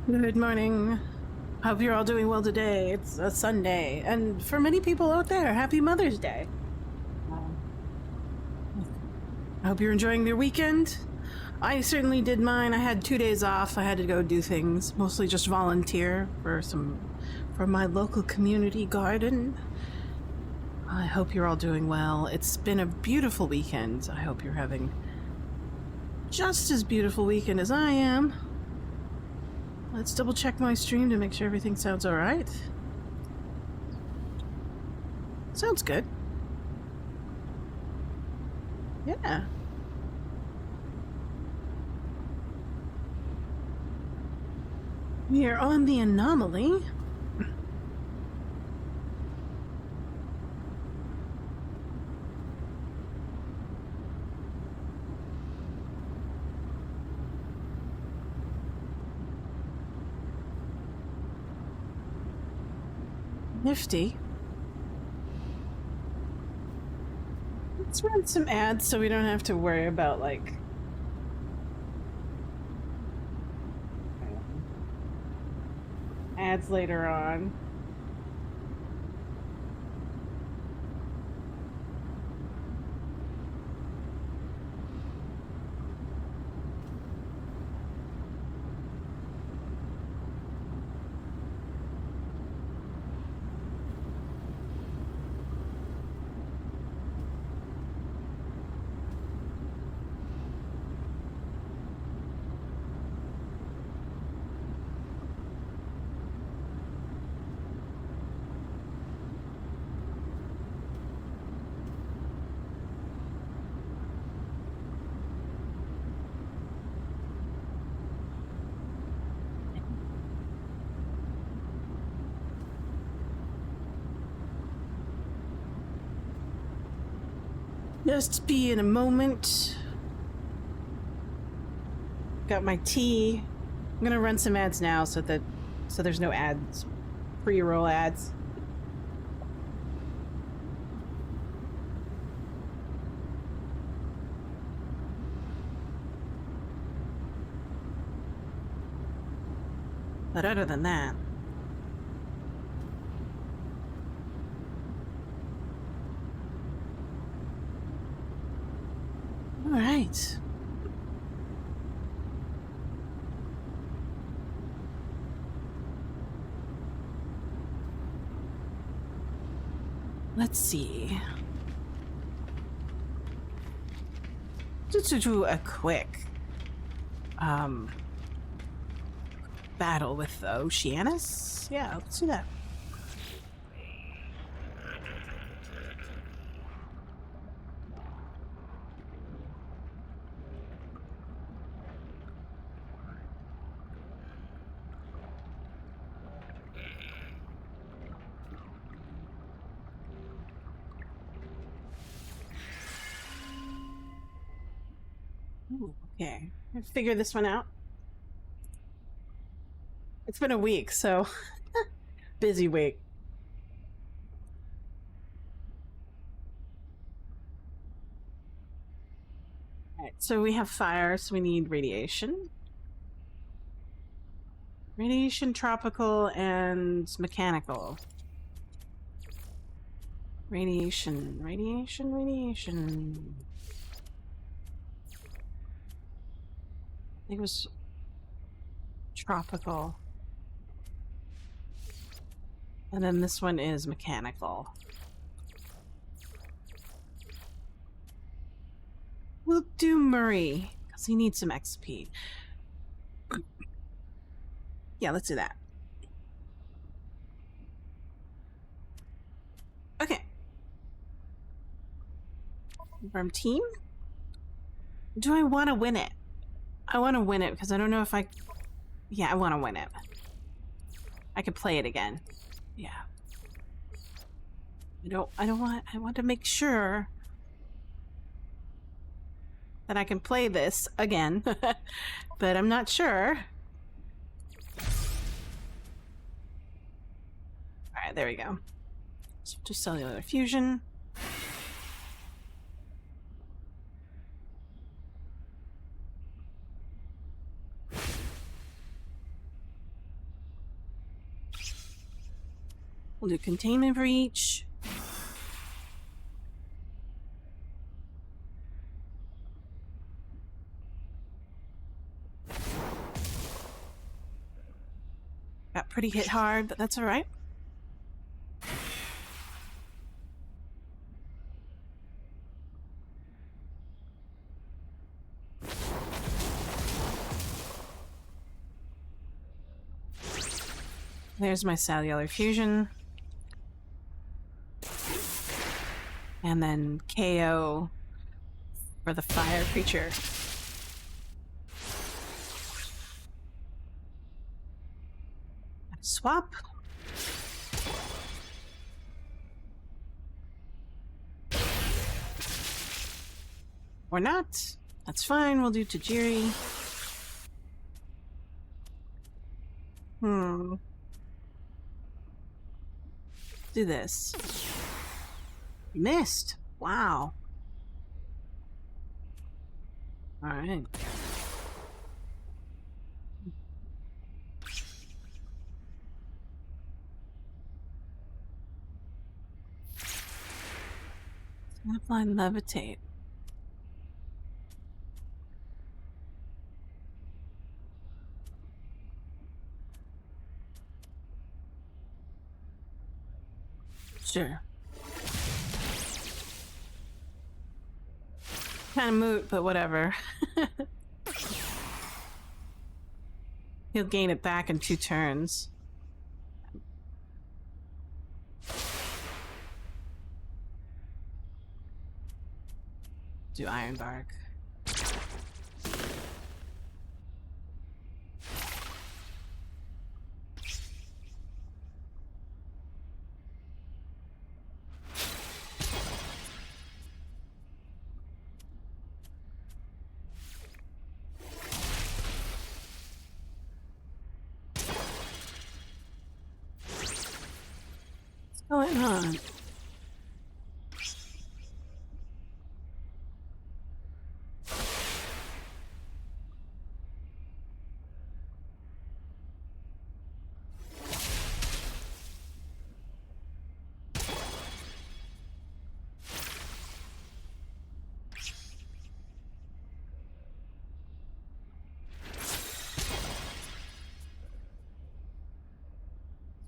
Good morning. Hope you're all doing well today. It's a Sunday, and for many people out there, happy Mother's Day. Um, I hope you're enjoying your weekend. I certainly did mine. I had 2 days off. I had to go do things, mostly just volunteer for my local community garden. I hope you're all doing well. It's been a beautiful weekend. I hope you're having just as beautiful weekend as I am. Let's double check my stream to make sure everything sounds all right. Sounds good. Yeah. We are on the anomaly. Nifty. Let's run some ads so we don't have to worry about, like, ads later on. Just be in a moment. Got my tea. I'm gonna run some ads now so there's no ads, pre-roll ads. But other than that, all right. Let's see. Just to do a quick battle with Oceanus. Yeah, let's do that. Ooh, okay, I figured this one out. It's been a week, so busy week. All right, so we have fire, so we need radiation. Radiation, tropical, and mechanical. Radiation, radiation, radiation. I think it was tropical. And then this one is mechanical. We'll do Murray, because he needs some XP. Yeah, let's do that. Okay. Confirm team? Do I want to win it? I want to win it because I don't know if I... Yeah, I want to win it. I could play it again. Yeah. I want to make sure that I can play this again, but I'm not sure. All right, there we go. So just cellular fusion. We'll do containment breach. Got pretty hit hard, but that's alright. There's my cellular fusion. And then KO for the fire creature. Swap. Or not. That's fine, we'll do Tajiri. Do this. Missed. Wow. Alright. Snapline levitate. Sure. Kind of moot, but whatever. He'll gain it back in 2 turns. Do Iron Bark. What's going on?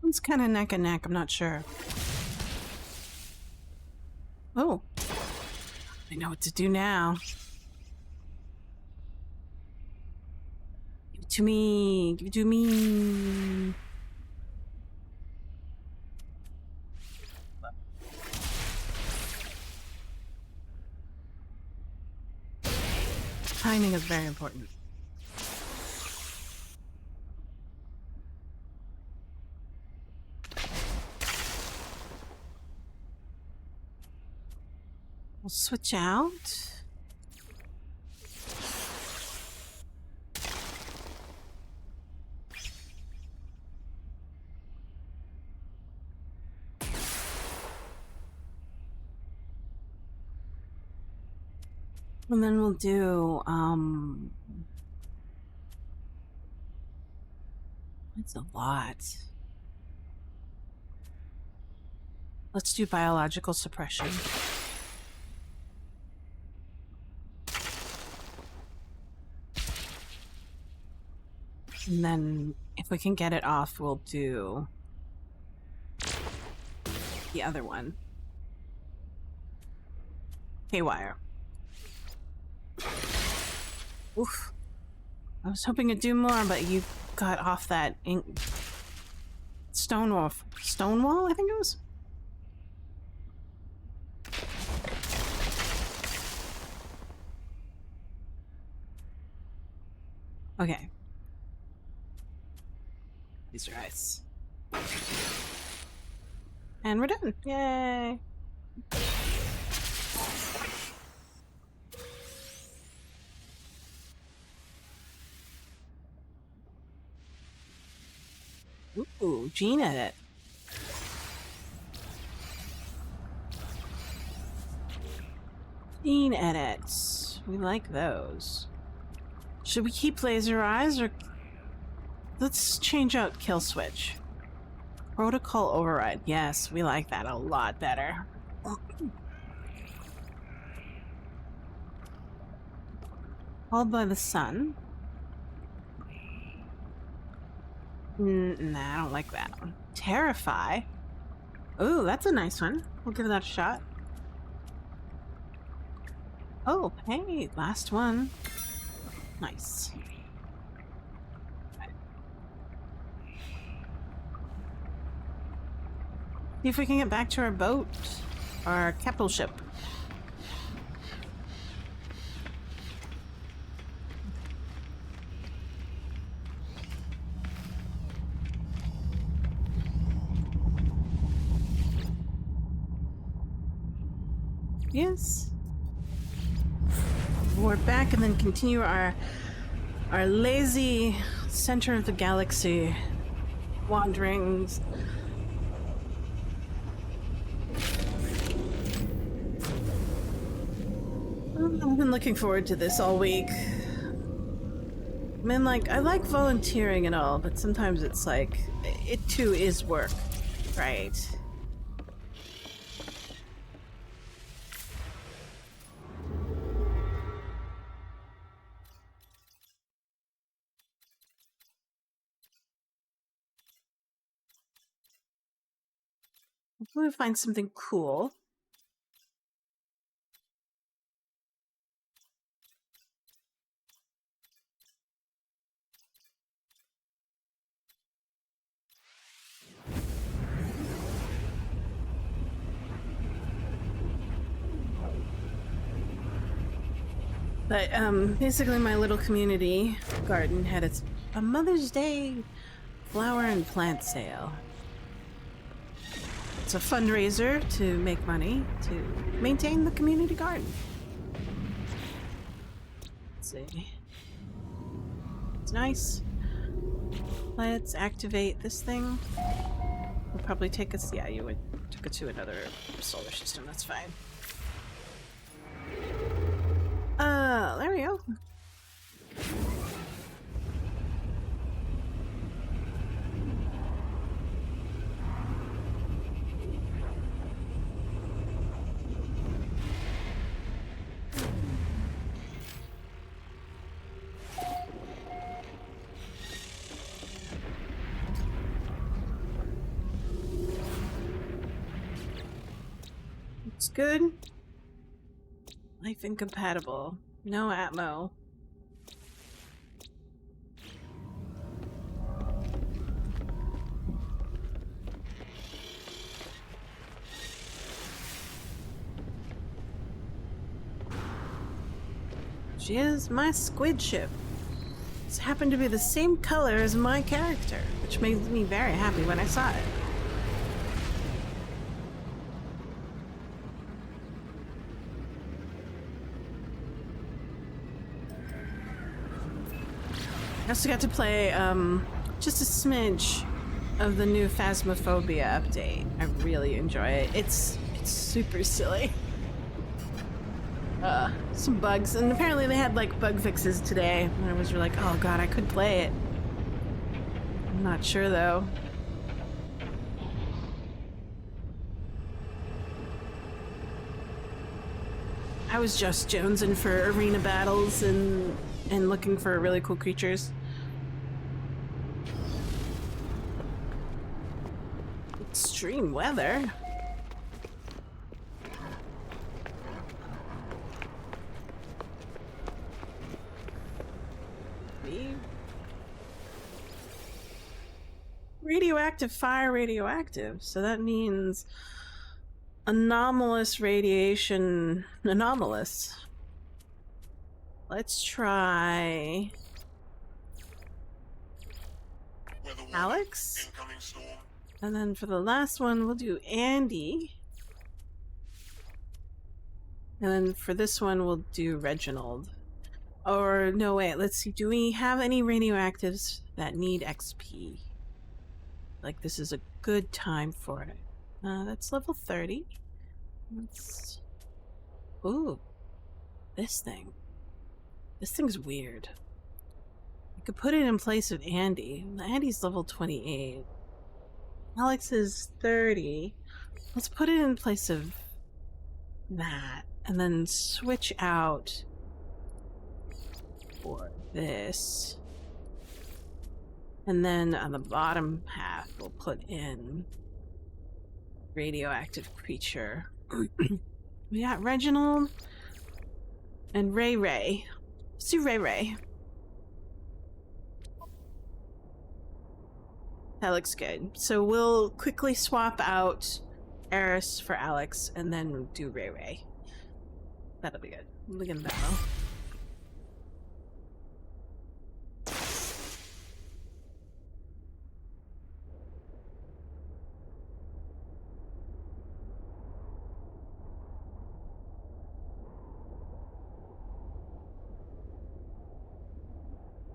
It's kind of neck and neck, I'm not sure. Oh. I know what to do now. Give it to me. Give it to me. Timing is very important. We'll switch out. And then we'll do, that's a lot. Let's do biological suppression. And then, if we can get it off, we'll do the other one. Haywire. Oof. I was hoping to do more, but you got off that Stonewall, I think it was? Okay. These are ice. And we're done. Yay! Ooh, gene edit. Gene edits. We like those. Should we keep laser eyes or let's change out kill switch? Protocol override. Yes, we like that a lot better. Called by the sun. Nah, I don't like that one. Terrify. Ooh, that's a nice one. We'll give that a shot. Oh, hey, last one. Nice. See if we can get back to our boat. Our capital ship. Yes. We're back and then continue our lazy center of the galaxy wanderings. I've been looking forward to this all week. I mean, like, I like volunteering and all, but sometimes it's like, it too is work, right? Hopefully we find something cool. But basically my little community garden had a Mother's Day flower and plant sale. It's a fundraiser to make money to maintain the community garden. Let's see. It's nice. Let's activate this thing. It'll probably take us, yeah, you would took it to another solar system, that's fine. There we go. It's good. Life incompatible. No Atmo. She is my squid ship. It's happened to be the same color as my character, which made me very happy when I saw it. I also got to play just a smidge of the new Phasmophobia update. I really enjoy it. It's super silly. Some bugs, and apparently they had like bug fixes today. And I was like, oh god, I could play it. I'm not sure though. I was just jonesing for arena battles and looking for really cool creatures. Extreme weather. Radioactive fire, radioactive. So that means anomalous radiation. Anomalous. Let's try Alex. And then for the last one, we'll do Andy. And then for this one, we'll do Reginald. Or, no, wait, let's see. Do we have any radioactives that need XP? Like, this is a good time for it. That's level 30. Let's... Ooh. This thing. This thing's weird. I could put it in place of Andy. Andy's level 28. Alex is 30. Let's put it in place of that, and then switch out for this. And then on the bottom half, we'll put in radioactive creature. We got Reginald and Ray Ray. Let's do Ray Ray. That looks good. So we'll quickly swap out Eris for Alex and then do Ray Ray. That'll be good. Look at that though.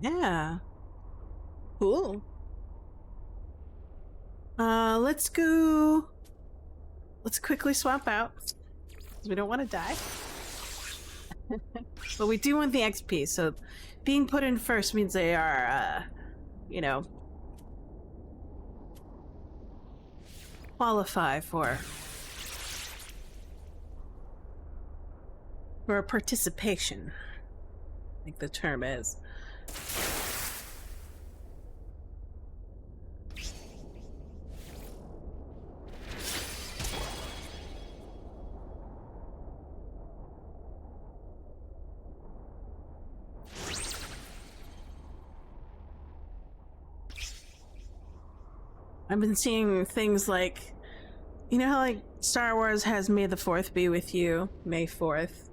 Yeah. Cool. Let's go. Let's quickly swap out, because we don't want to die. But we do want the XP, so being put in first means they are, you know, qualify for participation, I think the term is. I've been seeing things like, you know how like Star Wars has May the 4th be with you, May 4th.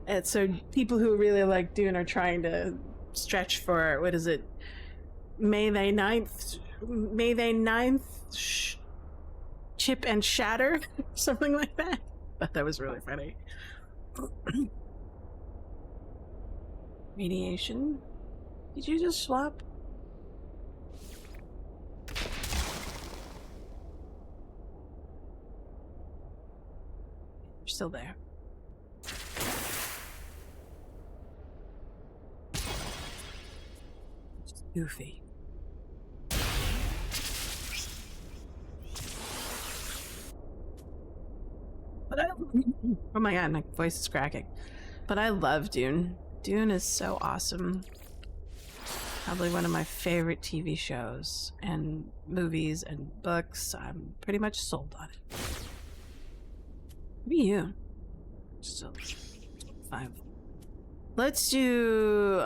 And so people who really like Dune are trying to stretch for, what is it, May they 9th, chip and shatter, something like that. But that was really funny. Radiation. Did you just swap? You're still there. Just goofy. But oh my god, my voice is cracking. But I love Dune. Dune is so awesome. Probably one of my favorite TV shows and movies and books. I'm pretty much sold on it. What are you? Still 5. Let's do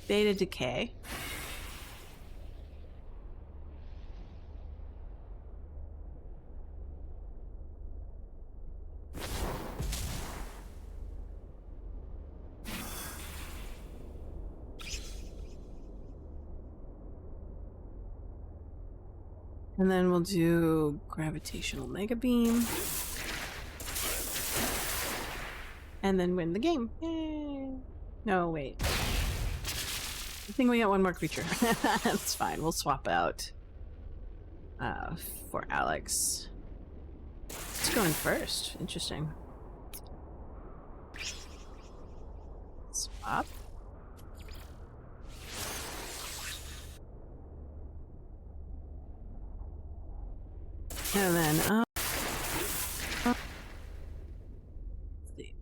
beta decay. And then we'll do gravitational mega beam. And then win the game. Yay. No, wait. I think we got one more creature. That's fine. We'll swap out for Alex. Let's go in first. Interesting. Swap. And then, let's see.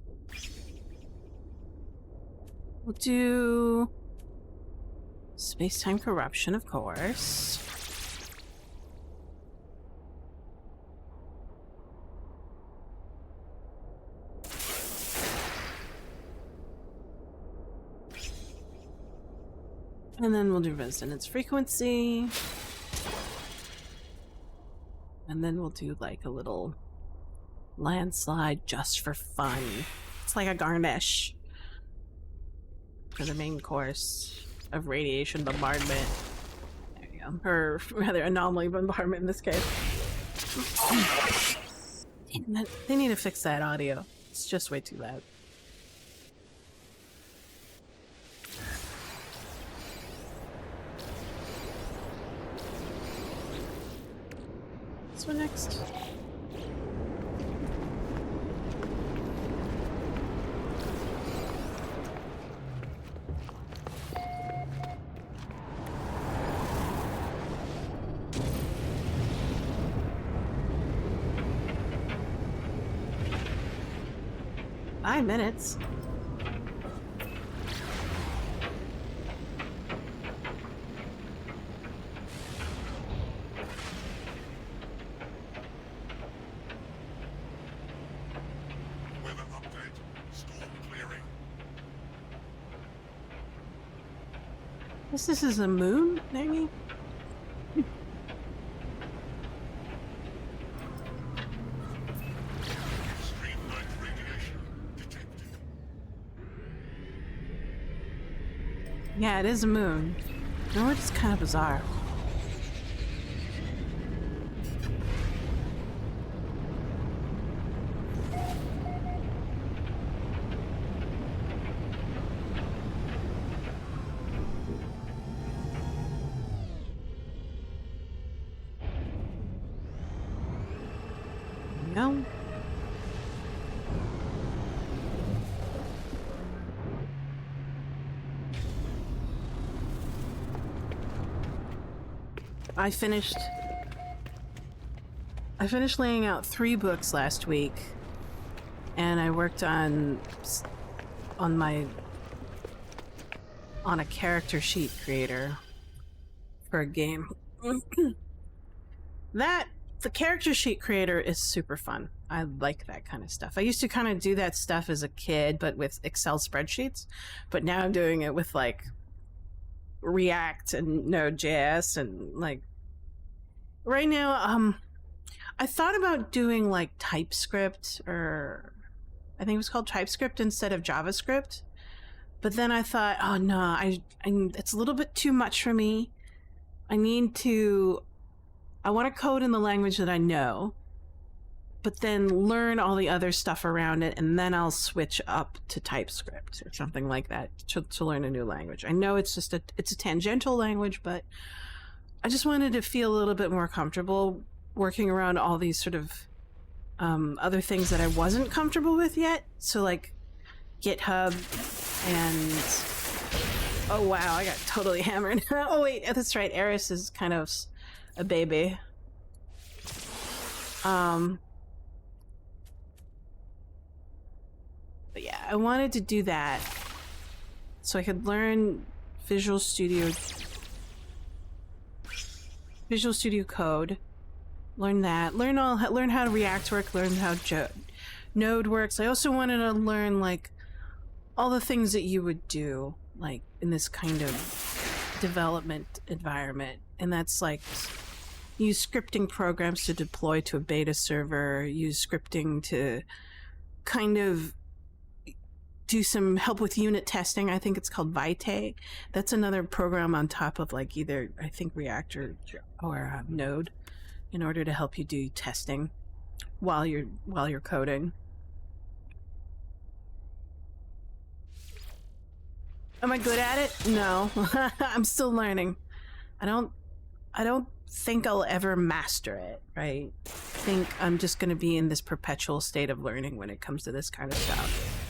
We'll do space-time corruption, of course. And then we'll do resonance frequency. And then we'll do like a little landslide just for fun. It's like a garnish for the main course of radiation bombardment. There you go. Or rather, anomaly bombardment in this case. They need to fix that audio. It's just way too loud. This one next. 5 minutes. Weather update. Storm clearing. This is a moon, maybe? Extreme night radiation detected. Yeah, it is a moon. You know, it's kind of bizarre. No. I finished laying out 3 books last week, and I worked on a character sheet creator for a game. The character sheet creator is super fun. I like that kind of stuff. I used to kind of do that stuff as a kid, but with Excel spreadsheets. But now I'm doing it with like React and Node.js and like right now, I thought about doing like TypeScript, or I think it was called TypeScript instead of JavaScript. But then I thought, oh no, it's a little bit too much for me. I want to code in the language that I know, but then learn all the other stuff around it, and then I'll switch up to TypeScript or something like that to learn a new language. I know it's a tangential language, but I just wanted to feel a little bit more comfortable working around all these sort of other things that I wasn't comfortable with yet. So like GitHub and oh wow, I got totally hammered. Oh wait, that's right, Eris is kind of a baby. But yeah, I wanted to do that so I could learn Visual Studio Code, learn that, learn how React works, learn how Node works. I also wanted to learn like all the things that you would do like in this kind of development environment, and that's like use scripting programs to deploy to a beta server, use scripting to kind of do some help with unit testing. I think it's called Vitae. That's another program on top of like either I think React or Node, in order to help you do testing while you're coding. Am I good at it? No. I'm still learning. I don't think I'll ever master it, right? I think I'm just going to be in this perpetual state of learning when it comes to this kind of stuff.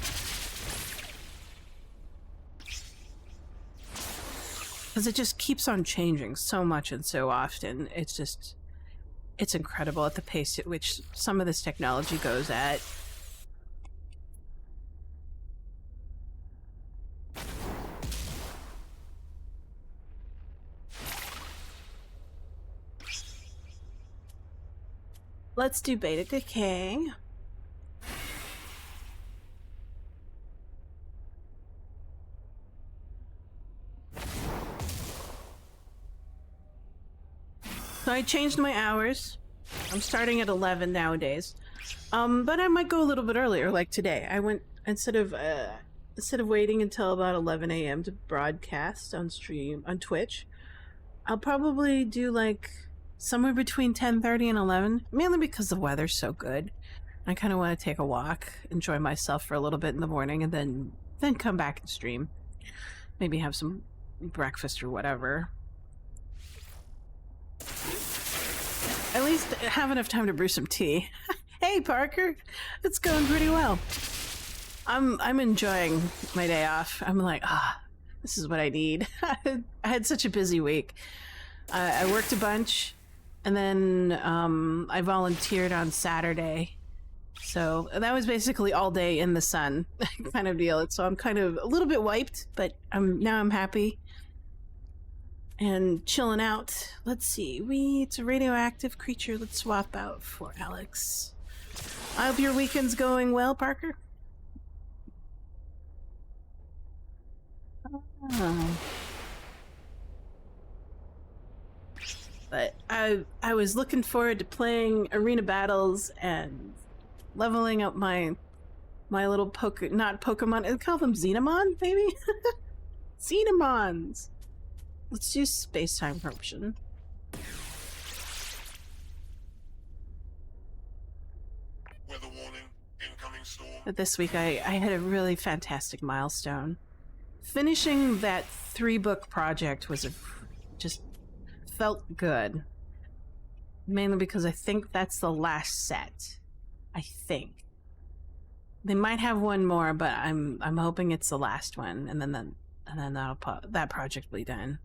Because it just keeps on changing so much and so often. It's incredible at the pace at which some of this technology goes at. Let's do beta decay. So I changed my hours. I'm starting at 11 nowadays. But I might go a little bit earlier, like today. I went instead of waiting until about 11 a.m. to broadcast on stream on Twitch, I'll probably do like somewhere between 10:30 and 11, mainly because the weather's so good. I kind of want to take a walk, enjoy myself for a little bit in the morning, and then come back and stream. Maybe have some breakfast or whatever. At least have enough time to brew some tea. Hey Parker, it's going pretty well. I'm enjoying my day off. I'm like, this is what I need. I had such a busy week. I worked a bunch, and then I volunteered on Saturday So that was basically all day in the sun kind of deal. So I'm kind of a little bit wiped, but now I'm happy and chilling out. Let's see. It's a radioactive creature. Let's swap out for Alex. I hope your weekend's going well, Parker. Oh. But I was looking forward to playing arena battles and leveling up my little not Pokemon. I call them Xenomon, maybe? Xenomons. Let's use space-time corruption. Weather warning, incoming storm. But this week I had a really fantastic milestone. Finishing that 3-book project was just felt good. Mainly because I think that's the last set. I think. They might have one more, but I'm hoping it's the last one, and then that project will be done.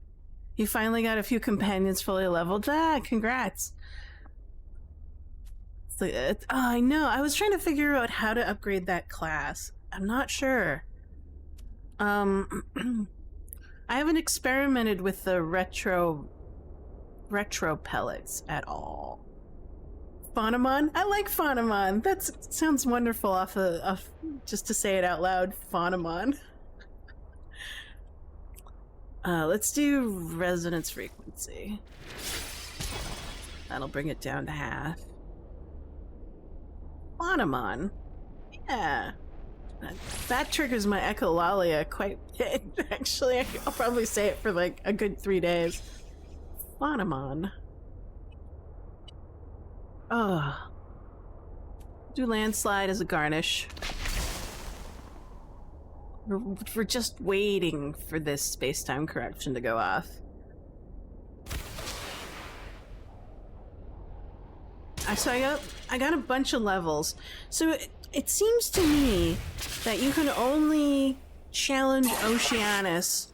You finally got a few companions fully leveled. Ah, congrats. I know. I was trying to figure out how to upgrade that class. I'm not sure. I haven't experimented with the retro pellets at all. Faunamon? I like Faunamon. That sounds wonderful off just to say it out loud. Faunamon. Let's do resonance frequency. That'll bring it down to half. Faunamon. Yeah. That triggers my echolalia quite a bit. Actually, I'll probably say it for like a good 3 days. Faunamon. Oh. Do landslide as a garnish. We're just waiting for this space-time correction to go off. So I got a bunch of levels. So it seems to me that you can only challenge Oceanus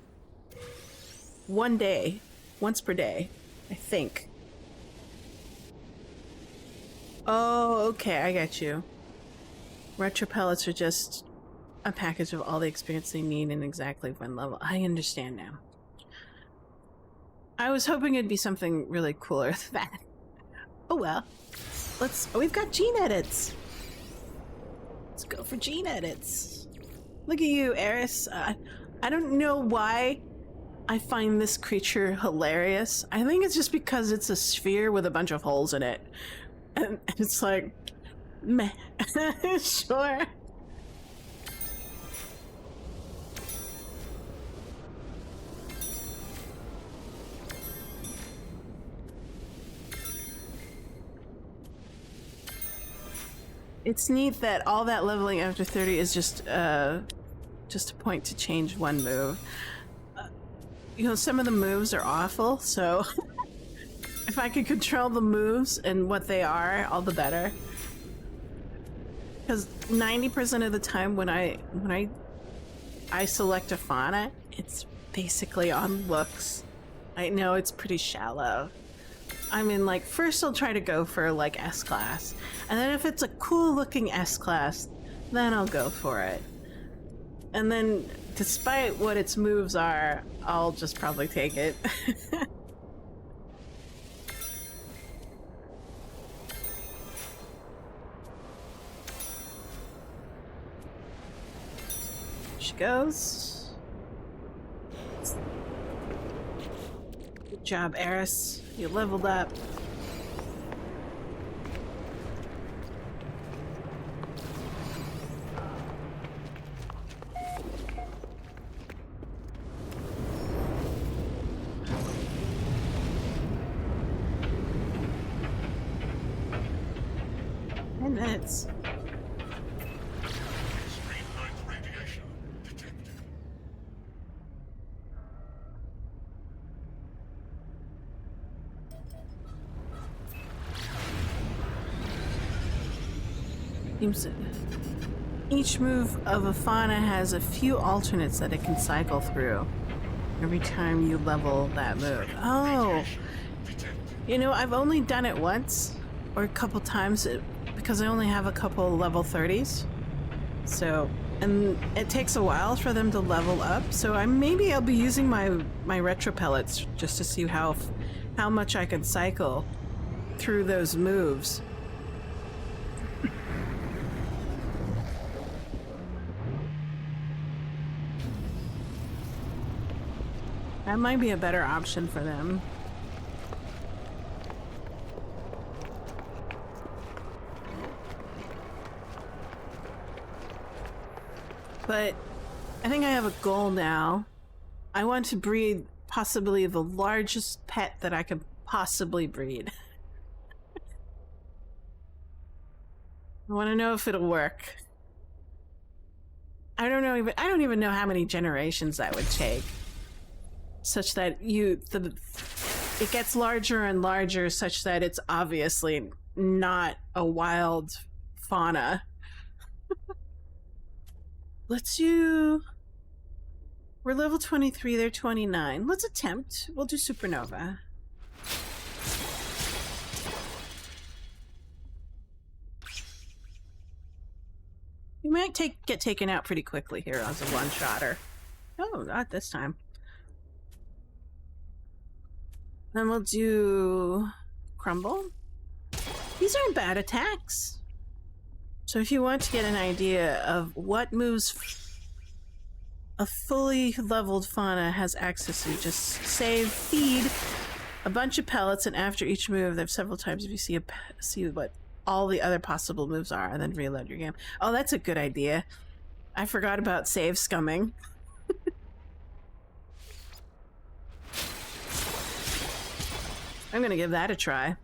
once per day, I think. Oh, okay, I got you. Retro pellets are just a package of all the experience they need in exactly one level. I understand now. I was hoping it'd be something really cooler than that. Oh well. We've got gene edits. Let's go for gene edits. Look at you, Eris. I don't know why I find this creature hilarious. I think it's just because it's a sphere with a bunch of holes in it. And it's like, meh. Sure. It's neat that all that leveling after 30 is just a point to change one move. You know, some of the moves are awful, so if I could control the moves and what they are, all the better. Because 90% of the time when I select a fauna, it's basically on looks. I know it's pretty shallow. I mean, like, first I'll try to go for, like, S-Class. And then if it's a cool-looking S-Class, then I'll go for it. And then, despite what its moves are, I'll just probably take it. She goes. Good job, Eris. You leveled up. Minutes. Streamlined radiation detected. Each move of a fauna has a few alternates that it can cycle through every time you level that move. Oh, you know, I've only done it once or a couple times because I only have a couple level 30s. So, and it takes a while for them to level up. So maybe I'll be using my retro pellets just to see how much I can cycle through those moves. That might be a better option for them. But I think I have a goal now. I want to breed possibly the largest pet that I could possibly breed. I want to know if it'll work. I don't even know how many generations that would take, such that it gets larger and larger, such that it's obviously not a wild fauna. Let's do... We're level 23, they're 29. Let's attempt. We'll do Supernova. You might get taken out pretty quickly here as a one-shotter. Oh, not this time. Then we'll do Crumble. These aren't bad attacks. So if you want to get an idea of what moves a fully leveled fauna has access to, just save, feed a bunch of pellets, and after each move, there's several times if you see what all the other possible moves are, and then reload your game. Oh, that's a good idea. I forgot about save scumming. I'm gonna give that a try.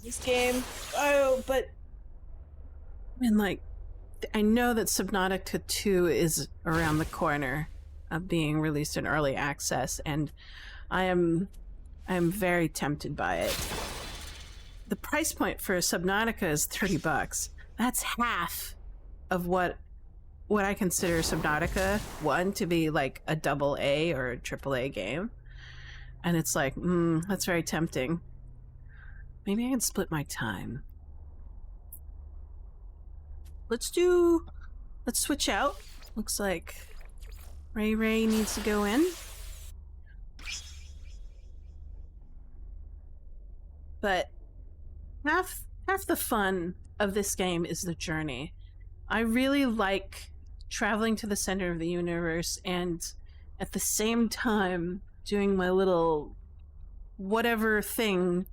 This game. Oh, but I mean, like, I know that Subnautica 2 is around the corner of being released in early access, and I am very tempted by it. The price point for Subnautica is $30. That's half of what I consider Subnautica 1 to be, like a AA or a AAA game. And it's like, that's very tempting. Maybe I can split my time. Let's switch out. Looks like Ray needs to go in. But half the fun of this game is the journey. I really like traveling to the center of the universe and at the same time doing my little whatever thing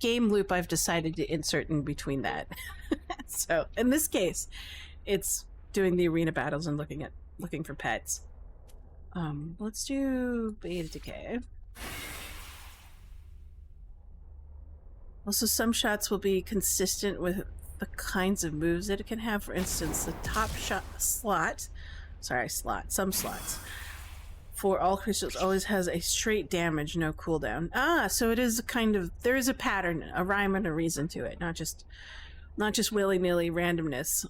game loop I've decided to insert in between that. So in this case, it's doing the arena battles and looking for pets. Let's do Beta Decay. Also, some shots will be consistent with the kinds of moves that it can have. For instance, the top some slots for all crystals always has a straight damage, no cooldown. So it is there is a pattern, a rhyme and a reason to it, not just willy-nilly randomness.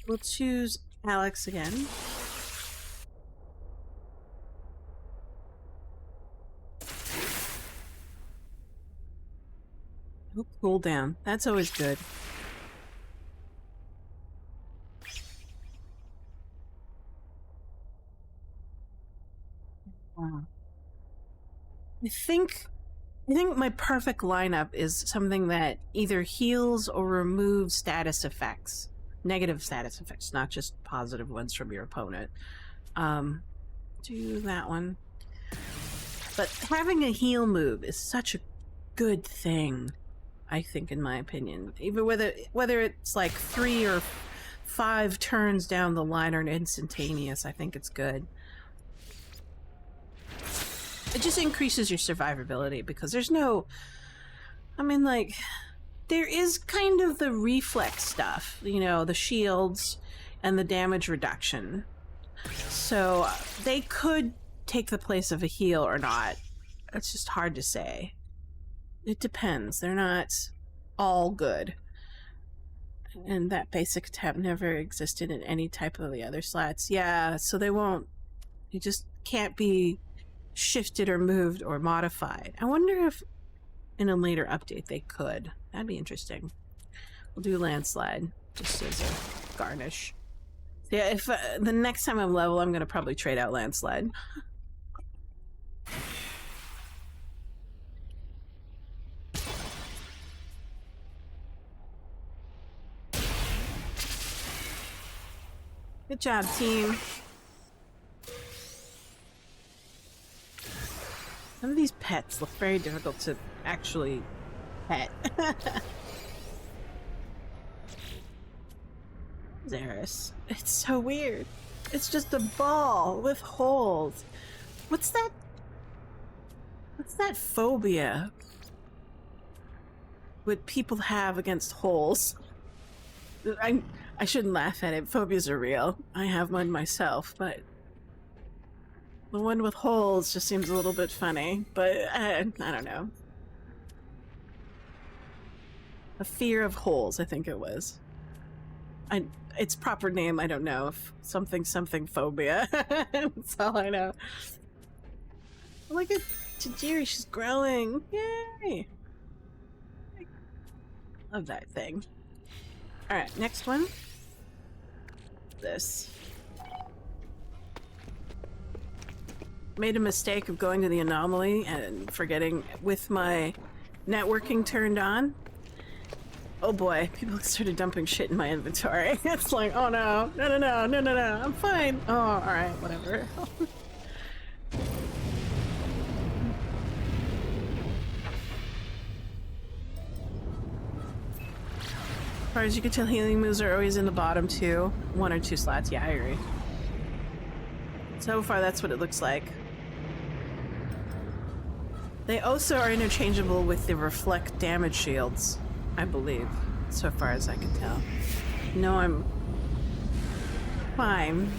We'll choose Alex again. Oh, cooldown. That's always good. Wow. I think my perfect lineup is something that either heals or removes status effects. Negative status effects, not just positive ones from your opponent. Do that one. But having a heal move is such a good thing, I think, in my opinion. Even whether it's like 3 or 5 turns down the line or instantaneous, I think it's good. It just increases your survivability because there's no... I mean, like, there is kind of the reflex stuff, you know, the shields and the damage reduction. So they could take the place of a heal or not. It's just hard to say. It depends. They're not all good. And that basic tab never existed in any type of the other slats. Yeah, so they won't. You just can't be shifted or moved or modified. I wonder if in a later update they could. That'd be interesting. We'll do landslide just as a garnish. Yeah, if the next time I'm level, I'm going to probably trade out landslide. Good job, team. Some of these pets look very difficult to actually pet. Zeris. It's so weird. It's just a ball with holes. What's that? What's that phobia would people have against holes? I shouldn't laugh at it. Phobias are real. I have one myself, but the one with holes just seems a little bit funny. But I don't know. A fear of holes, I think it was. Its proper name, I don't know. Something phobia. That's all I know. Look at Tajiri, she's growing. Yay! Love that thing. Alright, next one. This. Made a mistake of going to the anomaly and forgetting with my networking turned on. Oh boy, people started dumping shit in my inventory. It's like, oh no, no, I'm fine. Oh, alright, whatever. As far as you can tell, healing moves are always in the bottom two. 1 or 2 slots, yeah, I agree. So far, that's what it looks like. They also are interchangeable with the reflect damage shields, I believe, so far as I can tell. No, I'm fine.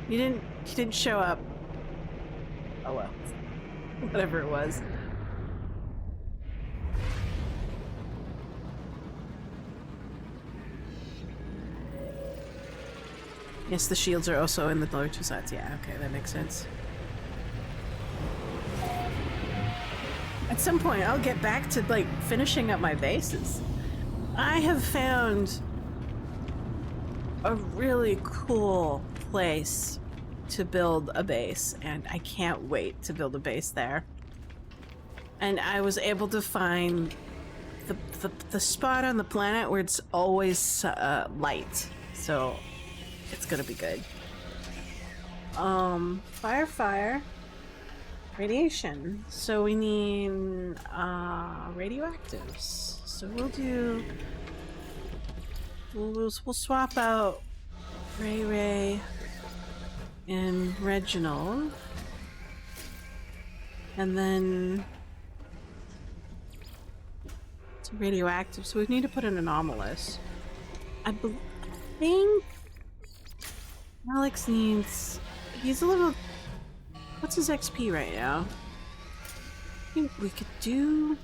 You didn't show up. Oh well. Whatever it was. Yes, the shields are also in the lower 2 sides. Yeah, okay, that makes sense. At some point, I'll get back to, like, finishing up my bases. I have found a really cool place to build a base, and I can't wait to build a base there. And I was able to find the spot on the planet where it's always light, so it's gonna be good. Fire. Radiation. So we need radioactives. So we'll swap out Ray and Reginald, and then it's radioactive. So we need to put an anomalous. I think Alex needs. He's a little. What's his XP right now? I think we could do.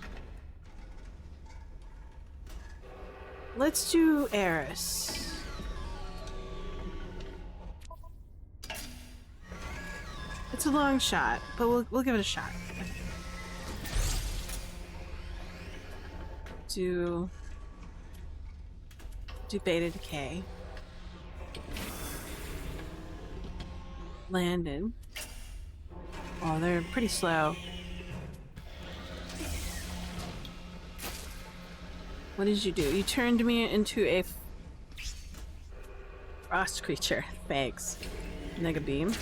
Let's do Eris. It's a long shot, but we'll give it a shot. Do beta decay. Landon. Oh, they're pretty slow. What did you do? You turned me into a frost creature. Thanks. Mega beam.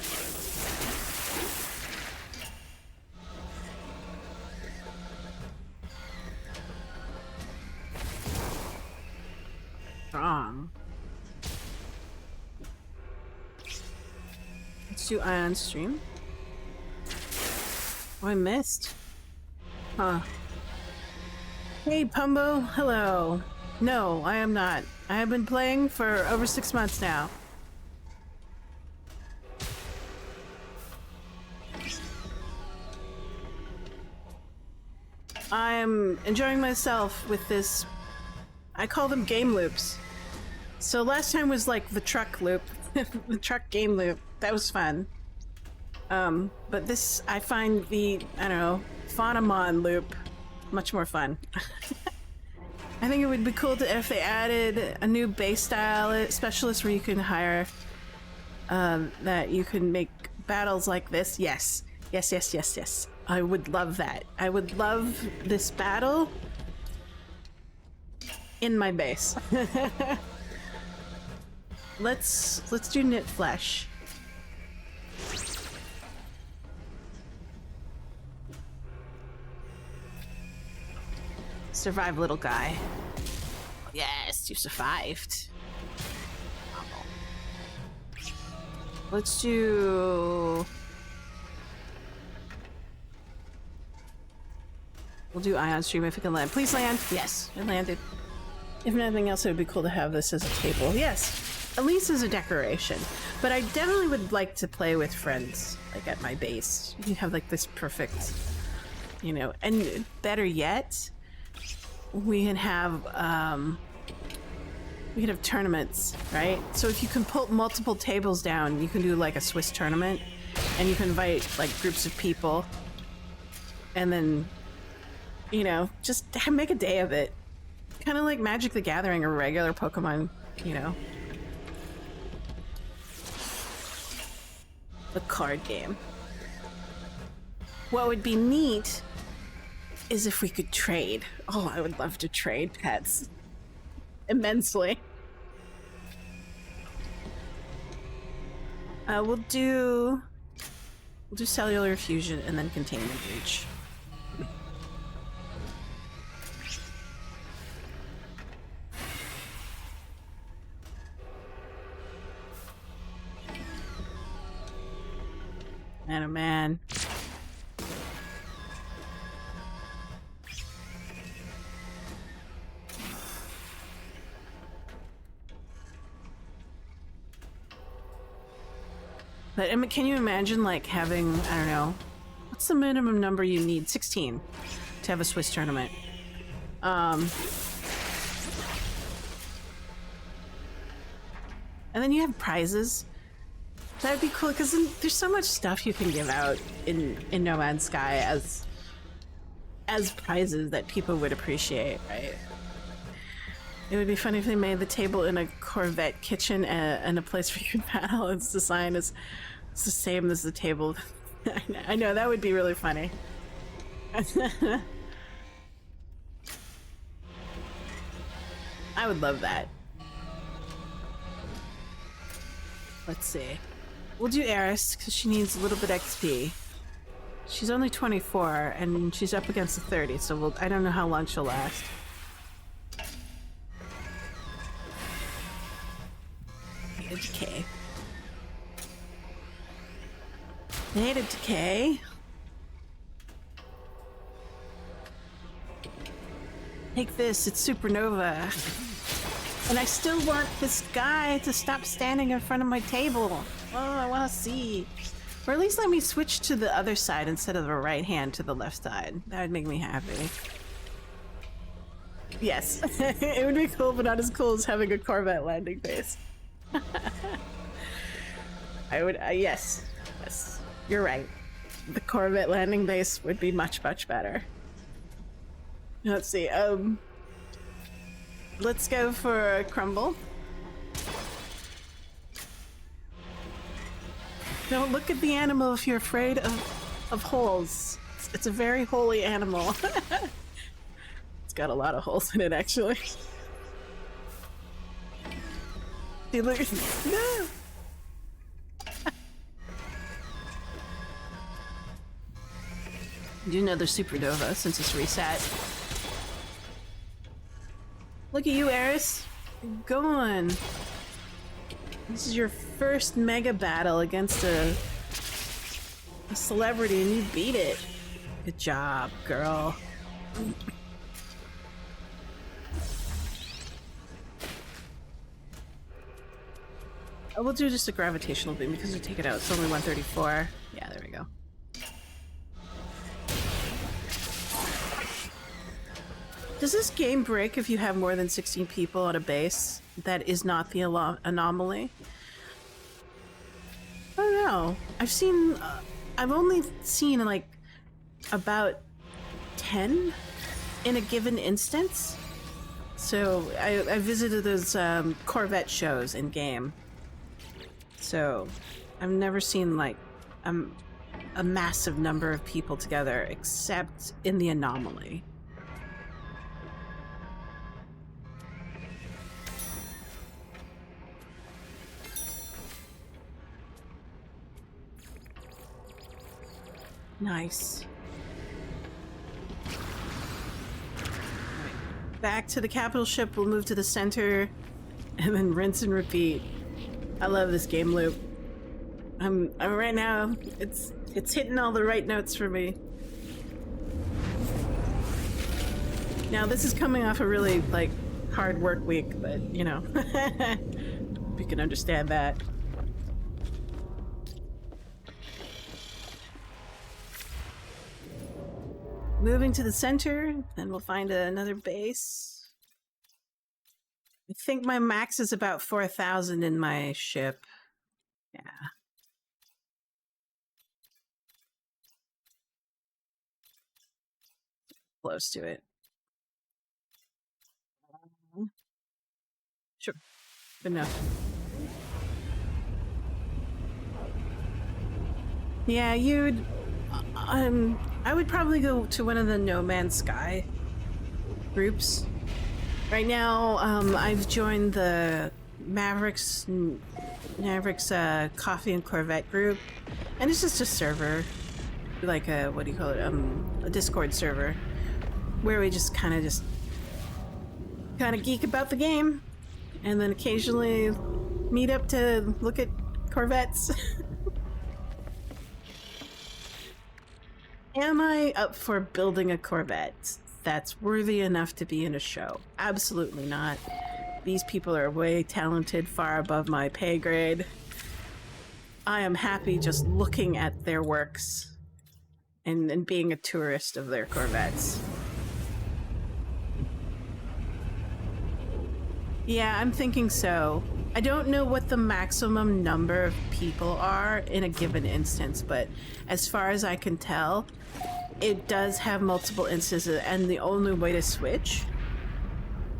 Strong. Let's do Ion Stream. Oh, I missed. Huh. Hey, Pumbo. Hello. No, I am not. I have been playing for over 6 months now. I am enjoying myself with this. I call them game loops. So last time was like the truck loop, the truck game loop. That was fun. But this, I find the, I don't know, Phonomon loop much more fun. I think it would be cool if they added a new base style specialist where you can hire, that you can make battles like this. Yes. Yes, yes, yes, yes. I would love that. I would love this battle in my base. Let's do knit flesh. Survive, little guy. Yes, you survived. Let's do... We'll do ion stream if we can land. Please land. Yes, it landed. If nothing else, it would be cool to have this as a table. Yes, at least as a decoration. But I definitely would like to play with friends, like at my base. You have like this perfect, you know, and better yet, we can have tournaments, right? So if you can put multiple tables down, you can do like a Swiss tournament, and you can invite like groups of people, and then, you know, just make a day of it. Kind of like Magic the Gathering or regular Pokemon, you know. The card game. What would be neat is if we could trade. Oh, I would love to trade pets. Immensely. We'll do cellular fusion and then containment breach. Man, oh man. But can you imagine like having, I don't know, what's the minimum number you need? 16 to have a Swiss tournament. And then you have prizes. That'd be cool because there's so much stuff you can give out in No Man's Sky as prizes that people would appreciate, right? It would be funny if they made the table in a Corvette kitchen and a place for your battle. It's the sign is it's the same as the table. I know, that would be really funny. I would love that. Let's see. We'll do Eris because she needs a little bit XP. She's only 24 and she's up against the 30, so I don't know how long she'll last. Decay. Native decay. Take this, it's supernova. And I still want this guy to stop standing in front of my table. Oh, I want to see. Or at least let me switch to the other side instead of the right hand to the left side. That would make me happy. Yes, it would be cool, but not as cool as having a Corvette landing base. I would, yes, you're right. The Corvette landing base would be much, much better. Let's see, let's go for a crumble. Don't look at the animal if you're afraid of holes. It's a very holy animal. It's got a lot of holes in it, actually. See, look. No! Do another supernova since it's reset. Look at you, Eris. Go on. This is your first mega battle against a celebrity and you beat it. Good job, girl. We'll do just a gravitational beam because you take it out. It's only 134. Yeah, there we go. Does this game break if you have more than 16 people on a base? That is not the anomaly. I don't know. I've only seen like about 10 in a given instance. So I visited those Corvette shows in game. So I've never seen like a massive number of people together except in the anomaly. Nice. Back to the capital ship, we'll move to the center, and then rinse and repeat. I love this game loop. I'm right now, it's hitting all the right notes for me. Now this is coming off a really, like, hard work week, but, you know, you can understand that. Moving to the center, then we'll find another base. I think my max is about 4,000 in my ship. Yeah. Close to it. Sure. Good enough. Yeah, I would probably go to one of the No Man's Sky groups. Right now, I've joined the Mavericks Coffee and Corvette group, and it's just a server, like a, what do you call it, a Discord server, where we just kind of geek about the game, and then occasionally meet up to look at Corvettes. Am I up for building a Corvette that's worthy enough to be in a show? Absolutely not. These people are way talented, far above my pay grade. I am happy just looking at their works and being a tourist of their Corvettes. Yeah, I'm thinking so. I don't know what the maximum number of people are in a given instance, but as far as I can tell, it does have multiple instances, and the only way to switch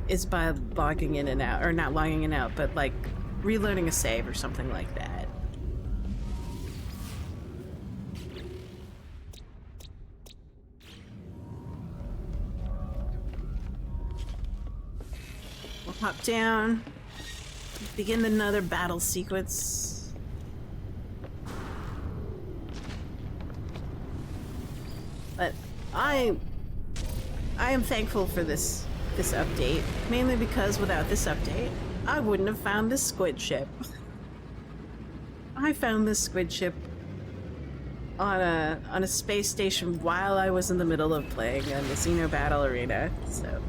is by logging in and out, or not logging in and out, but like reloading a save or something like that. We'll hop down, begin another battle sequence. But I am thankful for this update, mainly because without this update, I wouldn't have found this squid ship. I found this squid ship on a space station while I was in the middle of playing a Xeno Battle Arena, so.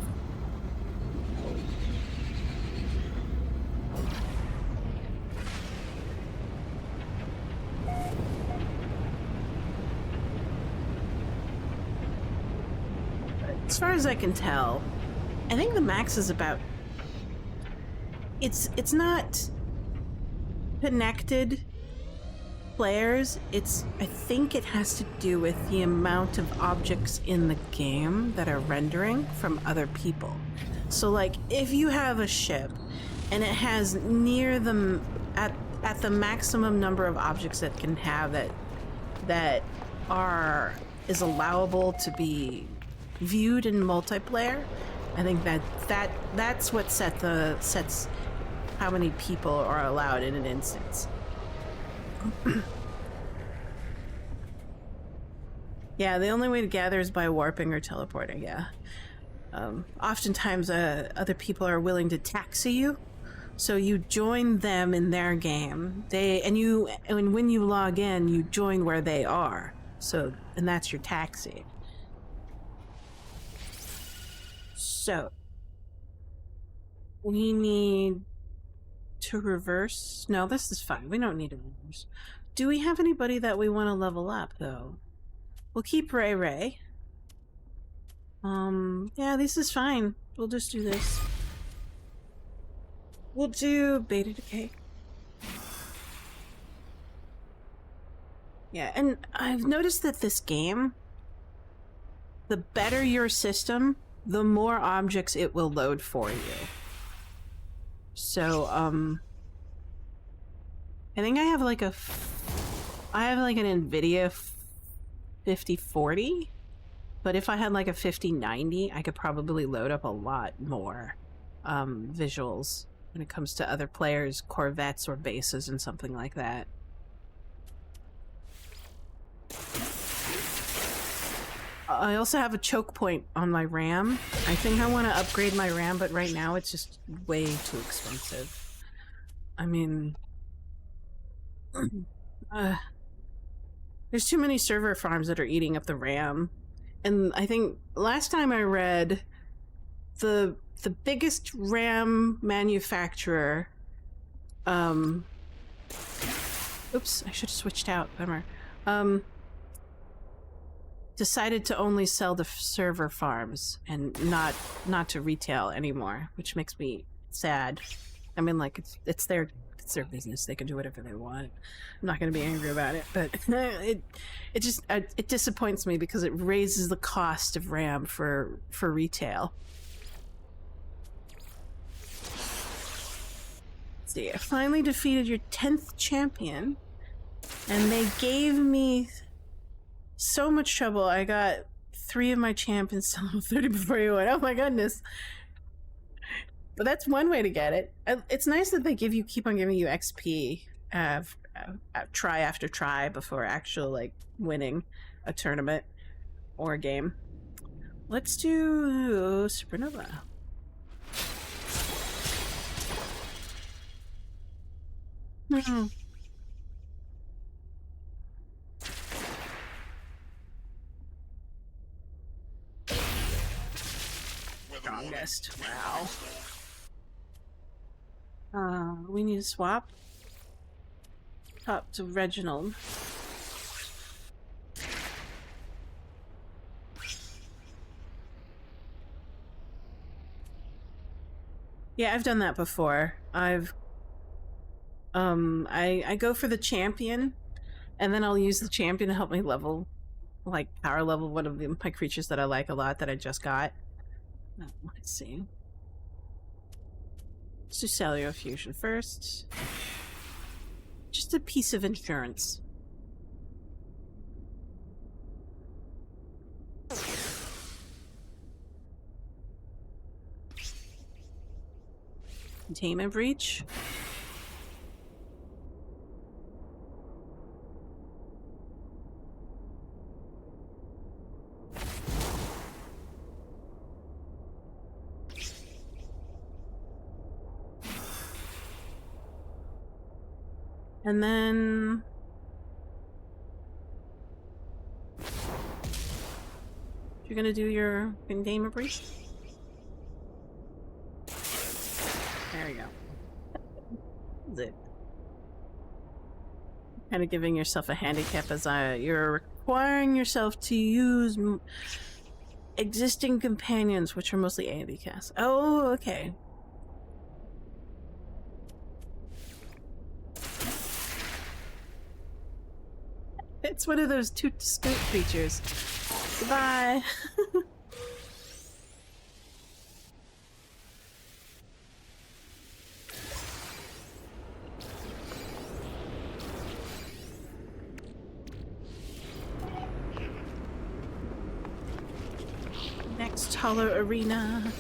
As far as I can tell, I think the max is about... It's not connected players. I think it has to do with the amount of objects in the game that are rendering from other people. So like, if you have a ship and it has near them at the maximum number of objects that can have that is allowable to be viewed in multiplayer, I think that's what sets how many people are allowed in an instance. Yeah, the only way to gather is by warping or teleporting, yeah. Oftentimes other people are willing to taxi you, so you join them in their game. And when you log in, you join where they are. And that's your taxi. So we need to reverse? No, this is fine. We don't need to reverse. Do we have anybody that we want to level up, though? We'll keep Ray Ray. Yeah, this is fine. We'll just do this. We'll do Beta Decay. Yeah, and I've noticed that this game, the better your system, the more objects it will load for you. So, I think I have like an NVIDIA 5040, but if I had like a 5090, I could probably load up a lot more visuals when it comes to other players' Corvettes or bases and something like that. I also have a choke point on my RAM. I think I want to upgrade my RAM, but right now it's just way too expensive. I mean, there's too many server farms that are eating up the RAM. And I think last time I read, the biggest RAM manufacturer, oops, I should have switched out, bummer, decided to only sell the server farms and not to retail anymore, which makes me sad. I mean, like, it's their business. They can do whatever they want. I'm not going to be angry about it, but it disappoints me because it raises the cost of RAM for retail. Let's see, I finally defeated your 10th champion, and they gave me so much trouble. I got 3 of my champions to level 30 before you went. Oh my goodness. But that's one way to get it. It's nice that they keep on giving you XP try after try before actual, like, winning a tournament or a game. Let's do Supernova. Strongest. Wow. We need to swap. Up to Reginald. Yeah, I've done that before. I go for the champion, and then I'll use the champion to help me level, like, power level one of my creatures that I like a lot that I just got. Let's see. Let's do Cellular Fusion first. Just a piece of insurance. Containment Breach. And then you're gonna do your containment breach. There you go. That's it. Kind of giving yourself a handicap as you're requiring yourself to use existing companions, which are mostly AoE casts. Oh, okay. It's one of those toot scoot creatures. Goodbye. Next Hollow Arena.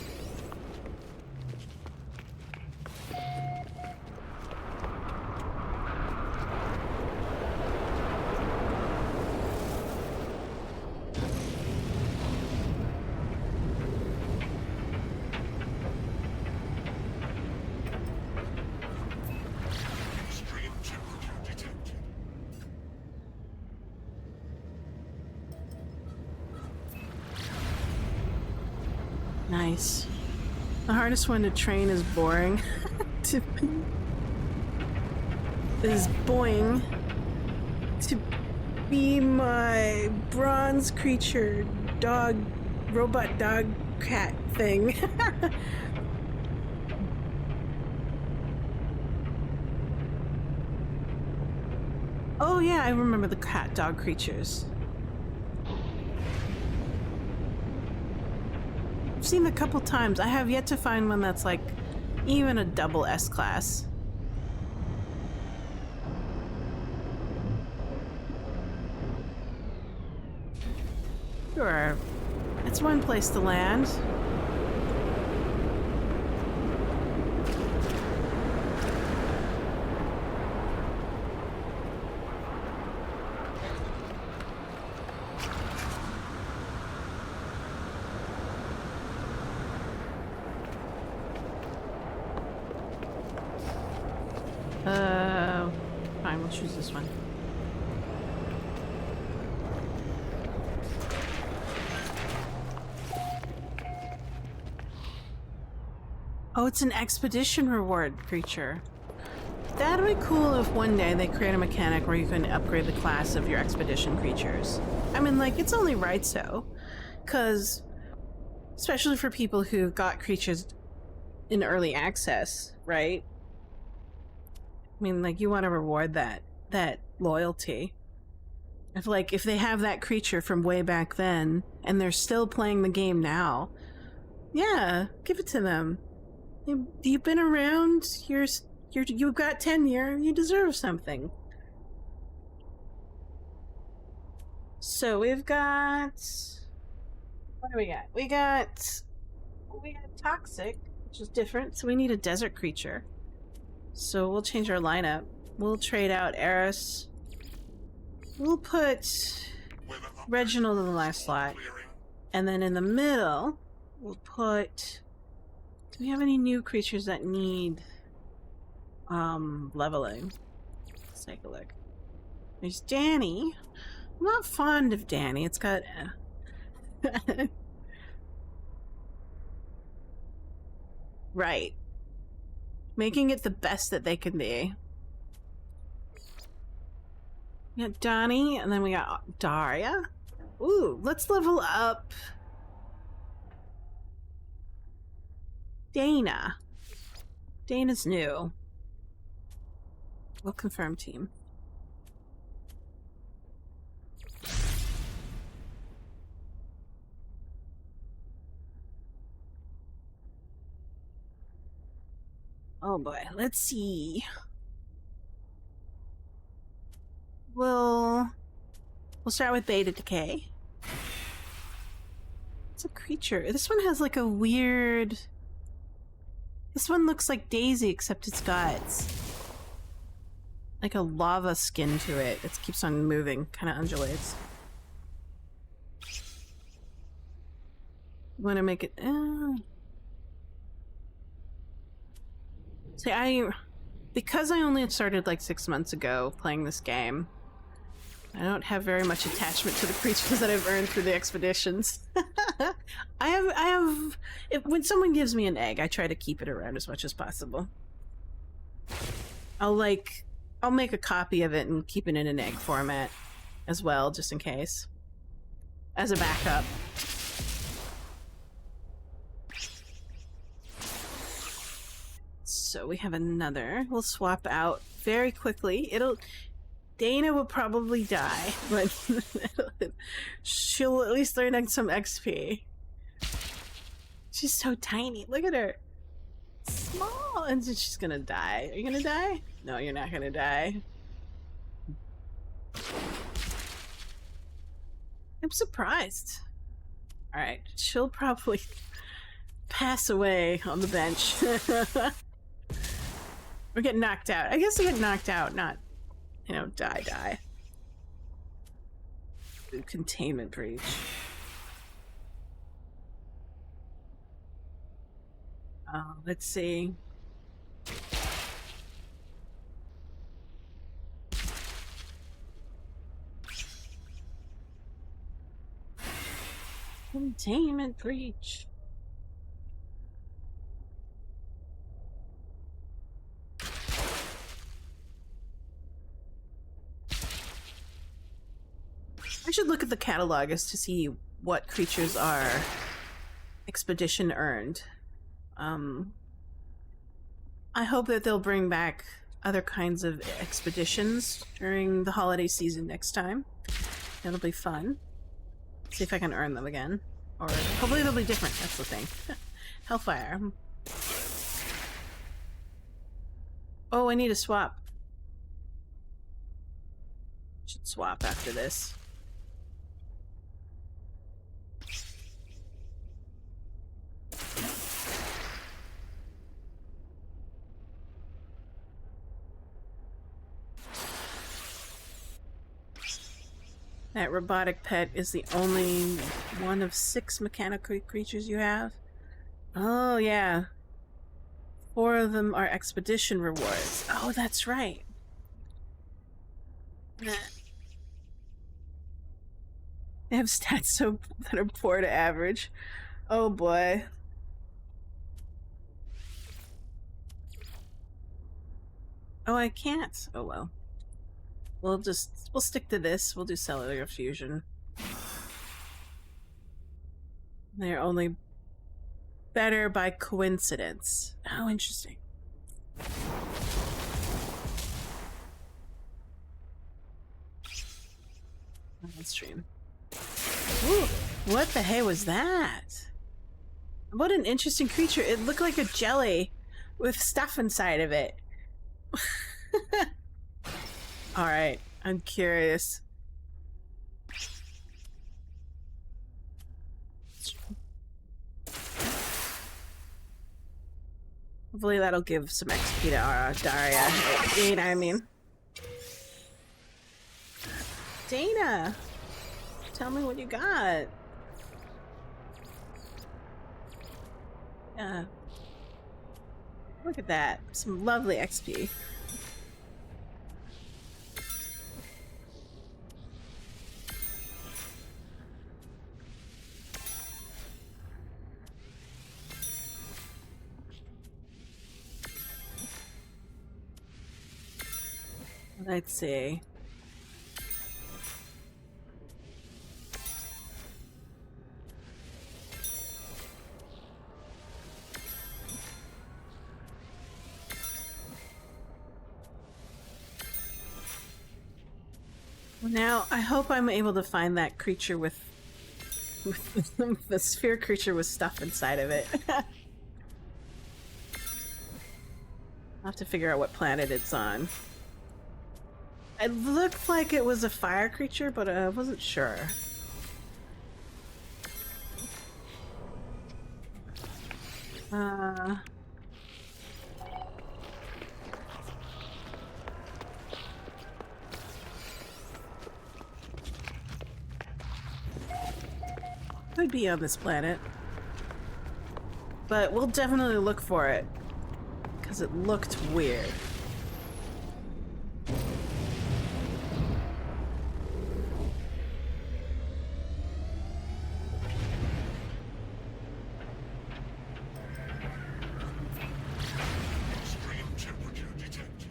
Nice. The hardest one to train is boring. is Boing to be my bronze creature dog, robot dog cat thing. Oh yeah, I remember the cat dog creatures. I've seen them a couple times. I have yet to find one that's like even a double S class. Sure. It's one place to land. Fine, we'll choose this one. Oh, it's an expedition reward creature. That'd be cool if one day they create a mechanic where you can upgrade the class of your expedition creatures. I mean, like, it's only right so. Because, especially for people who got creatures in early access, right? I mean, like, you want to reward that loyalty. If they have that creature from way back then, and they're still playing the game now, yeah, give it to them. You've been around, you've got tenure, you deserve something. So we've got... What do we got? We got Toxic, which is different, so we need a desert creature. So we'll change our lineup. We'll trade out Eris. We'll put Reginald in the last slot. And then in the middle, we'll put... Do we have any new creatures that need leveling? Let's take a look. There's Danny. I'm not fond of Danny. It's got... Right. Making it the best that they can be. We got Donnie, and then we got Daria. Ooh, let's level up Dana. Dana's new. We'll confirm team. Oh boy, let's see. We'll start with Beta Decay. It's a creature. This one has like a weird... This one looks like Daisy, except it's got like a lava skin to it. It keeps on moving, kind of undulates. Want to make it... See, because I only started like 6 months ago playing this game, I don't have very much attachment to the creatures that I've earned through the expeditions. When someone gives me an egg, I try to keep it around as much as possible. I'll make a copy of it and keep it in an egg format as well, just in case. As a backup. So we have another. We'll swap out very quickly. Dana will probably die, but she'll at least learn some XP. She's so tiny. Look at her. Small. And she's gonna die. Are you gonna die? No, you're not gonna die. I'm surprised. Alright, she'll probably pass away on the bench. Or get knocked out. I guess I get knocked out, not, die. Ooh, containment breach. Let's see. Containment breach. I should look at the catalog as to see what creatures are expedition earned. I hope that they'll bring back other kinds of expeditions during the holiday season next time. It'll be fun. See if I can earn them again. Or hopefully they'll be different, that's the thing. Hellfire. Oh, I need to swap. Should swap after this. That robotic pet is the only one of 6 mechanical creatures you have? Oh, yeah. 4 of them are expedition rewards. Oh, that's right. They have stats that are poor to average. Oh boy. Oh, I can't. Oh well. We'll stick to this. We'll do cellular fusion. They're only better by coincidence. How interesting. On stream. Ooh, what the hey was that? What an interesting creature. It looked like a jelly with stuff inside of it. Alright, I'm curious. Hopefully that'll give some XP to Daria. Dana, I mean. Dana! Tell me what you got. Yeah. Look at that. Some lovely XP. Let's see. Now, I hope I'm able to find that creature with the sphere creature with stuff inside of it. I'll have to figure out what planet it's on. It looked like it was a fire creature, but I wasn't sure. Could be on this planet. But we'll definitely look for it. Because it looked weird. Extreme temperature detected.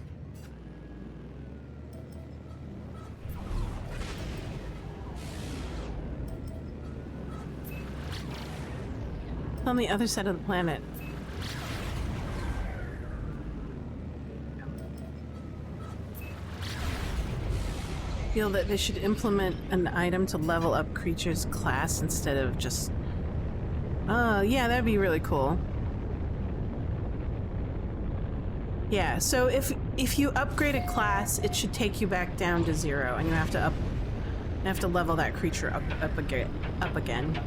On the other side of the planet. I feel that they should implement an item to level up creatures' class instead of just... Oh, yeah, that'd be really cool. Yeah, so if you upgrade a class, it should take you back down to 0, and you have to level that creature up again.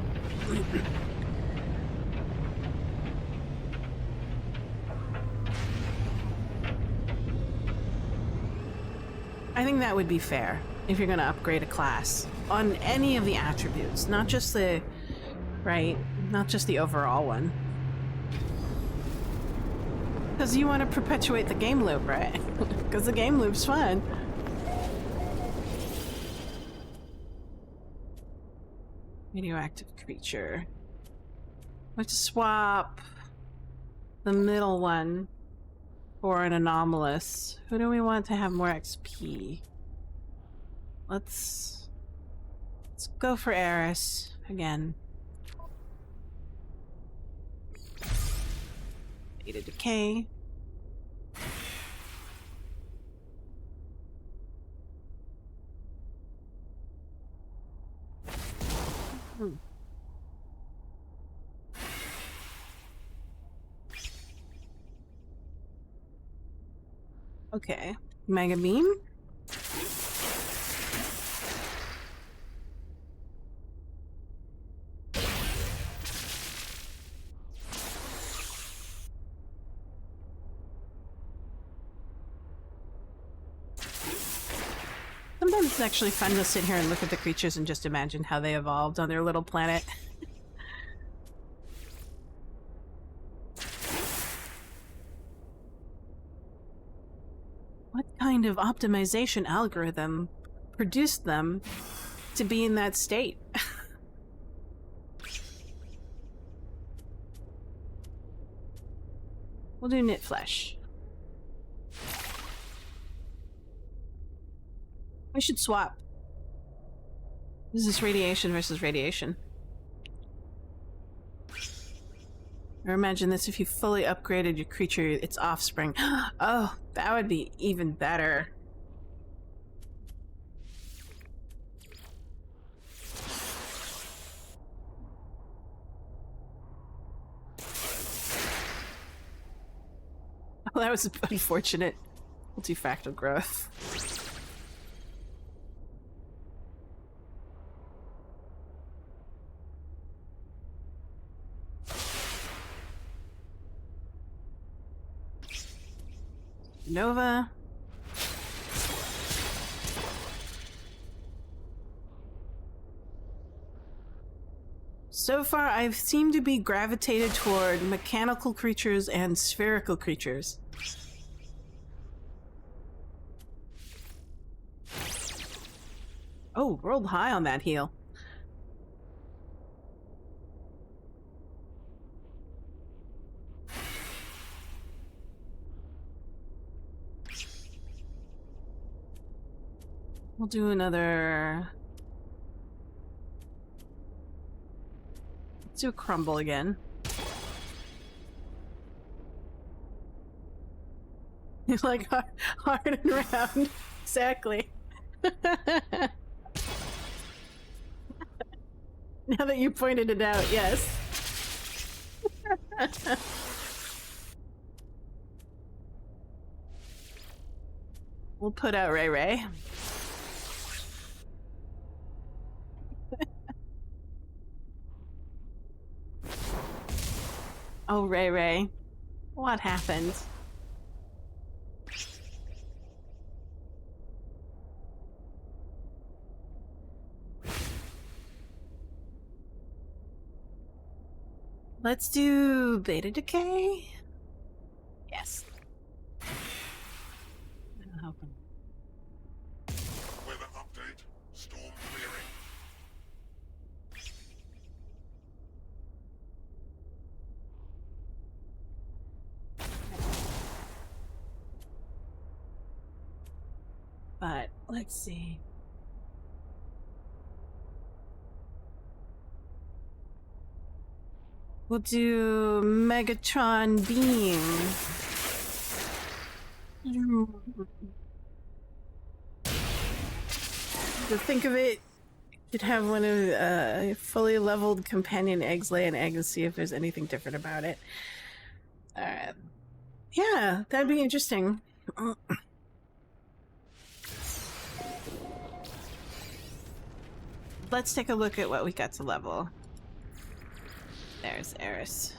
I think that would be fair if you're going to upgrade a class on any of the attributes, not just the not just the overall one. Because you want to perpetuate the game loop, right? Because the game loop's fun. Radioactive creature. Let's swap the middle one for an anomalous. Who do we want to have more XP? Let's Let's go for Eris again. Beta decay. Okay. Mega beam. Sometimes it's actually fun to sit here and look at the creatures and just imagine how they evolved on their little planet. What kind of optimization algorithm produced them to be in that state? We'll do knit flesh. We should swap. This is radiation versus radiation. Or imagine this if you fully upgraded your creature, its offspring. Oh, that would be even better. Oh, that was unfortunate. Multifractal growth. Nova. So far, I've seemed to be gravitated toward mechanical creatures and spherical creatures. Oh, rolled high on that heal. We'll do another... Let's do a crumble again. It's like hard and round. Exactly. Now that you pointed it out, yes. We'll put out Ray Ray. Oh, Ray Ray. What happened? Let's do beta decay. Yes. That'll help him. Weather update. Storm clearing. But let's see. We'll do Megatron Beam. To think of it, you'd have one of fully leveled companion eggs lay an egg and see if there's anything different about it. Alright. Yeah, that'd be interesting. Let's take a look at what we got to level. There's Eris.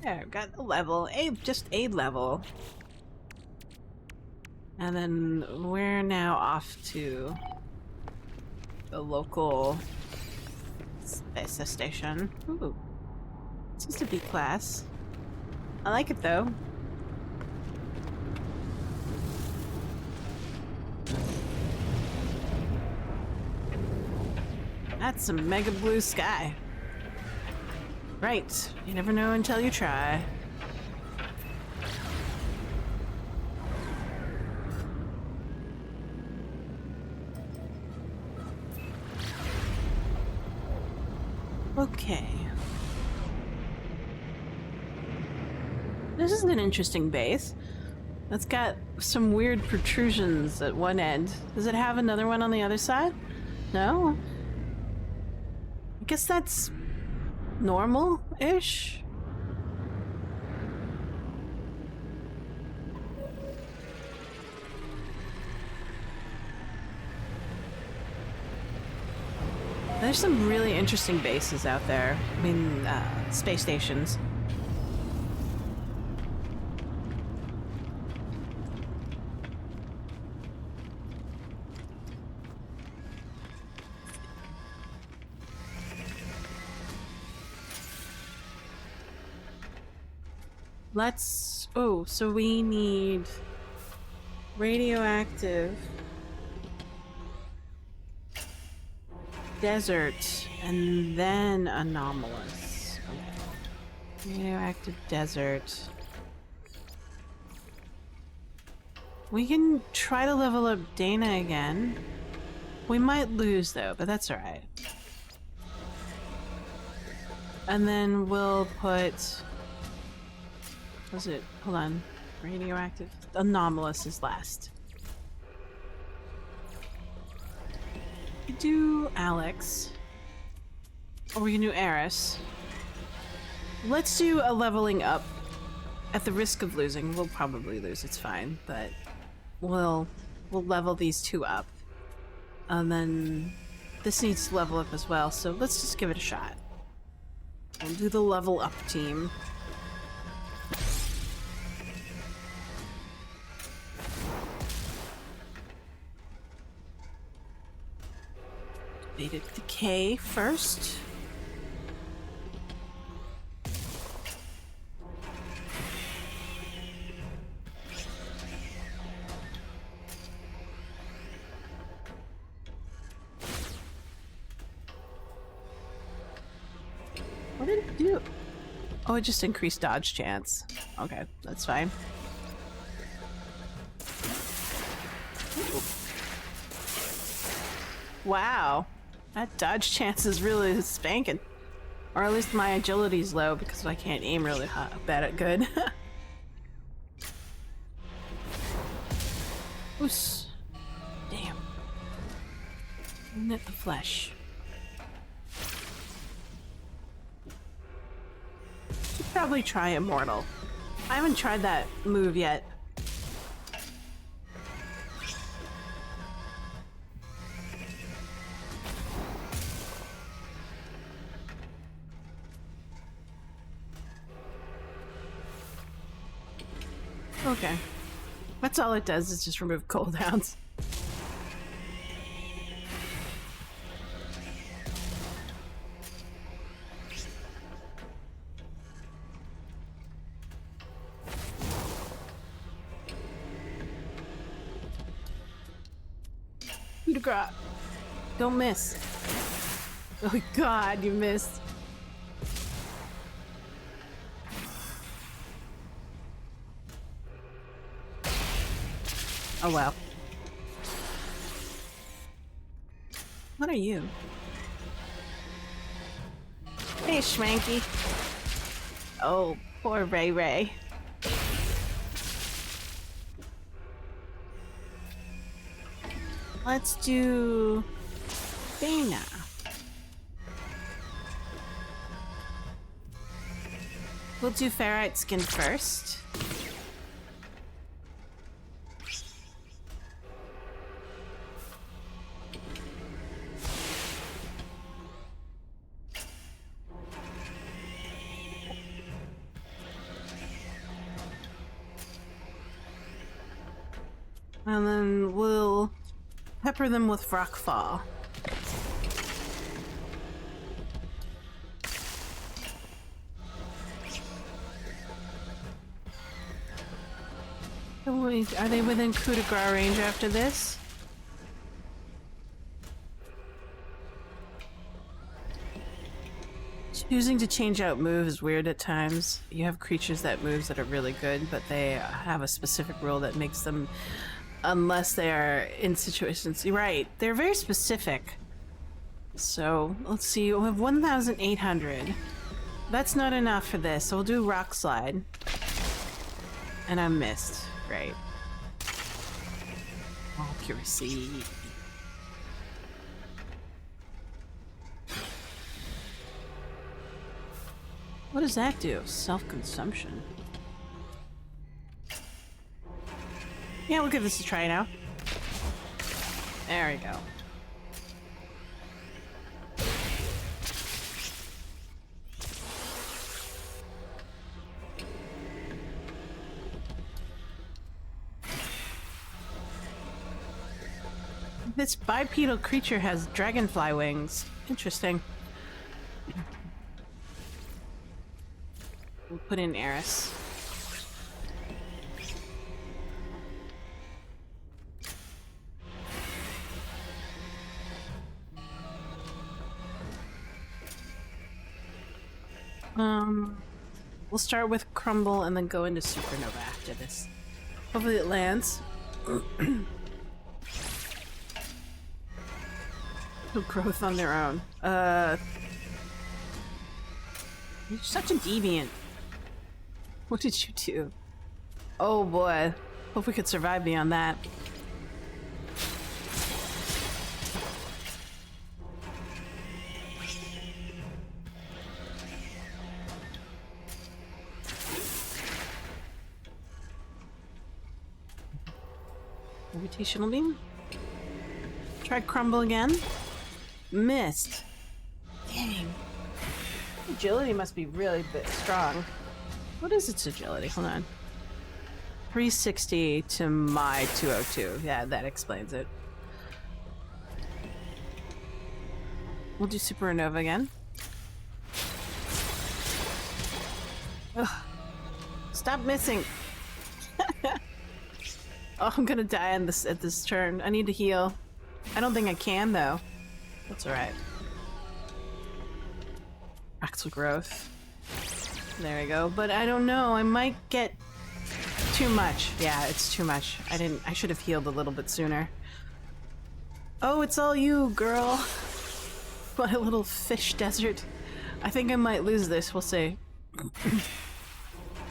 There, got the level. Just a level. And then we're now off to the local space station. Ooh. This is a B class. I like it though. That's some mega blue sky. Right. You never know until you try. Okay. This is an interesting base. It's got some weird protrusions at one end. Does it have another one on the other side? No? I guess that's normal-ish? There's some really interesting bases out there. I mean, space stations. Let's... Oh, so we need radioactive, desert, and then anomalous. Okay. Radioactive desert. We can try to level up Dana again. We might lose though, but that's alright. And then we'll put... Was it? Hold on. Radioactive. Anomalous is last. We could do Alex. Or we can do Eris. Let's do a leveling up. At the risk of losing. We'll probably lose, it's fine. But we'll level these two up. And then this needs to level up as well, so let's just give it a shot. We'll do the level up team. Beta decay first. What did it do? Oh, it just increased dodge chance. Okay, that's fine. Wow. That dodge chance is really spanking. Or at least my agility's low because I can't aim really good. Oos. Damn. Knit the flesh. Should probably try Immortal. I haven't tried that move yet. Okay. That's all it does, is just remove cooldowns. Coup de grace. Don't miss. Oh god, you missed. Oh well. What are you? Hey, Schmanky. Oh, poor Ray Ray. Let's do Dana. We'll do Ferrite Skin first. And then we'll pepper them with Rockfall. Oh, wait, are they within coup de grace range after this? Choosing to change out moves is weird at times. You have creatures that moves that are really good, but they have a specific rule that makes them, unless they are in situations. You're right, they're very specific. So let's see, we have 1,800. That's not enough for this, so we'll do rock slide. And I missed. Great. Accuracy. What does that do? Self-consumption. Yeah, we'll give this a try now. There we go. This bipedal creature has dragonfly wings. Interesting. We'll put in Eris. We'll start with Crumble and then go into Supernova after this. Hopefully it lands. No growth on their own. You're such a deviant. What did you do? Oh boy. Hope we could survive beyond that. Gravitational beam. Try Crumble again. Missed. Dang. Agility must be really strong. What is its agility? Hold on. 360 to my 202. Yeah, that explains it. We'll do Supernova again. Ugh. Stop missing. Oh, I'm gonna die at this turn. I need to heal. I don't think I can though. That's alright. Axel growth. There we go. But I don't know. I might get too much. Yeah, it's too much. I should have healed a little bit sooner. Oh, it's all you, girl. My little fish desert. I think I might lose this. We'll see.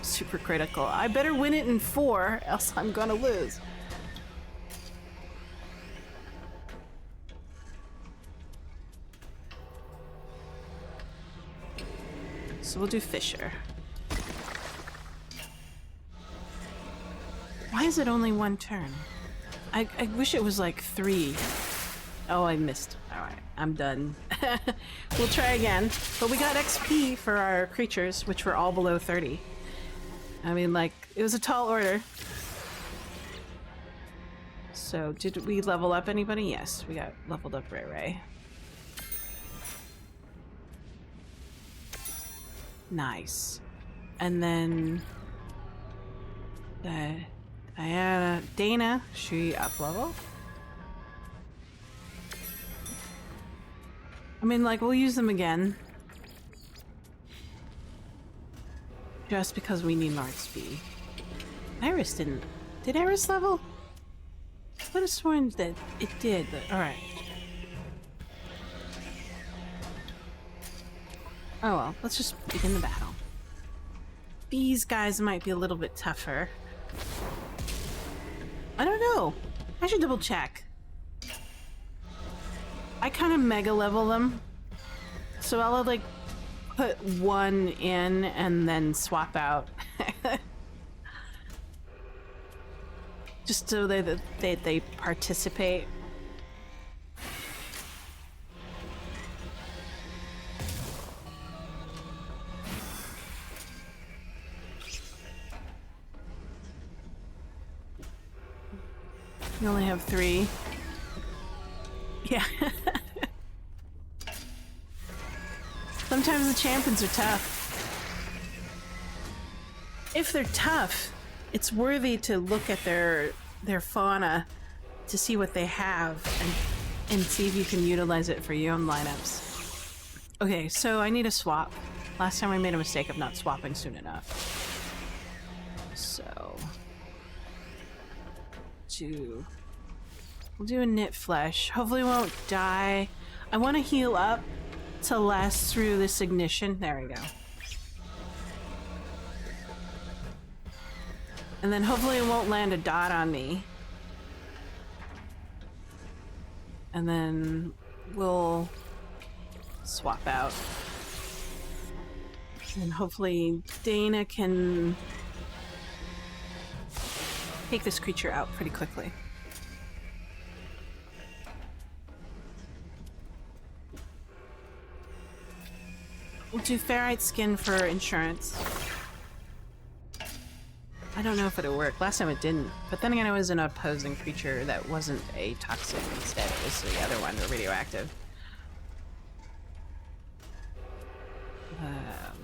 Super critical. I better win it in 4, else I'm gonna lose. So we'll do Fisher. Why is it only 1 turn? I wish it was like 3. Oh, I missed. Alright, I'm done. We'll try again. But we got XP for our creatures, which were all below 30. I mean, like, it was a tall order. So, did we level up anybody? Yes, we got leveled up Ray Ray. Nice. And then... Diana... Dana, she up level? I mean, like, we'll use them again. Just because we need more XP. Iris didn't... Did Iris level? I would have sworn that it did, but alright. Oh well, let's just begin the battle. These guys might be a little bit tougher. I don't know. I should double check. I kind of mega level them. So I'll like put 1 in and then swap out. Just so they participate. You only have 3. Yeah. Sometimes the champions are tough. If they're tough, it's worthy to look at their fauna to see what they have and see if you can utilize it for your own lineups. Okay, so I need a swap. Last time I made a mistake of not swapping soon enough. So... we'll do a knit flesh. Hopefully we won't die. I want to heal up to last through this ignition. There we go. And then hopefully it won't land a dot on me. And then we'll swap out. And hopefully Dana can take this creature out pretty quickly. We'll do ferrite skin for insurance. I don't know if it'll work. Last time it didn't. But then again, it was an opposing creature that wasn't a toxic. Instead, it was the other one, the radioactive.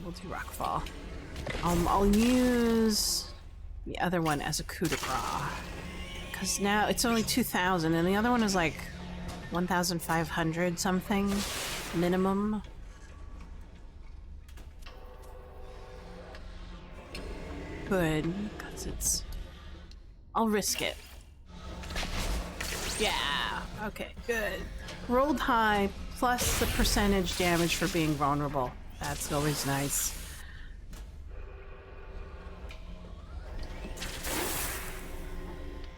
We'll do Rockfall. I'll use the other one as a coup de grace. Because now it's only 2,000, and the other one is like 1,500 something minimum. Good, because it's... I'll risk it. Yeah, okay, good. Rolled high, plus the percentage damage for being vulnerable. That's always nice.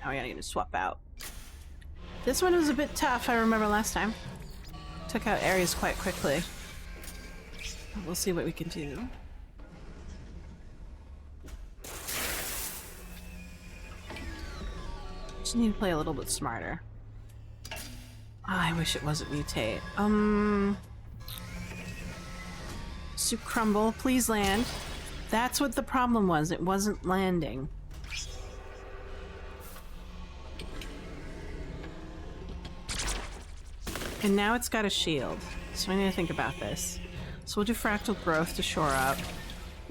Now we gotta need to swap out. This one was a bit tough, I remember last time. Took out areas quite quickly. We'll see what we can do. Just need to play a little bit smarter. Oh, I wish it wasn't mutate. Soup crumble, please land. That's what the problem was. It wasn't landing. And now it's got a shield. So I need to think about this. So we'll do fractal growth to shore up.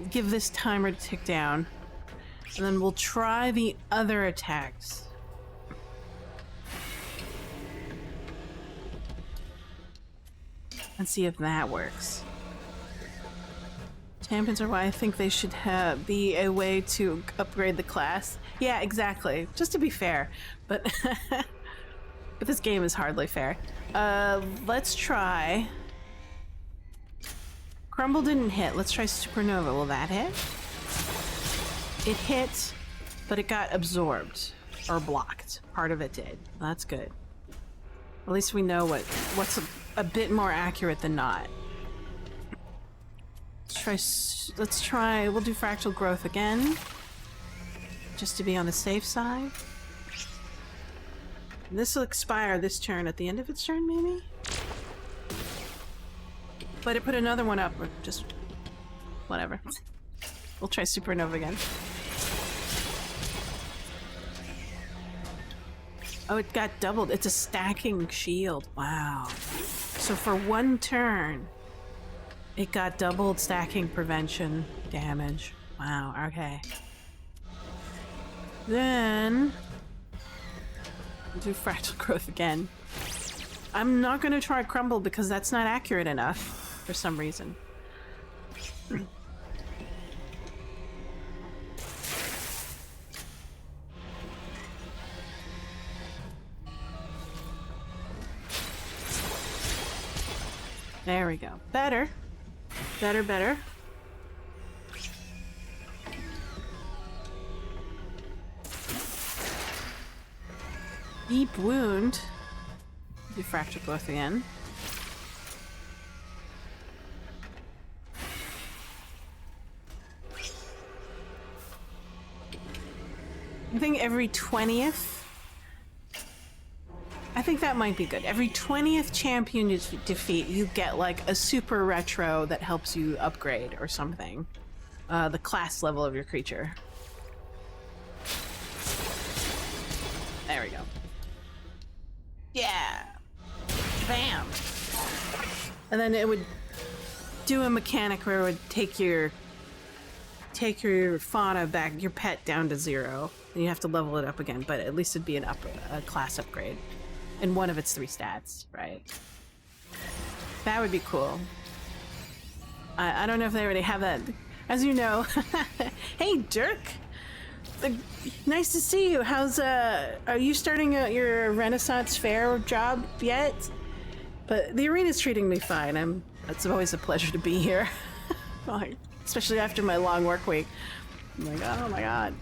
Give this timer to tick down. And then we'll try the other attacks. And see if that works. Champions are why I think they should be a way to upgrade the class. Yeah, exactly. Just to be fair. But but this game is hardly fair. Let's try... Crumble didn't hit. Let's try Supernova. Will that hit? It hit, but it got absorbed. Or blocked. Part of it did. That's good. At least we know what's a bit more accurate than not. Let's try, we'll do fractal growth again. Just to be on the safe side. This will expire this turn, at the end of its turn, maybe? But it put another one up, or just... whatever. We'll try Supernova again. Oh, it got doubled. It's a stacking shield. Wow. So for one turn, it got doubled stacking prevention damage. Wow, okay. Then... we'll do fractal growth again. I'm not going to try crumble because that's not accurate enough for some reason. There we go. Better. Better, better. Deep wound. Do fracture growth again. I think every 20th. I think that might be good. Every 20th champion you defeat, you get like a super retro that helps you upgrade or something. The class level of your creature. There we go. Yeah! Bam! And then it would do a mechanic where it would take your fauna back, your pet down to 0. And you have to level it up again, but at least it'd be a class upgrade. In one of its 3 stats, right? That would be cool. I don't know if they already have that. As you know, hey Dirk, nice to see you. How's are you starting your Renaissance Fair job yet? But the arena's treating me fine. It's always a pleasure to be here. Like, especially after my long work week. I'm like, oh my god.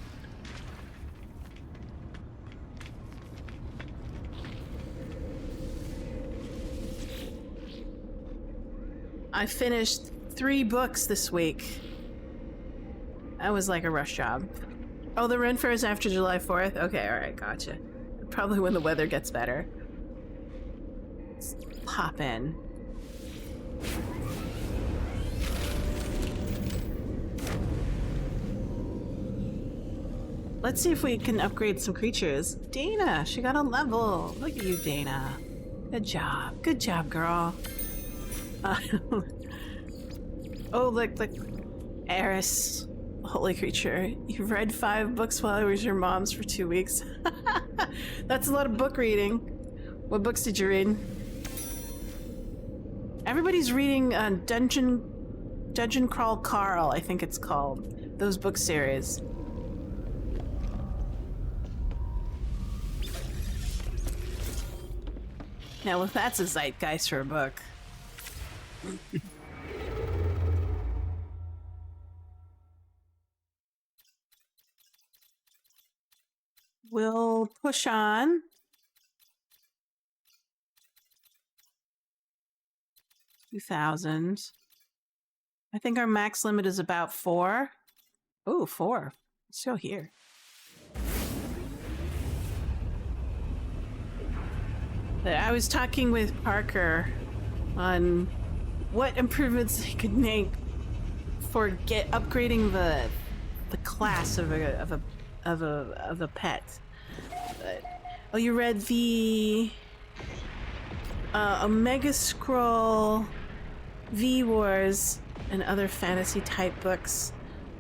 I finished 3 books this week. That was like a rush job. Oh, the Ren Fair is after July 4th? Okay, alright, gotcha. Probably when the weather gets better. Let's pop in. Let's see if we can upgrade some creatures. Dana, she got a level. Look at you, Dana. Good job. Good job, girl. Oh, look, Eris. Holy creature. You've read 5 books while I was your mom's for 2 weeks. That's a lot of book reading. What books did you read? Everybody's reading Dungeon Crawl Carl, I think it's called. Those book series. Now, if that's a zeitgeist for a book. We'll push on. $2,000. I think our max limit is about 4. Oh, 4. Let's go here. I was talking with Parker on what improvements he could make for upgrading the class of a pet. Oh, you read the Omega Scroll, V Wars, and other fantasy type books.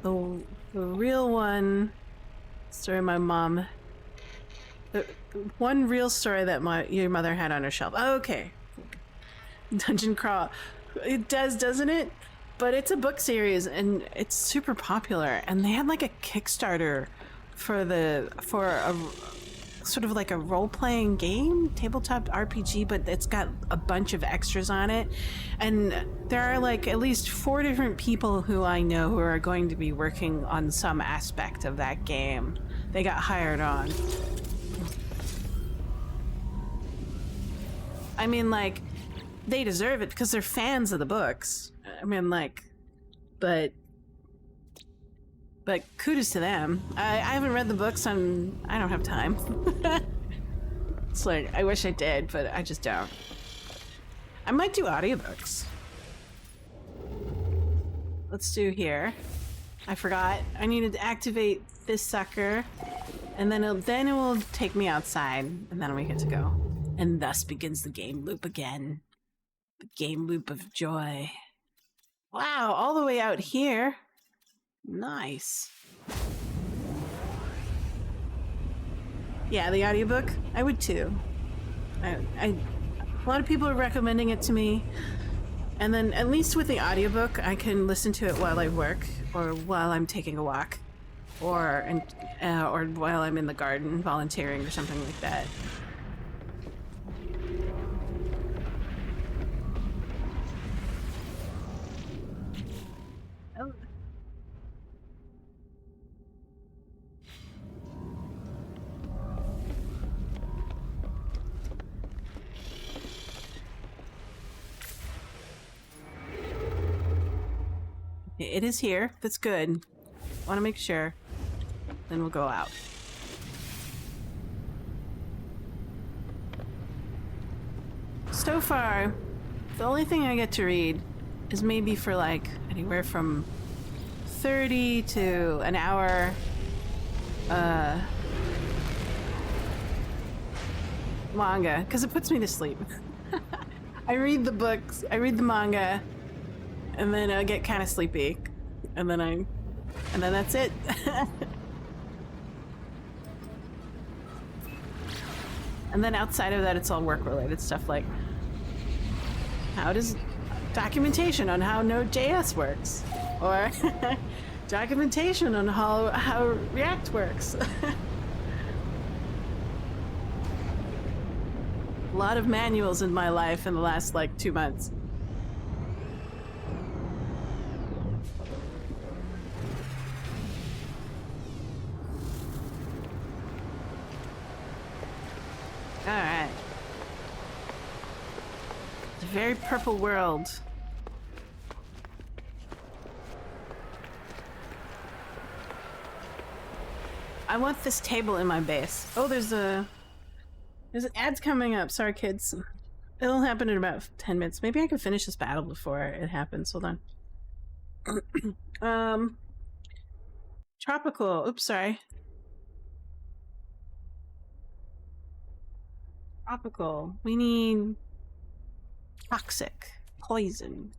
The real one, story my mom. The one real story that your mother had on her shelf. Oh, okay. Dungeon Crawl. It does, doesn't it? But it's a book series and it's super popular. And they had like a Kickstarter for a sort of like a role-playing game, tabletop RPG, but it's got a bunch of extras on it. And there are like at least 4 different people who I know who are going to be working on some aspect of that game. They got hired on. I mean, like, they deserve it because they're fans of the books. I mean, like, but kudos to them. I haven't read the books and I don't have time. It's like, I wish I did, but I just don't. I might do audiobooks. Let's do here. I forgot. I needed to activate this sucker, and then it will take me outside, and then we get to go. And thus begins the game loop again. The game loop of joy. Wow, all the way out here. Nice. Yeah, the audiobook, I would too. A lot of people are recommending it to me. And then at least with the audiobook, I can listen to it while I work or while I'm taking a walk or while I'm in the garden volunteering or something like that. Oh. It is here. That's good. Want to make sure. Then we'll go out. So far, the only thing I get to read is maybe for like anywhere from 30 to an hour. Manga, because it puts me to sleep. I read the books, I read the manga, and then I get kind of sleepy, and then that's it. And then outside of that, it's all work-related stuff like how does documentation on how Node.js works, or documentation on how React works. lot of manuals in my life in the last, like, 2 months. Alright. It's a very purple world. I want this table in my base. Oh, there's an ad's coming up. Sorry, kids. It'll happen in about 10 minutes. Maybe I can finish this battle before it happens. Hold on. Tropical. Oops, sorry. Tropical. We need toxic. Poison.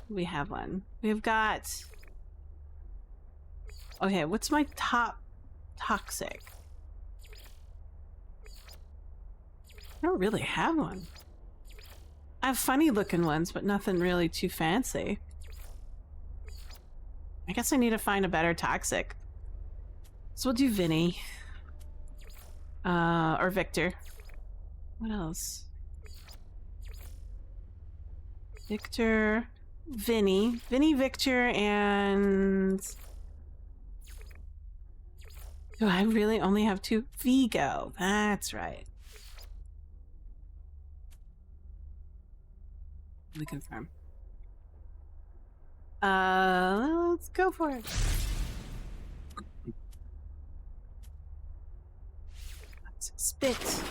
We have one. We've got... Okay, what's my top toxic? I don't really have one. I have funny looking ones, but nothing really too fancy. I guess I need to find a better toxic. So we'll do Vinny. Or Victor. What else? Victor, Vinny, Victor, and... Do I really only have 2? Vigo, that's right. Let me confirm. Let's go for it. Spit.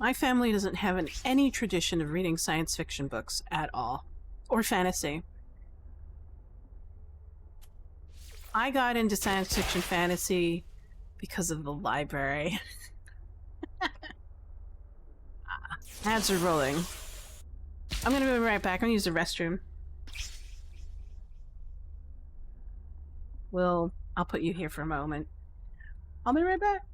My family doesn't have any tradition of reading science fiction books at all, or fantasy. I got into science fiction fantasy because of the library. Ads are rolling. I'm gonna be right back. I'm gonna use the restroom. I'll put you here for a moment. I'll be right back.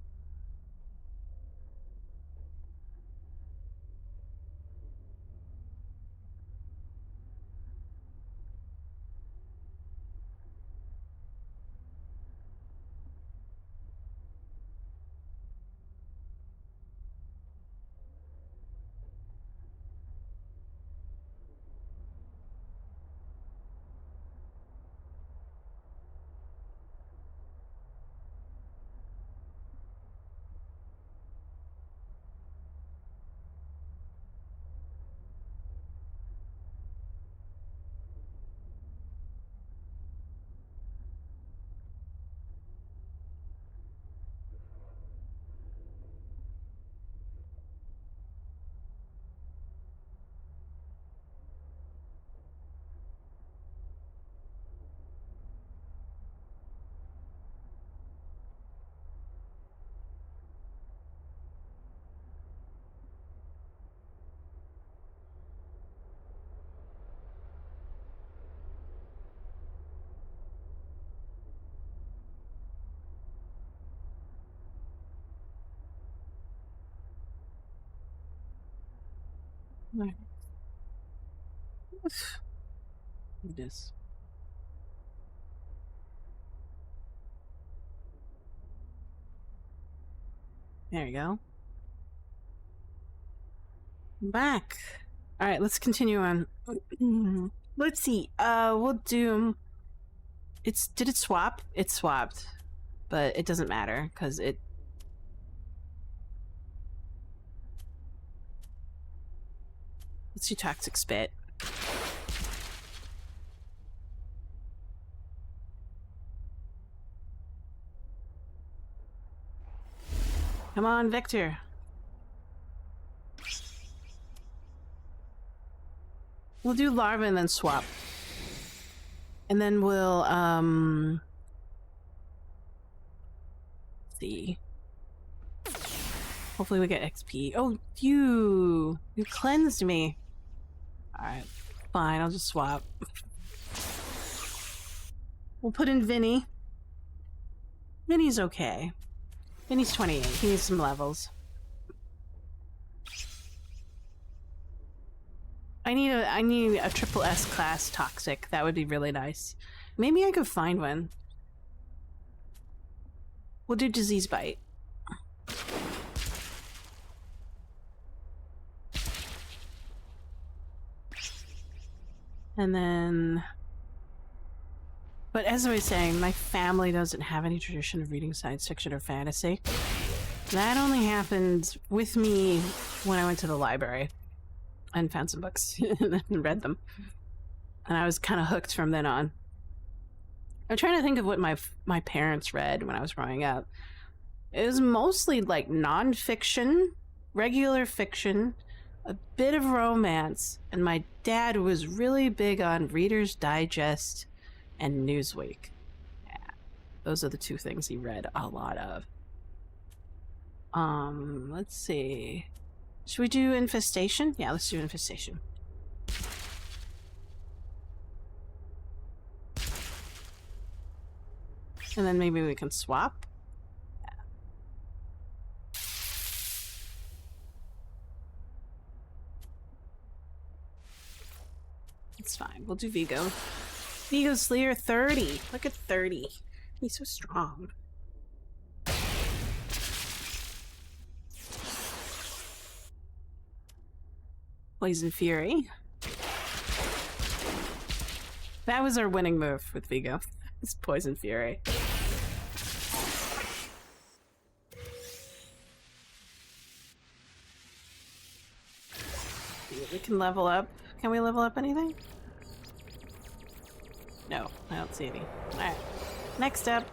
Right. This. There you go. I'm back. All right, let's continue on. Let's see. We'll do. Did it swap? It swapped, but it doesn't matter because it. Let's do toxic spit. Come on, Victor. We'll do larva and then swap. And then we'll, see. Hopefully we get XP. Oh, you cleansed me. Alright, fine, I'll just swap. We'll put in Vinny. Vinny's okay. Vinny's 28. He needs some levels. I need a triple S class toxic. That would be really nice. Maybe I could find one. We'll do disease bite. And then... But as I was saying, my family doesn't have any tradition of reading science fiction or fantasy. That only happened with me when I went to the library and found some books and read them. And I was kind of hooked from then on. I'm trying to think of what my parents read when I was growing up. It was mostly like nonfiction, regular fiction, a bit of romance, and my dad was really big on Reader's Digest and Newsweek. Yeah, those are the two things he read a lot of. Let's see. Should we do Infestation? Yeah, let's do Infestation. And then maybe we can swap. Yeah. It's fine. We'll do Vigo. Vigo Slayer 30. Look at 30. He's so strong. Poison Fury. That was our winning move with Vigo. It's Poison Fury. We can level up. Can we level up anything? No, I don't see any. Alright. Next up.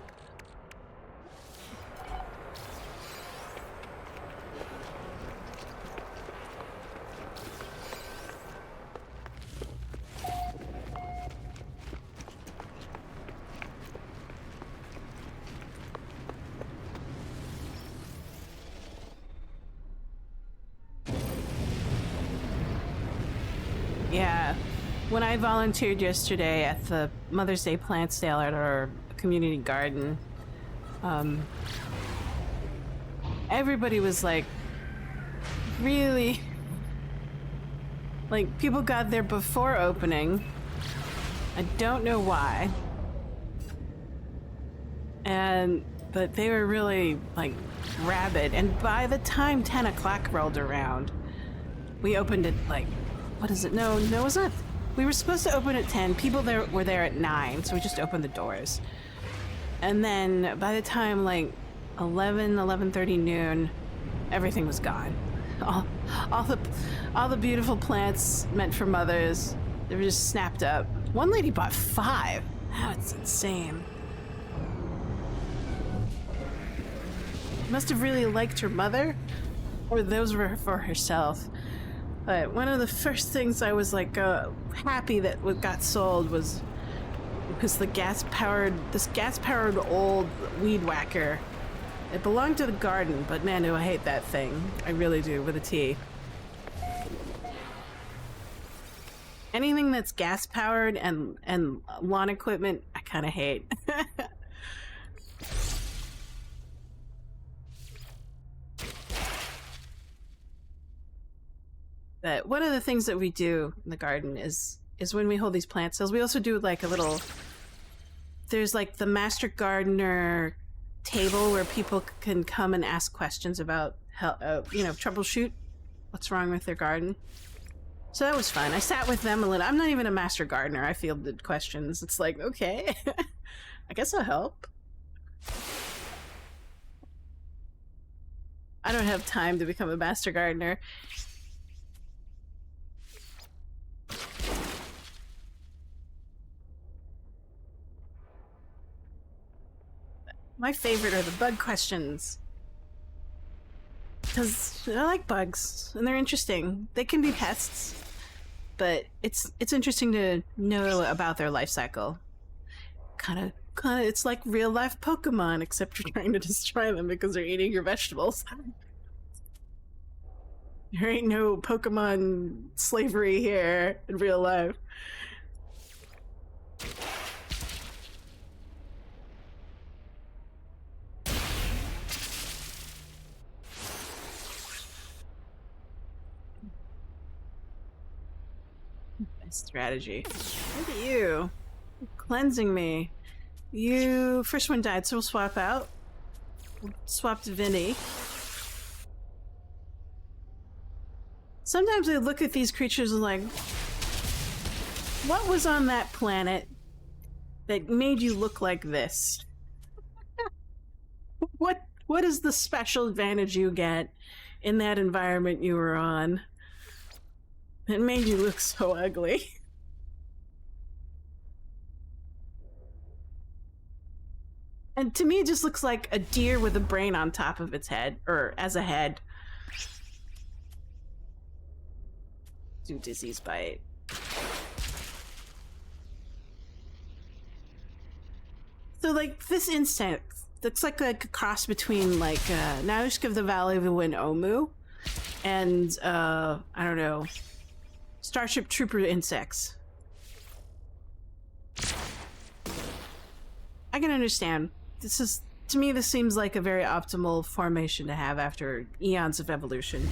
Yeah. When I volunteered yesterday at the Mother's Day plant sale at our community garden, everybody was like, really, like, people got there before opening. I don't know why. But they were really, like, rabid. And by the time 10 o'clock rolled around, we opened it, like, what is it? No, it was not. We were supposed to open at 10. People were there at 9, so we just opened the doors. And then by the time, like, 11:30 noon, everything was gone. All the beautiful plants meant for mothers, they were just snapped up. One lady bought 5. That's insane. Must have really liked her mother, or those were for herself. But one of the first things I was like happy that what got sold was because this gas-powered old weed whacker. It belonged to the garden, but man, do I hate that thing. I really do, with a T. Anything that's gas-powered and lawn equipment, I kind of hate. But one of the things that we do in the garden is when we hold these plant sales, we also do like a little, there's like the master gardener table where people can come and ask questions about how, troubleshoot what's wrong with their garden. So that was fun. I sat with them a little. I'm not even a master gardener. I fielded questions. It's like, okay, I guess I'll help. I don't have time to become a master gardener. My favorite are the bug questions. Because I like bugs, and they're interesting. They can be pests, but it's interesting to know about their life cycle. Kinda, it's like real-life Pokemon, except you're trying to destroy them because they're eating your vegetables. There ain't no Pokemon slavery here in real life. Strategy. Look at you. Cleansing me. You... First one died, so we'll swap out. We'll swap to Vinny. Sometimes I look at these creatures and like... What was on that planet that made you look like this? What is the special advantage you get in that environment you were on that made you look so ugly? And to me, it just looks like a deer with a brain on top of its head, or as a head. Do disease bite. So, like, this insect looks like a cross between, like, Nausicaa of the Valley of the Wind Omu and, I don't know, Starship Trooper insects. I can understand. This is, to me, this seems like a very optimal formation to have after eons of evolution.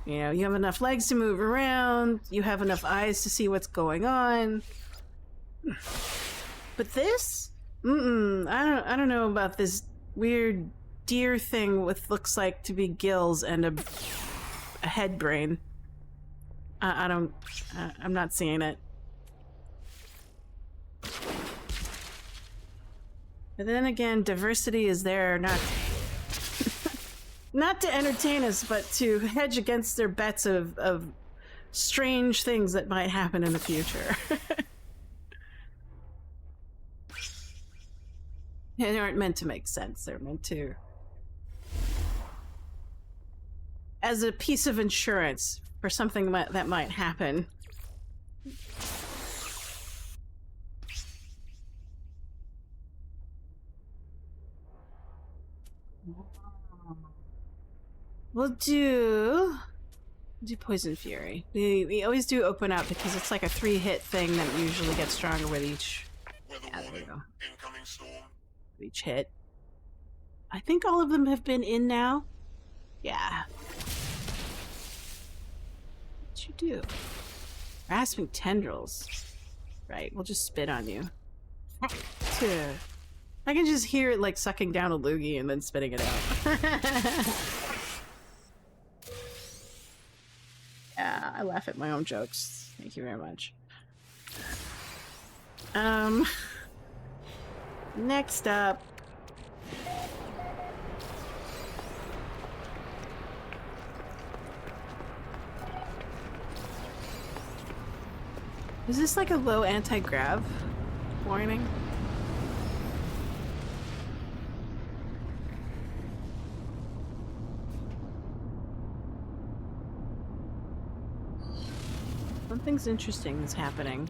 You know, you have enough legs to move around, you have enough eyes to see what's going on. But this? I don't know about this weird deer thing with looks like to be gills and a head brain. I'm not seeing it. But then again, diversity is there not to entertain us, but to hedge against their bets of strange things that might happen in the future. They aren't meant to make sense. They're meant to... as a piece of insurance for something that might happen. We'll do Poison Fury. We always do open up because it's like a 3-hit thing that usually gets stronger with each... Weather warning. Incoming storm. Each hit. I think all of them have been in now. Yeah. What'd you do? Grasping tendrils. Right, we'll just spit on you. I can just hear it like sucking down a loogie and then spitting it out. Yeah, I laugh at my own jokes. Thank you very much. Next up. Is this like a low anti-grav warning? Something's interesting is happening.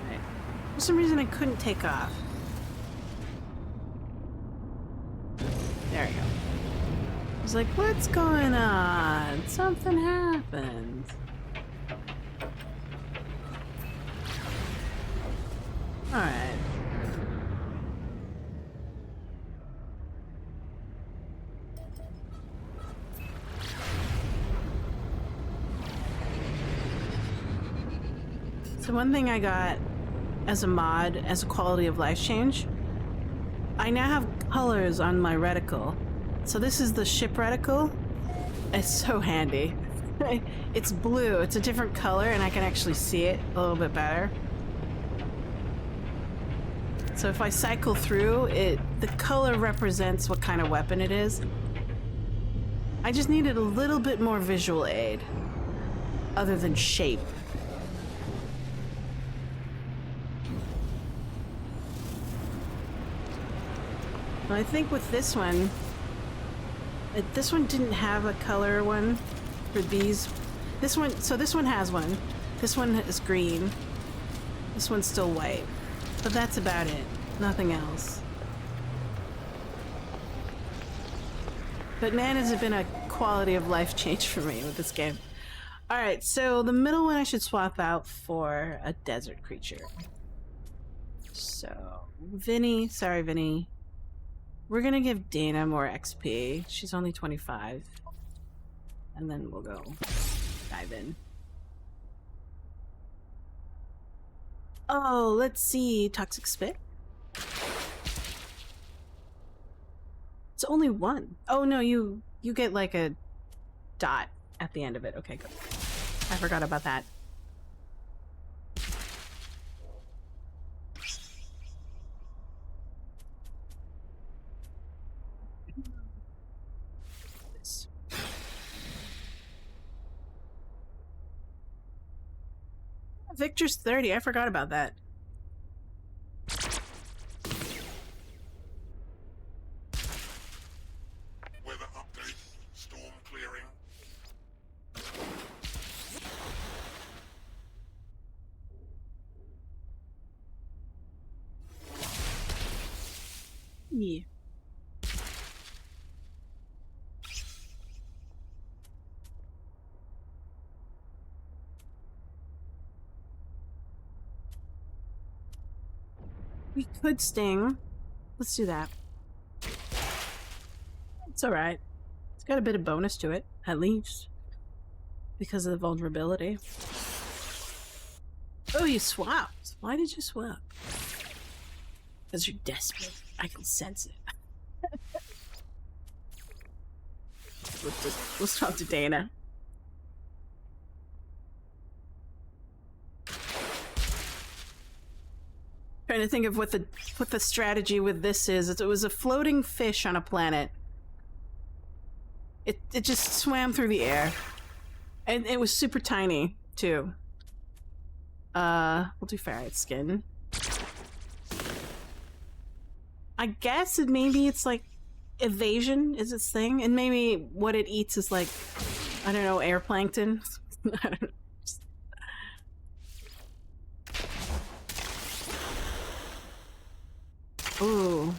Right. For some reason I couldn't take off. There we go. I was like, what's going on? Something happened. Alright. So one thing I got as a mod, as a quality of life change, I now have colors on my reticle. So this is the ship reticle. It's so handy. It's blue, it's a different color, and I can actually see it a little bit better. So if I cycle through it, the color represents what kind of weapon it is. I just needed a little bit more visual aid, other than shape. Well, I think with this one didn't have a color one for these. This one has one. This one is green. This one's still white. But that's about it. Nothing else. But man, has it been a quality of life change for me with this game. Alright, so the middle one I should swap out for a desert creature. So, Vinny, sorry Vinny. We're gonna give Dana more XP. She's only 25. And then we'll go dive in. Oh, let's see. Toxic spit. It's only one. Oh no, you get like a dot at the end of it. Okay, good. I forgot about that. Victor's 30. I forgot about that. Weather update. Storm clearing. Yeah. We could sting. Let's do that. It's alright. It's got a bit of bonus to it, at least. Because of the vulnerability. Oh, you swapped. Why did you swap? Because you're desperate. I can sense it. Let's talk to Dana. Trying to think of what the strategy with this is. It was a floating fish on a planet. It just swam through the air. And it was super tiny, too. We'll do ferret skin. I guess maybe it's like evasion is its thing, and maybe what it eats is like, I don't know, air plankton. I don't know. Ooh.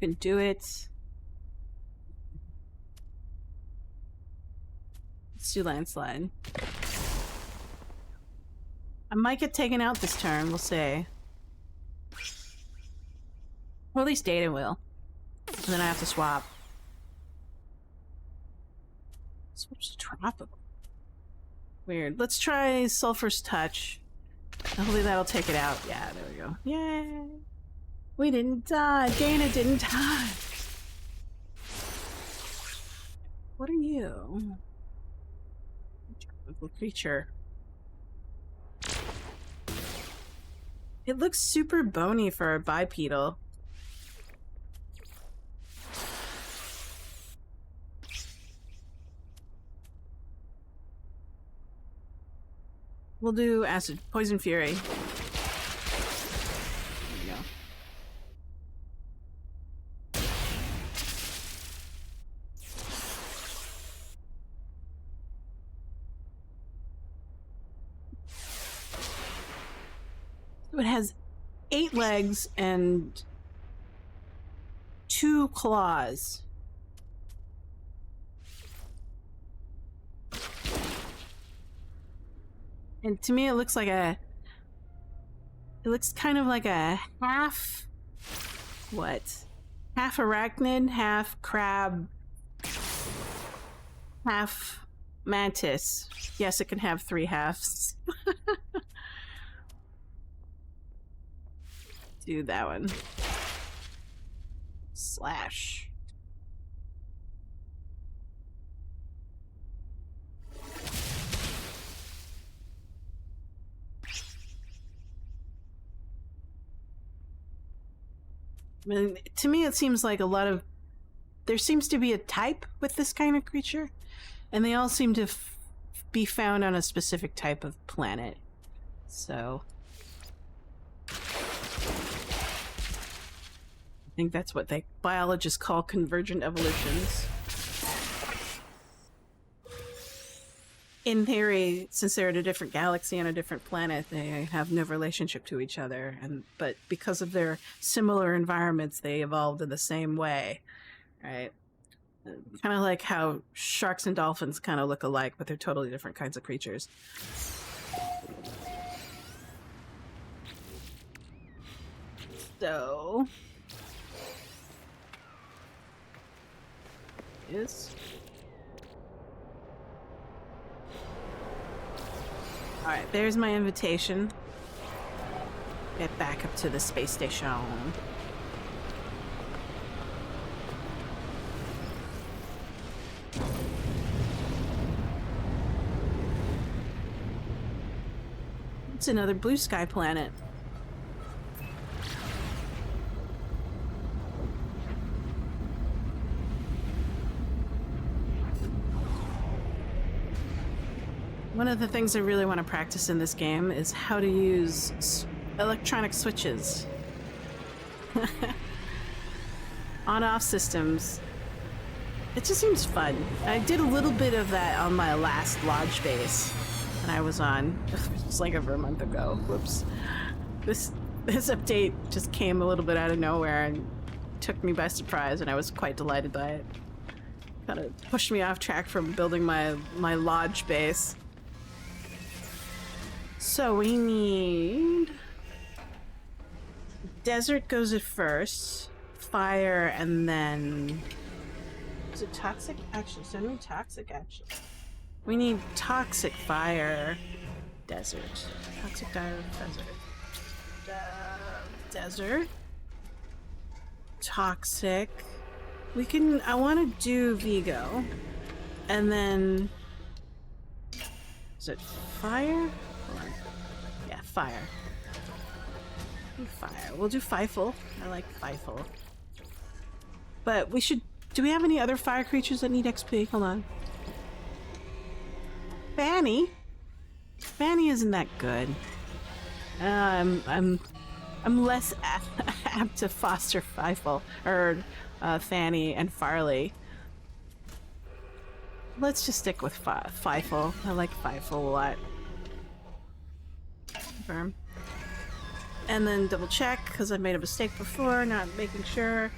Can do it. Let's do landslide. I might get taken out this turn, we'll see. Or at least Data will. And then I have to swap. Switch to tropical. Weird. Let's try Sulfur's Touch. Hopefully that'll take it out. Yeah, there we go. Yay! We didn't die. Dana didn't die. What are you? Tropical creature. It looks super bony for a bipedal. We'll do acid, poison fury. There we go. So it has 8 legs and 2 claws. And to me, it looks like it looks kind of like a half, what? Half arachnid, half crab, half mantis. Yes, it can have 3 halves. Do that one. Slash. I mean, to me, it seems like there seems to be a type with this kind of creature, and they all seem to be found on a specific type of planet. So I think that's what biologists call convergent evolutions. In theory, since they're in a different galaxy on a different planet, they have no relationship to each other, but because of their similar environments, they evolved in the same way, right? Kind of like how sharks and dolphins kind of look alike, but they're totally different kinds of creatures. So is. Alright, there's my invitation. Get back up to the space station. It's another blue sky planet. One of the things I really want to practice in this game is how to use electronic switches. On-off systems. It just seems fun. I did a little bit of that on my last lodge base that I was on. It's like over a month ago. Whoops. This update just came a little bit out of nowhere and took me by surprise, and I was quite delighted by it. Kind of pushed me off track from building my lodge base. So we need... Desert goes at first, fire, and then... Is it toxic? Actually, so we need toxic, actually. We need toxic fire, desert. Toxic fire, desert. Desert. Toxic. We can... I want to do Vigo. And then... Is it fire? Yeah, fire. Fire. We'll do Feifel. I like Feifel. But we should... Do we have any other fire creatures that need XP? Hold on. Fanny? Fanny isn't that good. I'm less apt to foster Feifel. Or Fanny and Farley. Let's just stick with Feifel. I like Feifel a lot. Confirm. And then double check, because I made a mistake before, not making sure.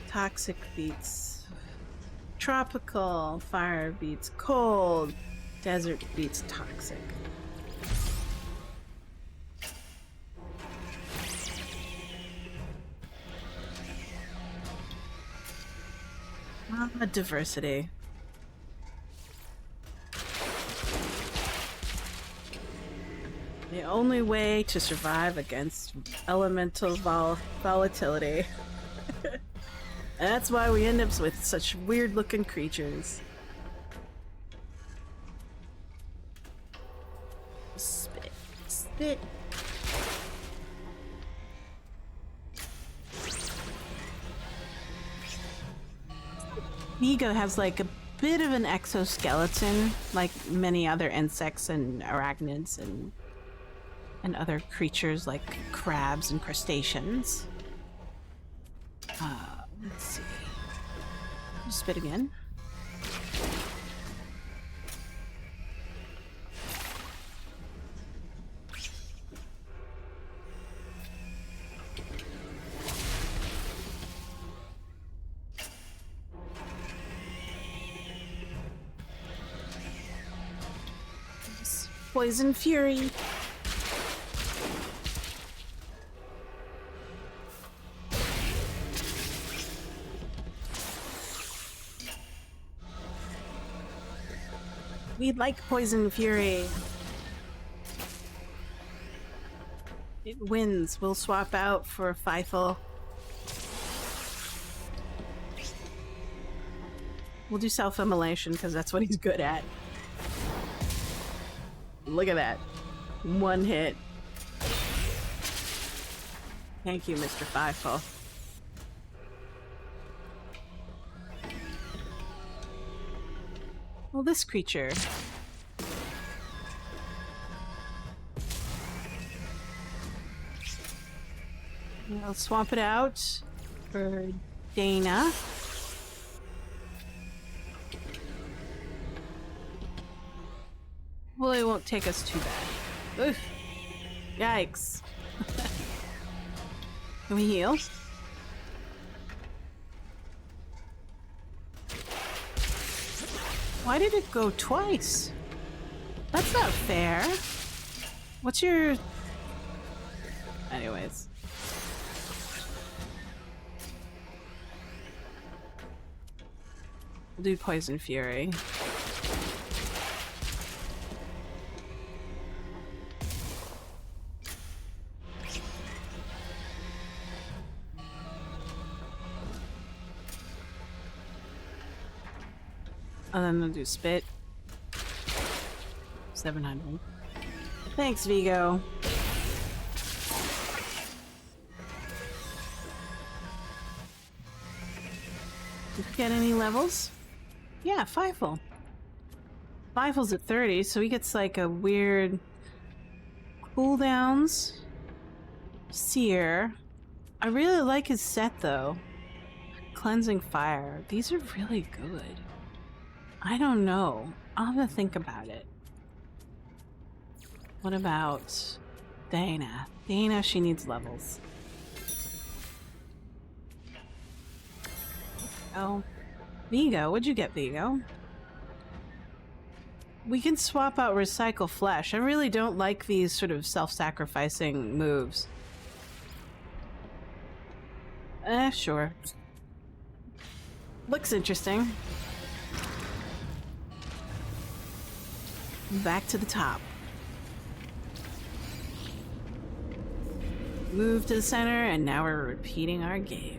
Toxic beats tropical, fire beats cold, desert beats toxic. Diversity. The only way to survive against elemental volatility. That's why we end up with such weird-looking creatures. Spit. Spit. Vigo has like a bit of an exoskeleton, like many other insects and arachnids and other creatures like crabs and crustaceans. Let's see. Spit again. Poison Fury. We'd like Poison Fury. It wins. We'll swap out for Feifel. We'll do self-immolation because that's what he's good at. Look at that. One hit. Thank you, Mr. Feifel. Well, this creature. I'll swap it out for Dana. Well, it won't take us too bad. Oof. Yikes. Can we heal? Why did it go twice? That's not fair. What's your... Anyways. We'll do Poison Fury. And then we'll do Spit. 700. Thanks, Vigo. Did you get any levels? Yeah, Fifle. Fifle's at 30, so he gets like a weird cooldowns. Seer. I really like his set though. Cleansing Fire. These are really good. I don't know. I'll have to think about it. What about Dana? Dana, she needs levels. Oh. Vigo, what'd you get, Vigo? We can swap out Recycle Flesh. I really don't like these sort of self-sacrificing moves. Sure. Looks interesting. Back to the top. Move to the center, and now we're repeating our game.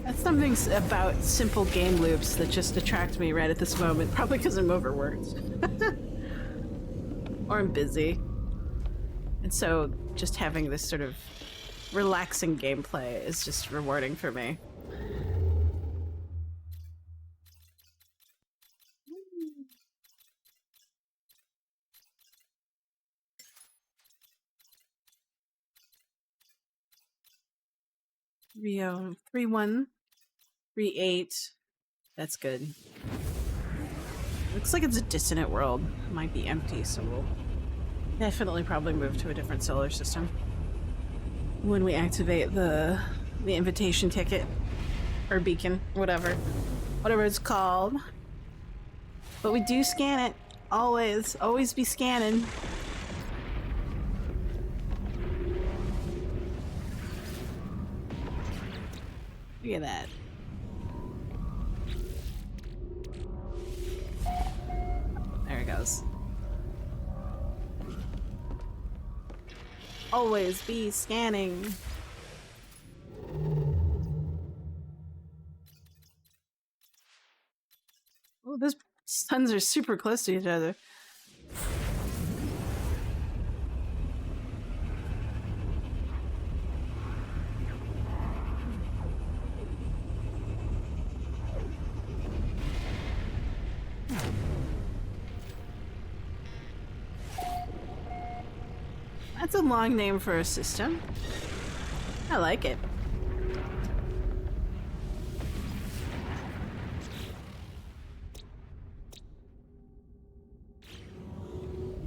That's something about simple game loops that just attract me right at this moment. Probably because I'm overworked. Or I'm busy. And so just having this sort of relaxing gameplay is just rewarding for me. Rio 3-1, 3-8. That's good. Looks like it's a dissonant world. It might be empty, so we'll definitely probably move to a different solar system when we activate the invitation ticket or beacon, whatever it's called. But we do scan it. Always be scanning. Look at that. There it goes. Always be scanning. Oh, those suns are super close to each other. That's a long name for a system. I like it.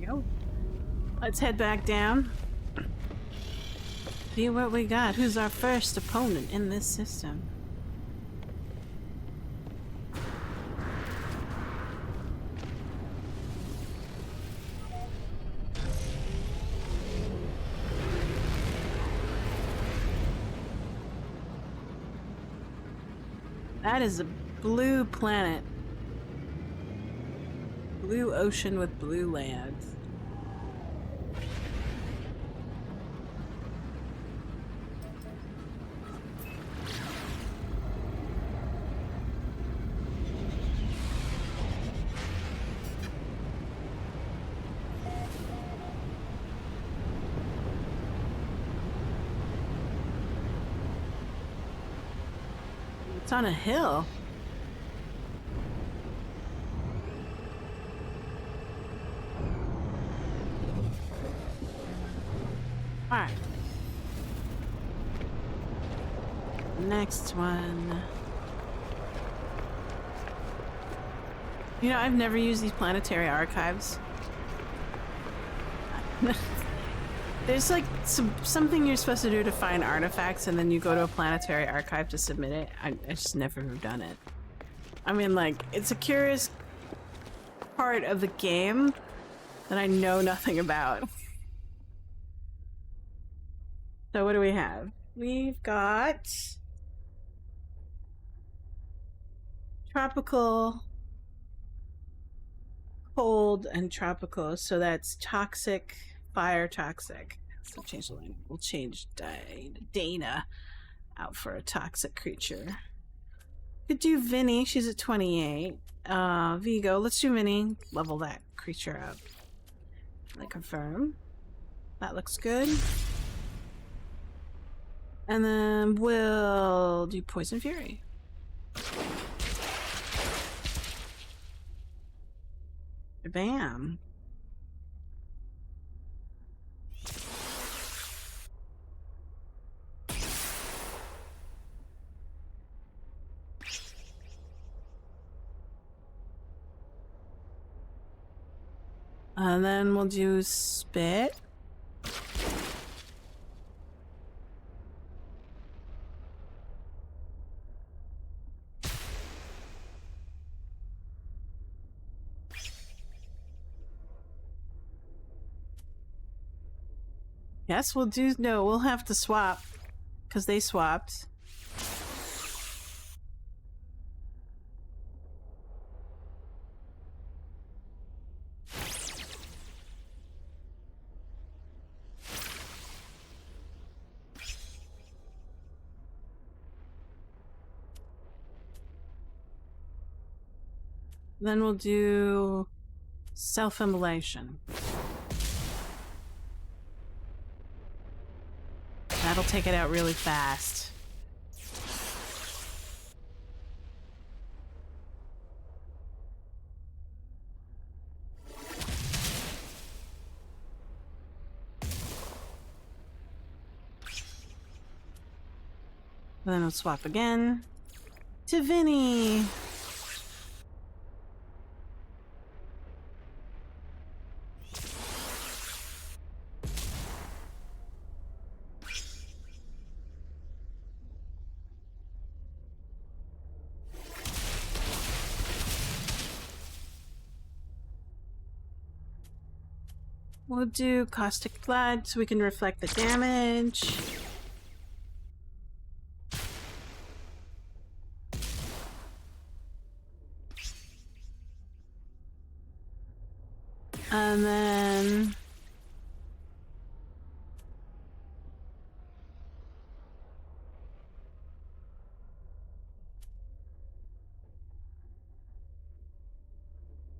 Go. Let's head back down. See what we got. Who's our first opponent in this system? That is a blue planet. Blue ocean with blue land. It's on a hill. Alright. Next one. You know, I've never used these planetary archives. There's like something you're supposed to do to find artifacts, and then you go to a planetary archive to submit it. I just never have done it. I mean, like, it's a curious part of the game that I know nothing about. So what do we have? We've got tropical, cold, and tropical. So that's toxic, fire, toxic. So change the line. We'll change Dana out for a toxic creature. Could do Vinny. She's at 28. Vigo. Let's do Vinny. Level that creature up. Like confirm. That looks good. And then we'll do Poison Fury. Bam. And then we'll do Spit. Yes, we'll do. No, we'll have to swap because they swapped. Then we'll do self-immolation. That'll take it out really fast. Then we'll swap again to Vinny. We'll do Caustic Flood so we can reflect the damage. And then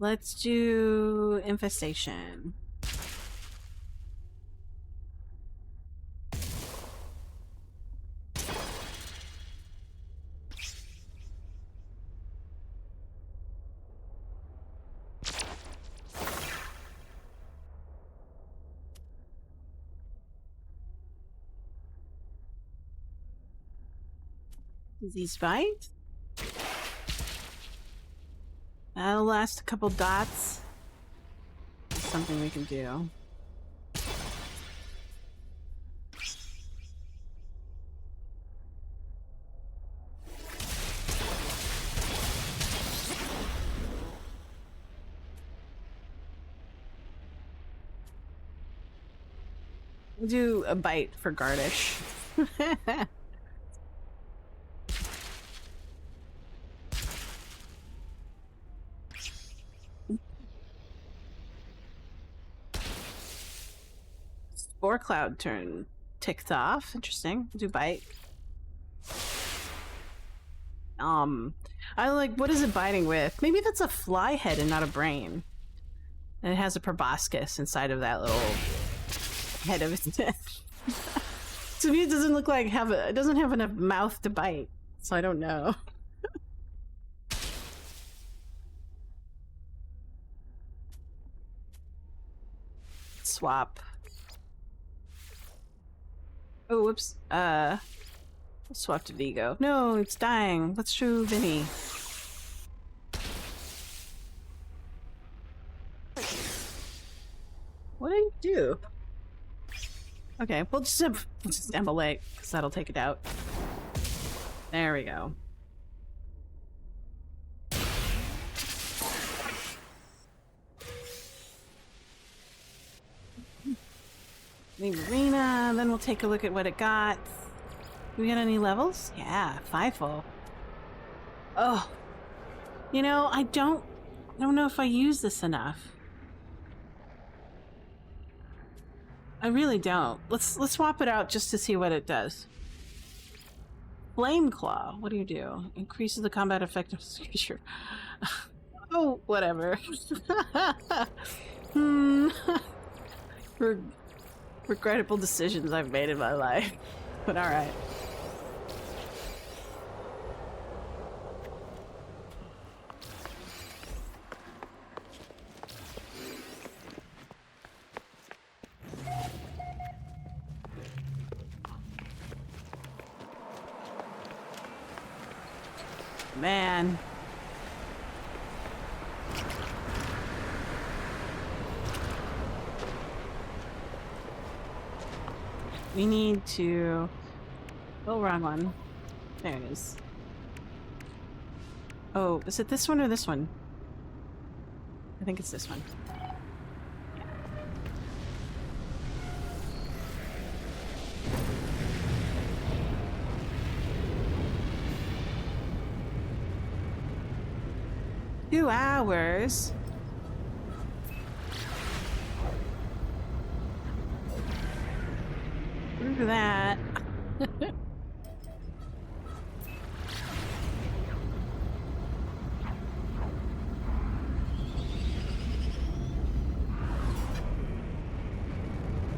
let's do Infestation. Disease Bite. That'll last a couple dots. That's something we can do. We'll do a bite for Gardish. Spore Cloud turn ticked off. Interesting. We'll do bite. I like, what is it biting with? Maybe that's a fly head and not a brain. And it has a proboscis inside of that little head of its head. To me, it doesn't look like it doesn't have enough mouth to bite, so I don't know. Swap. Oh, whoops. Swap to Vigo. No, it's dying. Let's show Vinny. What did he do? Okay, we'll just immolate, because that'll take it out. There we go. Leave Arena, then we'll take a look at what it got. Do we get any levels? Yeah, 5 full. Oh, You know, I don't know if I use this enough. I really don't. Let's swap it out just to see what it does. Flame Claw. What do you do? Increases the combat effectiveness of the creature. Oh, whatever. Regrettable decisions I've made in my life. But alright. Man. We need to... Oh, wrong one. There it is. Oh, is it this one or this one? I think it's this one. Yeah. 2 hours? Look at that.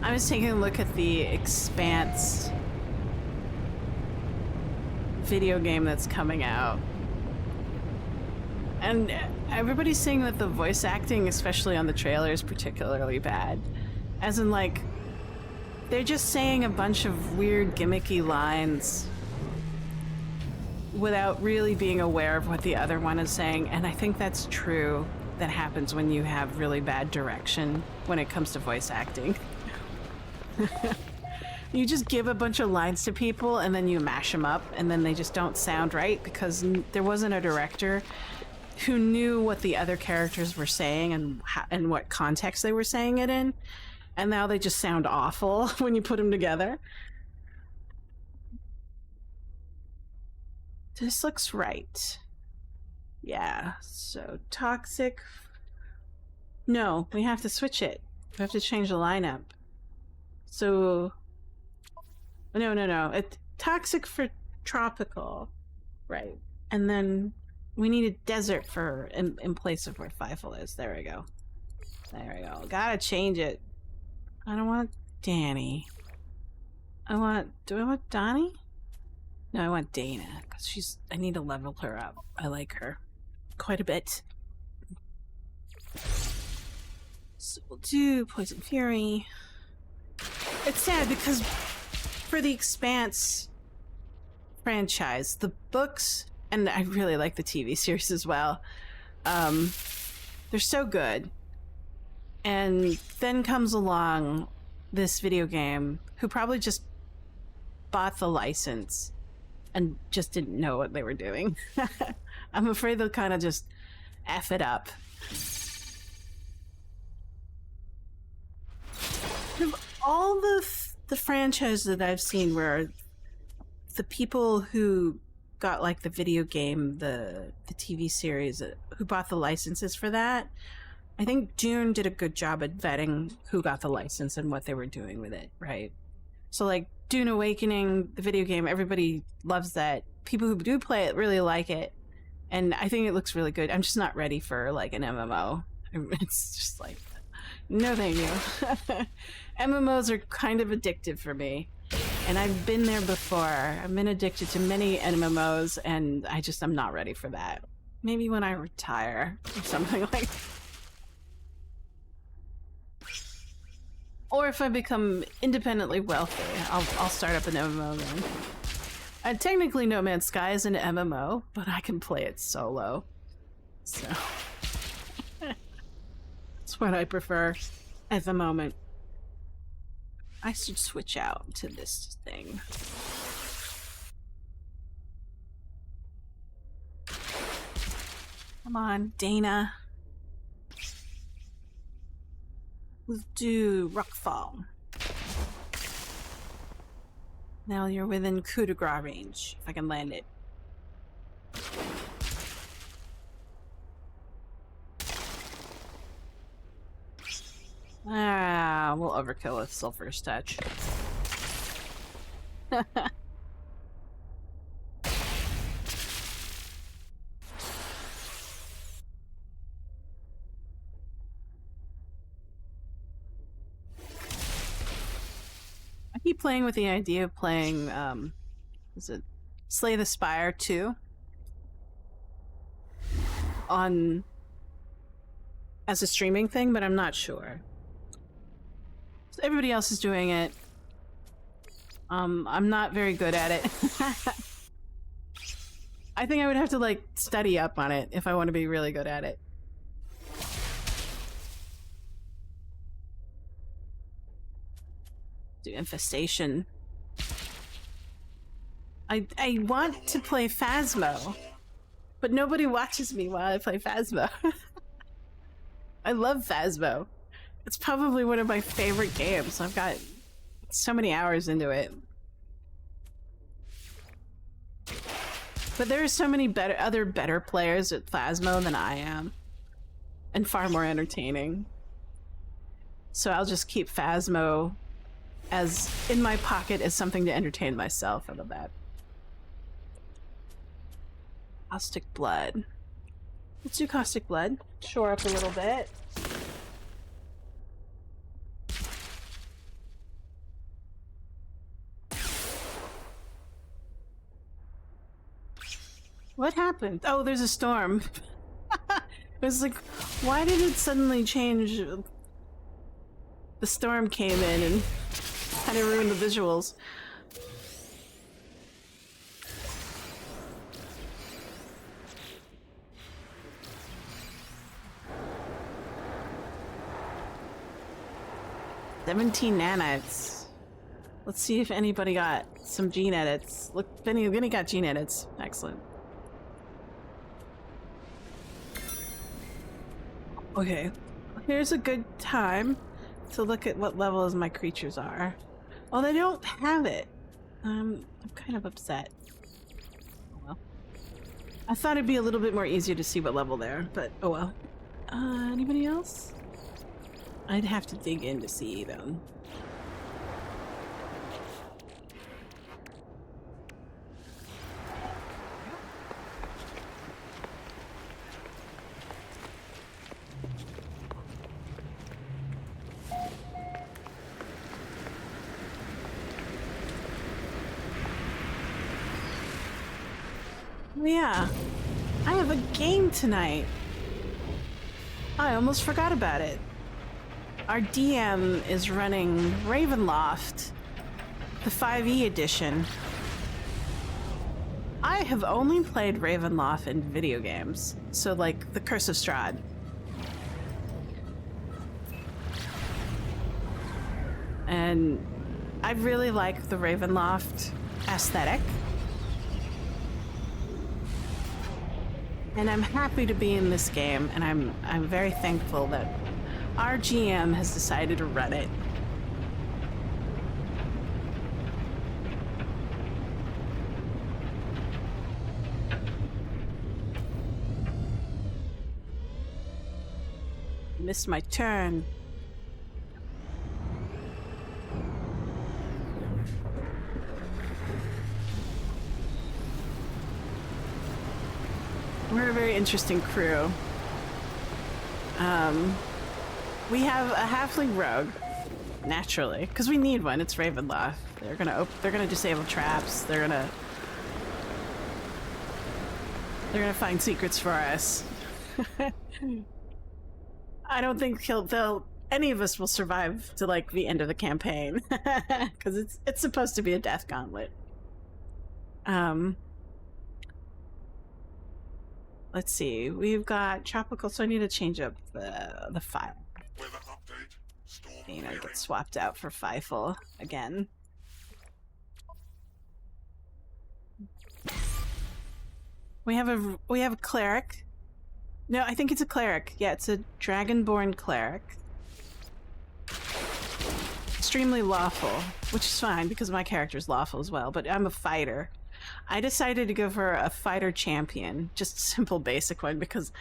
I was taking a look at the Expanse video game that's coming out. And everybody's saying that the voice acting, especially on the trailer, is particularly bad. As in, like, they're just saying a bunch of weird, gimmicky lines without really being aware of what the other one is saying. And I think that's true. That happens when you have really bad direction when it comes to voice acting. You just give a bunch of lines to people and then you mash them up and then they just don't sound right because there wasn't a director who knew what the other characters were saying and what context they were saying it in. And now they just sound awful when you put them together. This looks right. Yeah, so toxic. No, we have to switch it. We have to change the lineup. So, no. It's toxic for tropical, right? And then we need a desert for in place of where Fievel is. There we go. There we go. Gotta change it. I don't want Danny. Do I want Donnie? No, I want Dana because I need to level her up. I like her quite a bit. So we'll do Poison Fury. It's sad because for the Expanse franchise, the books, and I really like the TV series as well, they're so good. And then comes along this video game who probably just bought the license and just didn't know what they were doing. I'm afraid they'll kind of just F it up. All the franchises that I've seen where the people who got like the video game, the TV series, who bought the licenses for that, I think Dune did a good job at vetting who got the license and what they were doing with it, right? So like Dune Awakening, the video game, everybody loves that. People who do play it really like it. And I think it looks really good. I'm just not ready for like an MMO. It's just like, no thank you. MMOs are kind of addictive for me. And I've been there before. I've been addicted to many MMOs and I'm not ready for that. Maybe when I retire or something like that. Or if I become independently wealthy, I'll start up an MMO then. Technically No Man's Sky is an MMO, but I can play it solo. So that's what I prefer at the moment. I should switch out to this thing. Come on, Dana. We'll do Rockfall. Now you're within coup de grace range, if I can land it. Ah, we'll overkill with Sulphur's Touch. I keep playing with the idea of playing, is it Slay the Spire 2? On... as a streaming thing, but I'm not sure. So everybody else is doing it. I'm not very good at it. I think I would have to, like, study up on it if I want to be really good at it. Do Infestation. I want to play Phasmo, but nobody watches me while I play Phasmo. I love Phasmo. It's probably one of my favorite games. I've got so many hours into it. But there are so many other better players at Phasmo than I am. And far more entertaining. So I'll just keep Phasmo as in my pocket as something to entertain myself. How about that? Caustic Blood. Let's do Caustic Blood. Shore up a little bit. What happened? Oh, there's a storm. It was like, why did it suddenly change? The storm came in and kind of ruined the visuals. "17 nanites. Let's see if anybody got some gene edits. Look, Benny got gene edits. Excellent. Okay, here's a good time to look at what levels my creatures are. Oh, they don't have it. I'm kind of upset. Oh well. I thought it'd be a little bit more easier to see what level they're, but oh well. Anybody else? I'd have to dig in to see them. Oh yeah, I have a game tonight. I almost forgot about it. Our DM is running Ravenloft, the 5e edition. I have only played Ravenloft in video games, so like the Curse of Strahd. And I really like the Ravenloft aesthetic. And I'm happy to be in this game, and I'm very thankful that our GM has decided to run it. Missed my turn. We're a very interesting crew. We have a halfling rogue, naturally, because we need one. It's Ravenloft. They're gonna disable traps. They're gonna find secrets for us. I don't think any of us will survive to like the end of the campaign, because it's supposed to be a death gauntlet. Let's see. We've got tropical, so I need to change up the file. Weather update. Storm You know, clearing. get swapped out for Feifel again. We have a cleric. No, I think it's a cleric. Yeah, it's a dragonborn cleric. Extremely lawful, which is fine because my character's lawful as well, but I'm a fighter. I decided to go for a fighter champion, just a simple basic one, because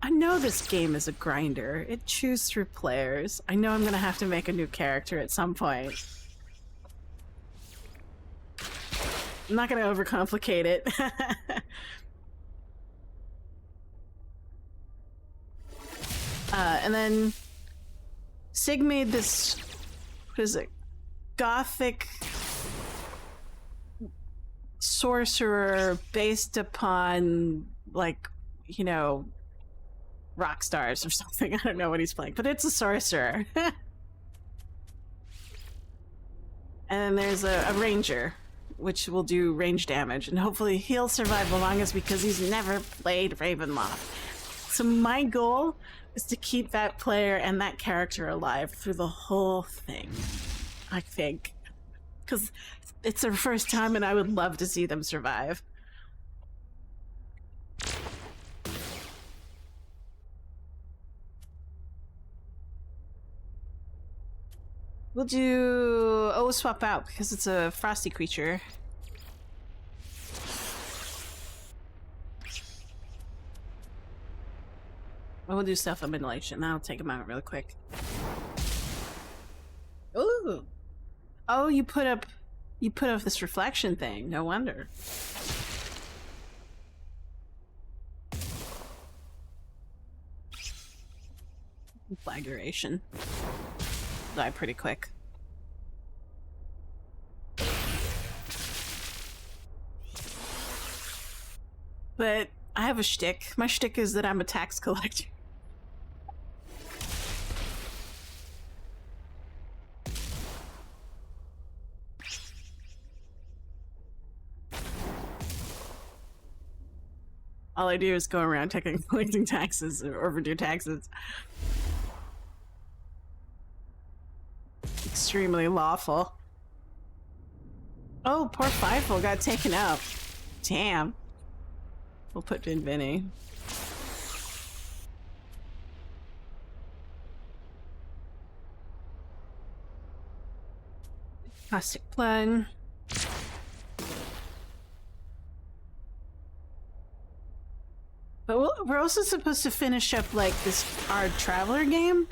I know this game is a grinder. It chews through players. I know I'm gonna have to make a new character at some point. I'm not gonna overcomplicate it. And then Sig made this, what is it? Gothic sorcerer based upon, like, you know, rock stars or something. I don't know what he's playing, but it's a sorcerer. And then there's a ranger, which will do range damage, and hopefully he'll survive the longest because he's never played Ravenloft. So my goal is to keep that player and that character alive through the whole thing, I think. Because it's their first time and I would love to see them survive. We'll do... Oh, we'll swap out because it's a frosty creature. We'll do self-immolation. That'll take him out really quick. Ooh! Oh, you put up this reflection thing. No wonder. Flagration. Die pretty quick. But I have a shtick. My shtick is that I'm a tax collector. All I do is go around collecting taxes or overdue taxes. Extremely lawful. Oh, poor Fifel got taken out. Damn. We'll put in Vinny. Caustic Plug. But we're also supposed to finish up like this our Traveler game,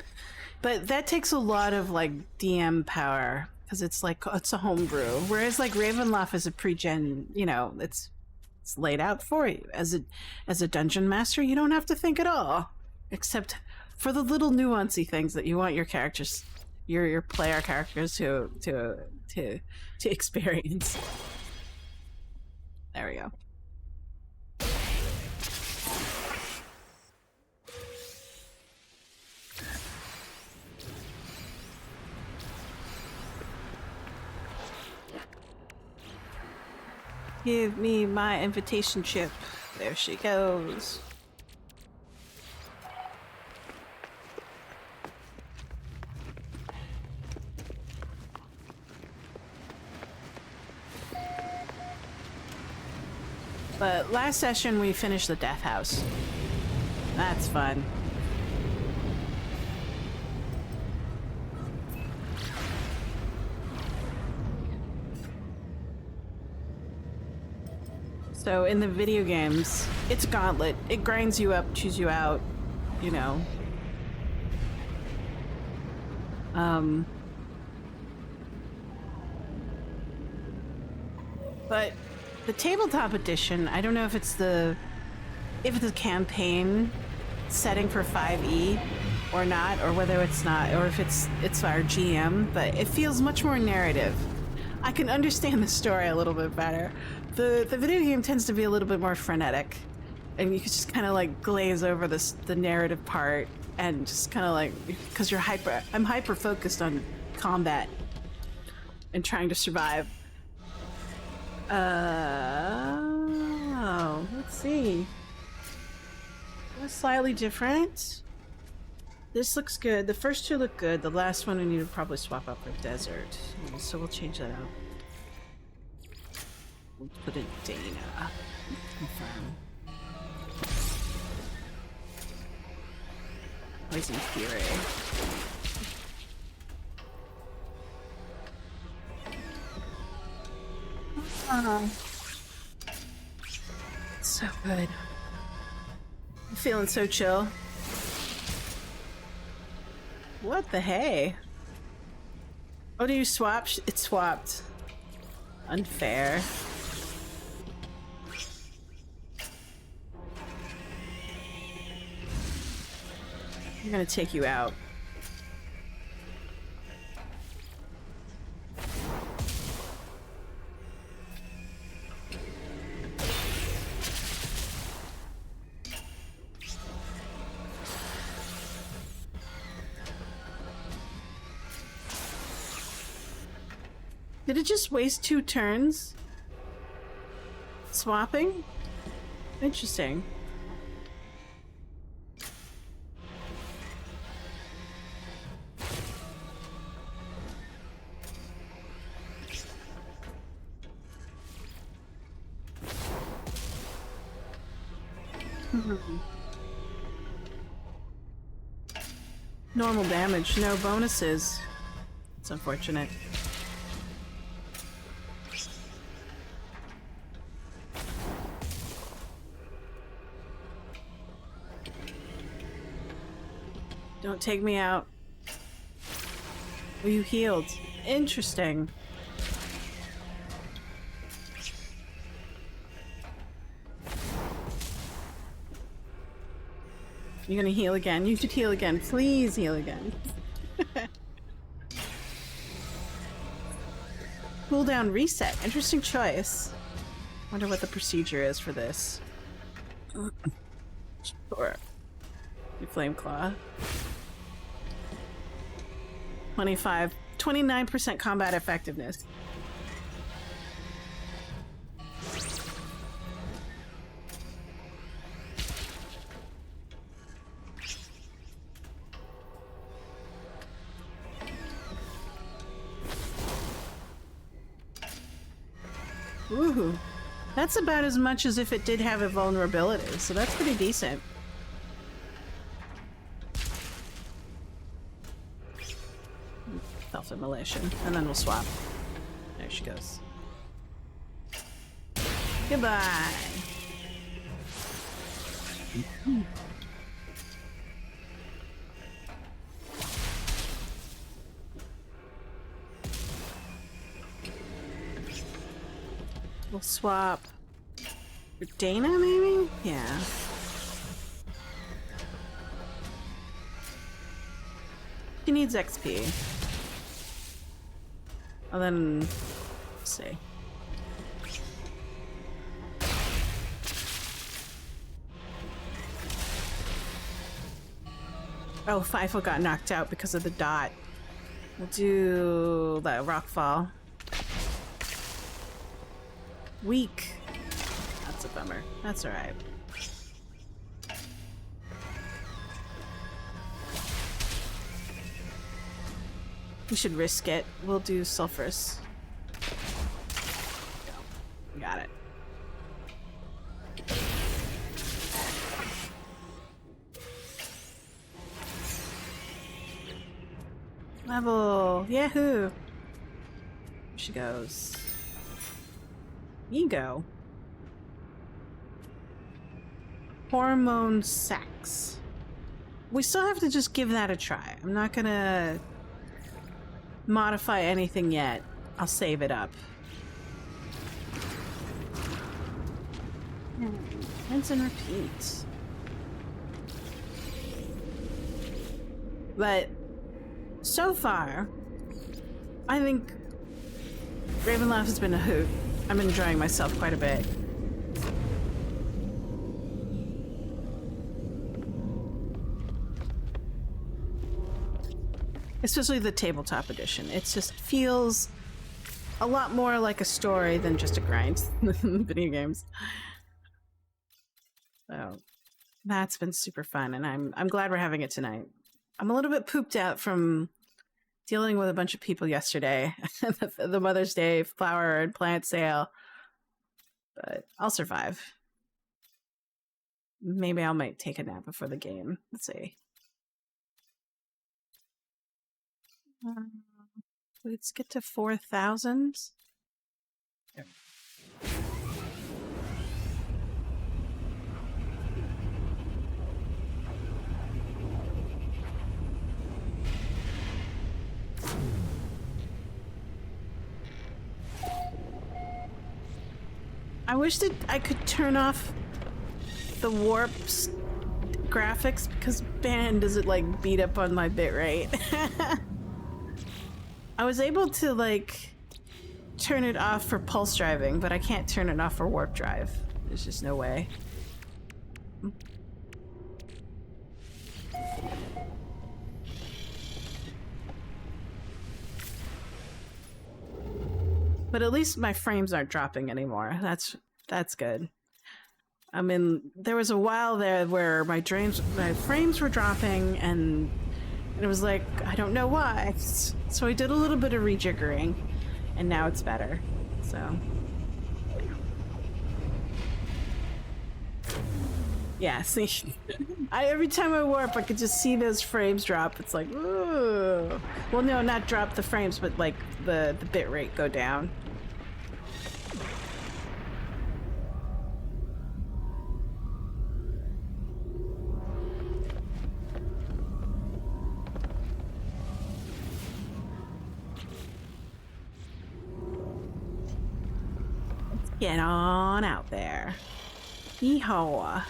but that takes a lot of like DM power because it's like it's a homebrew. Whereas like Ravenloft is a pre-gen, you know, it's laid out for you as a dungeon master. You don't have to think at all, except for the little nuancy things that you want your characters, your player characters to experience. There we go. Give me my invitation chip. There she goes. But last session we finished the Death House. That's fun. So in the video games, it's a gauntlet. It grinds you up, chews you out, you know. But the tabletop edition, I don't know if it's the campaign setting for 5e or not, or whether it's not, or if it's our GM, but it feels much more narrative. I can understand the story a little bit better. The video game tends to be a little bit more frenetic, and you can just kind of like glaze over the narrative part and just kind of like, because I'm hyper focused on combat and trying to survive. Oh, let's see. That's slightly different. This looks good. The first two look good. The last one we need to probably swap out for desert. So we'll change that out. We'll put in Dana. Confirm. Poison Fury. So good. I'm feeling so chill. What the hey? Oh, do you swap? It swapped. Unfair. I'm gonna take you out. Did it just waste 2 turns? Swapping? Interesting. Normal damage, no bonuses. It's unfortunate. Don't take me out. Oh, you healed. Interesting. You're gonna heal again. You should heal again. Please heal again. Cooldown reset. Interesting choice. Wonder what the procedure is for this. Sure. You flame claw. 29% combat effectiveness. Woohoo. That's about as much as if it did have a vulnerability, so that's pretty decent. Self-immolation, and then we'll swap. There she goes. Goodbye. We'll swap for Dana, maybe? Yeah. She needs XP. And then, let's see. Oh, FIFO got knocked out because of the dot. We'll do the rockfall. Weak. That's a bummer. That's alright. We should risk it. We'll do sulfurous. Go. Got it. Level. Yahoo! Here she goes. Ego. Hormone sex. We still have to just give that a try. I'm not gonna modify anything yet. I'll save it up. Rinse and repeat. But so far, I think Ravenloft has been a hoot. I'm enjoying myself quite a bit. Especially the tabletop edition. It just feels a lot more like a story than just a grind in video games. So that's been super fun, and I'm glad we're having it tonight. I'm a little bit pooped out from dealing with a bunch of people yesterday. The Mother's Day flower and plant sale. But I'll survive. Maybe I might take a nap before the game. Let's see. Let's get to 4,000. Yeah. wish that I could turn off the warps graphics because man, does it like beat up on my bitrate. I was able to like turn it off for pulse driving, but I can't turn it off for warp drive. There's just no way. But at least my frames aren't dropping anymore. That's good. I mean, there was a while there where my frames were dropping, and it was like, I don't know why. So I did a little bit of rejiggering, and now it's better. So, yeah. See, every time I warp, I could just see those frames drop. It's like, ooh. Well, no, not drop the frames, but like the bit rate go down. Get on out there. Yeehaw.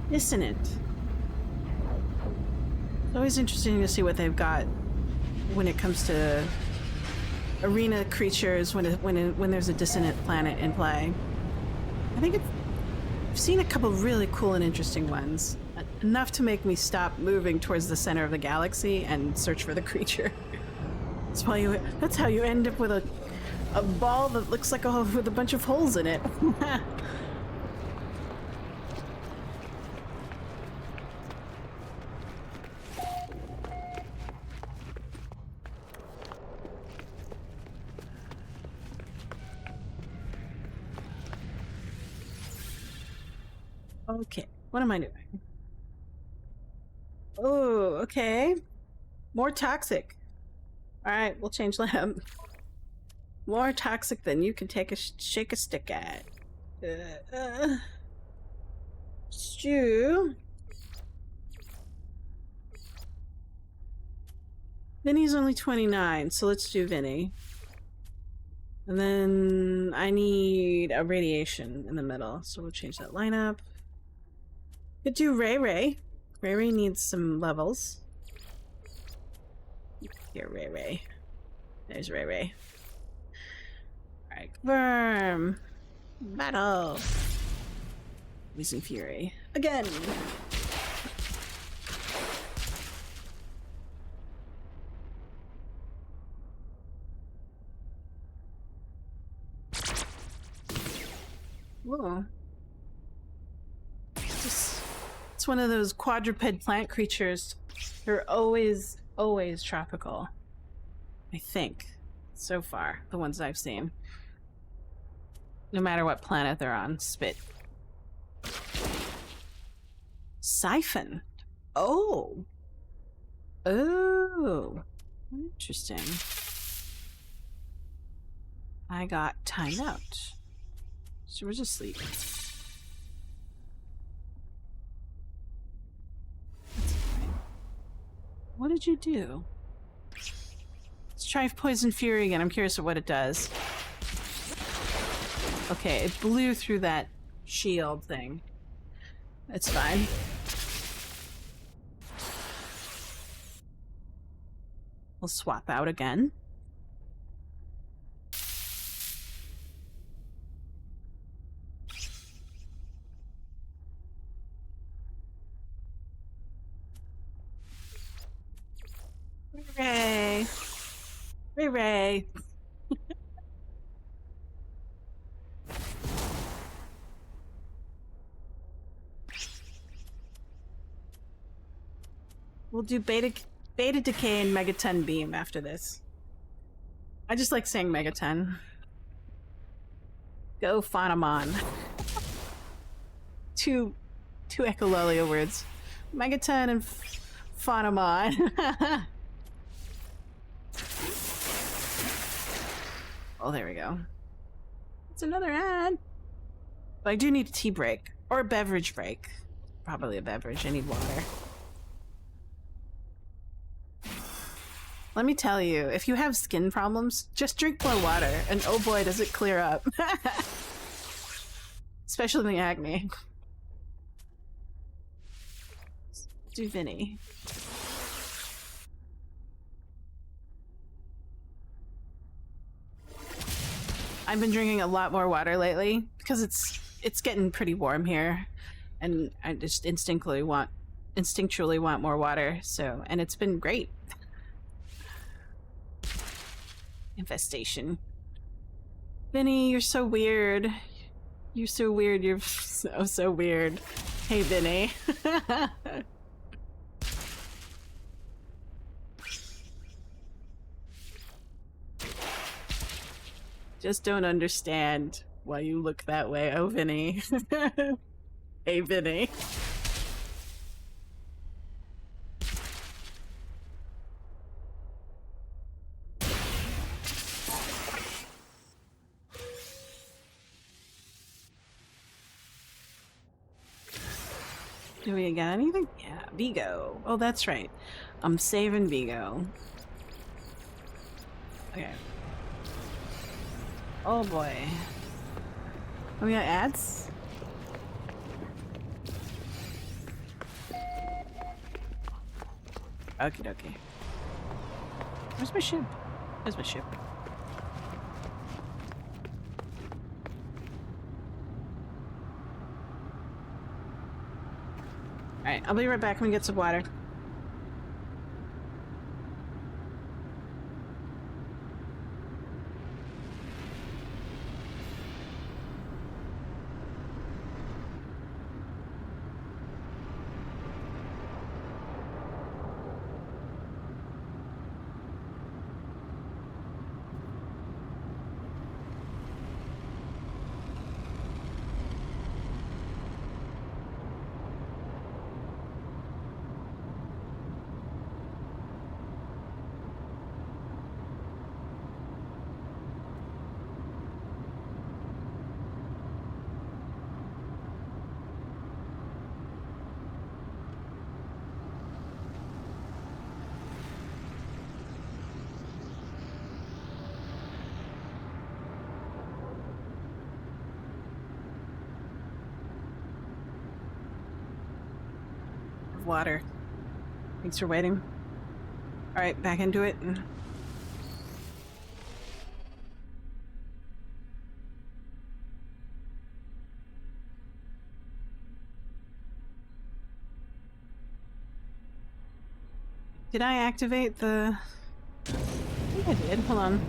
Dissonant. It's always interesting to see what they've got when it comes to arena creatures when there's a dissonant planet in play. I think I've seen a couple really cool and interesting ones. Enough to make me stop moving towards the center of the galaxy and search for the creature. That's how you end up with a ball that looks like with a bunch of holes in it. Okay, what am I doing? Oh, okay. More toxic. Alright, we'll change lab. More toxic than you can shake a stick at. Stew. Vinny's only 29, so let's do Vinny. And then I need a radiation in the middle, so we'll change that lineup. Could do Ray Ray. Ray Ray needs some levels. Here, Ray Ray. There's Ray Ray. Alright, confirm. Battle. Losing Fury. Again. Whoa. It's one of those quadruped plant creatures. They're always tropical. I think. So far, the ones I've seen. No matter what planet they're on. Spit. Siphon. Oh. Oh. Interesting. I got timed out. She was asleep. What did you do? Let's try Poison Fury again. I'm curious of what it does. Okay, it blew through that shield thing. It's fine. We'll swap out again. Hooray! Hooray! We'll do beta decay and megaton beam after this. I just like saying megaton. Go Phanamon. two echolalia words. Megaton and Phanamon. Oh, there we go. It's another ad. But I do need a tea break. Or a beverage break. Probably a beverage. I need water. Let me tell you, if you have skin problems, just drink more water, and oh boy, does it clear up. Especially the acne. Let's do Vinny. I've been drinking a lot more water lately because it's getting pretty warm here, and I just instinctually want more water. So, and it's been great. Infestation. Vinny, you're so weird. You're so weird. You're so weird. Hey, Vinny. Just don't understand why you look that way. Oh, Vinny. Hey, Vinny. Do we get anything? Yeah, Vigo. Oh, that's right. I'm saving Vigo. Okay. Oh boy. Oh, we got ads? Okie dokie. Where's my ship? Where's my ship? Alright, I'll be right back when we get some water. Water. Thanks for waiting. Alright, back into it. Did I activate the... I think I did. Hold on.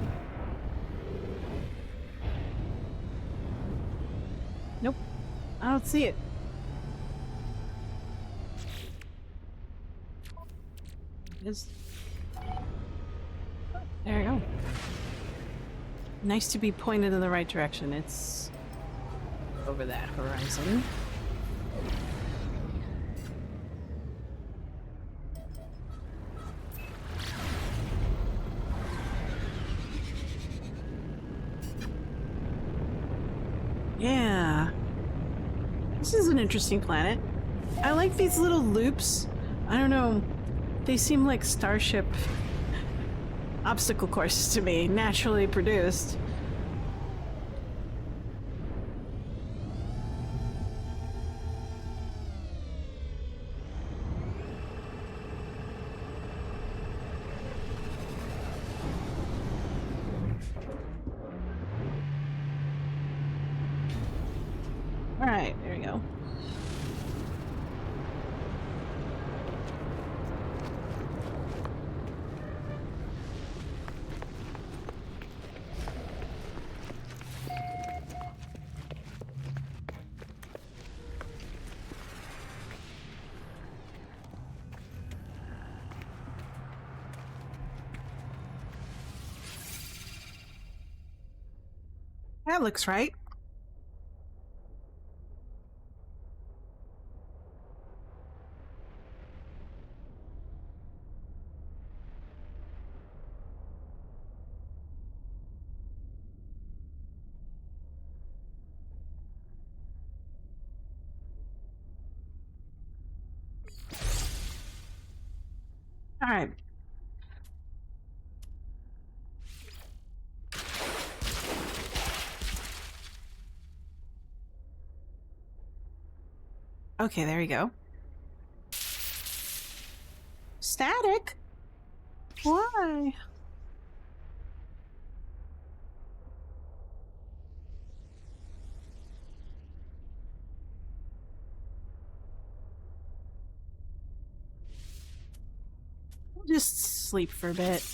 Nope. I don't see it. There you go. Nice to be pointed in the right direction. It's over that horizon. Yeah. This is an interesting planet. I like these little loops. I don't know. They seem like starship obstacle courses to me, naturally produced. All right, there we go. That looks right. All right. Okay, there we go. Static? Why? We'll just sleep for a bit.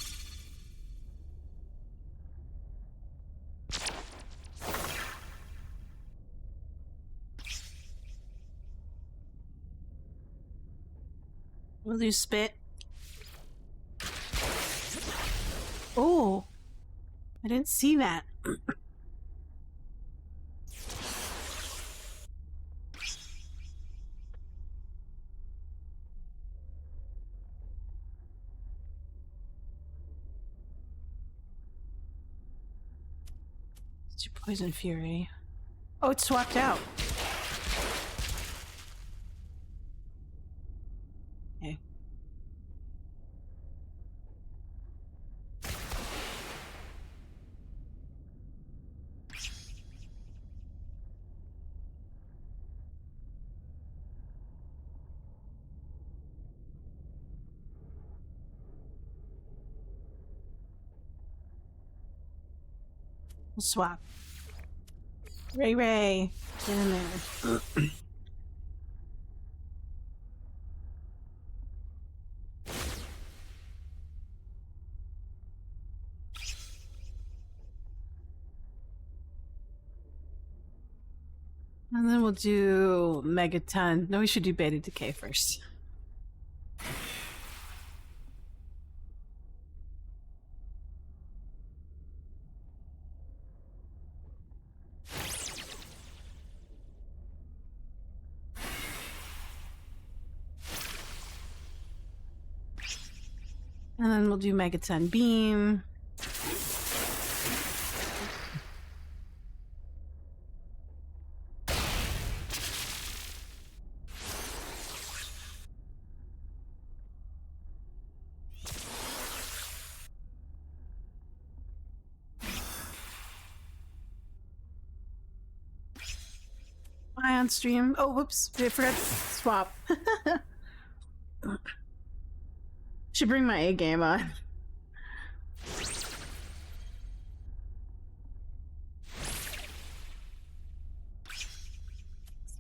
We'll do spit. Oh, I didn't see that. It's your poison fury. Oh, it's swapped out. Okay. We'll swap. Ray, get in there. And then we'll do Megaton. No, we should do Beta Decay first. And then we'll do Megaton Beam. Ion Stream. Oh, whoops. I forgot to swap. Should bring my A game on.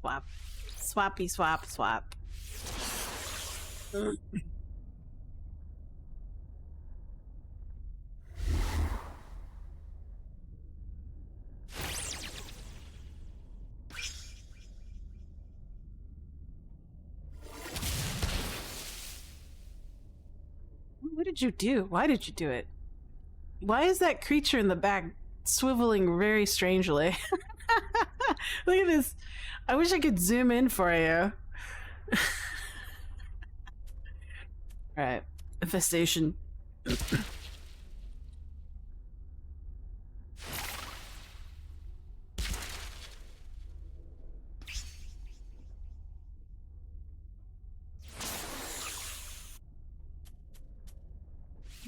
Swap. Swappy swap swap. What did you do? Why did you do it? Why is that creature in the back swiveling very strangely? Look at this. I wish I could zoom in for you. Alright. Infestation.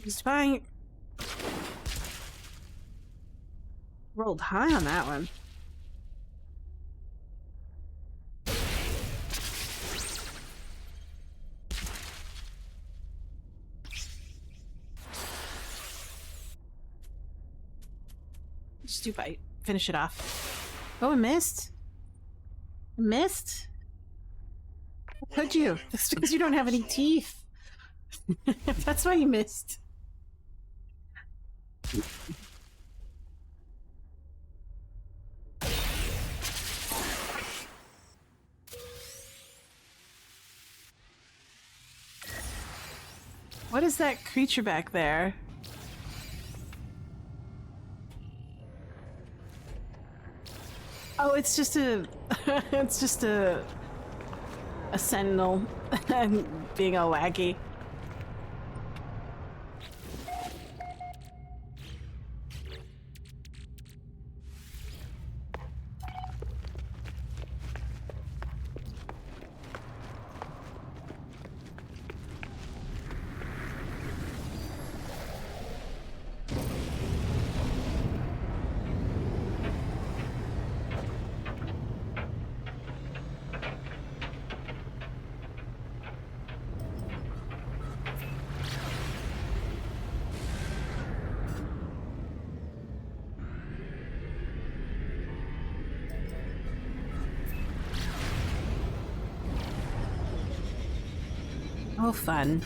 He's fine. Rolled high on that one. Just do bite. Finish it off. Oh, I missed. I missed. How could you? That's because you don't have any teeth. That's why you missed. What is that creature back there? Oh, it's just a it's just a sentinel being all wacky. Oh, fun.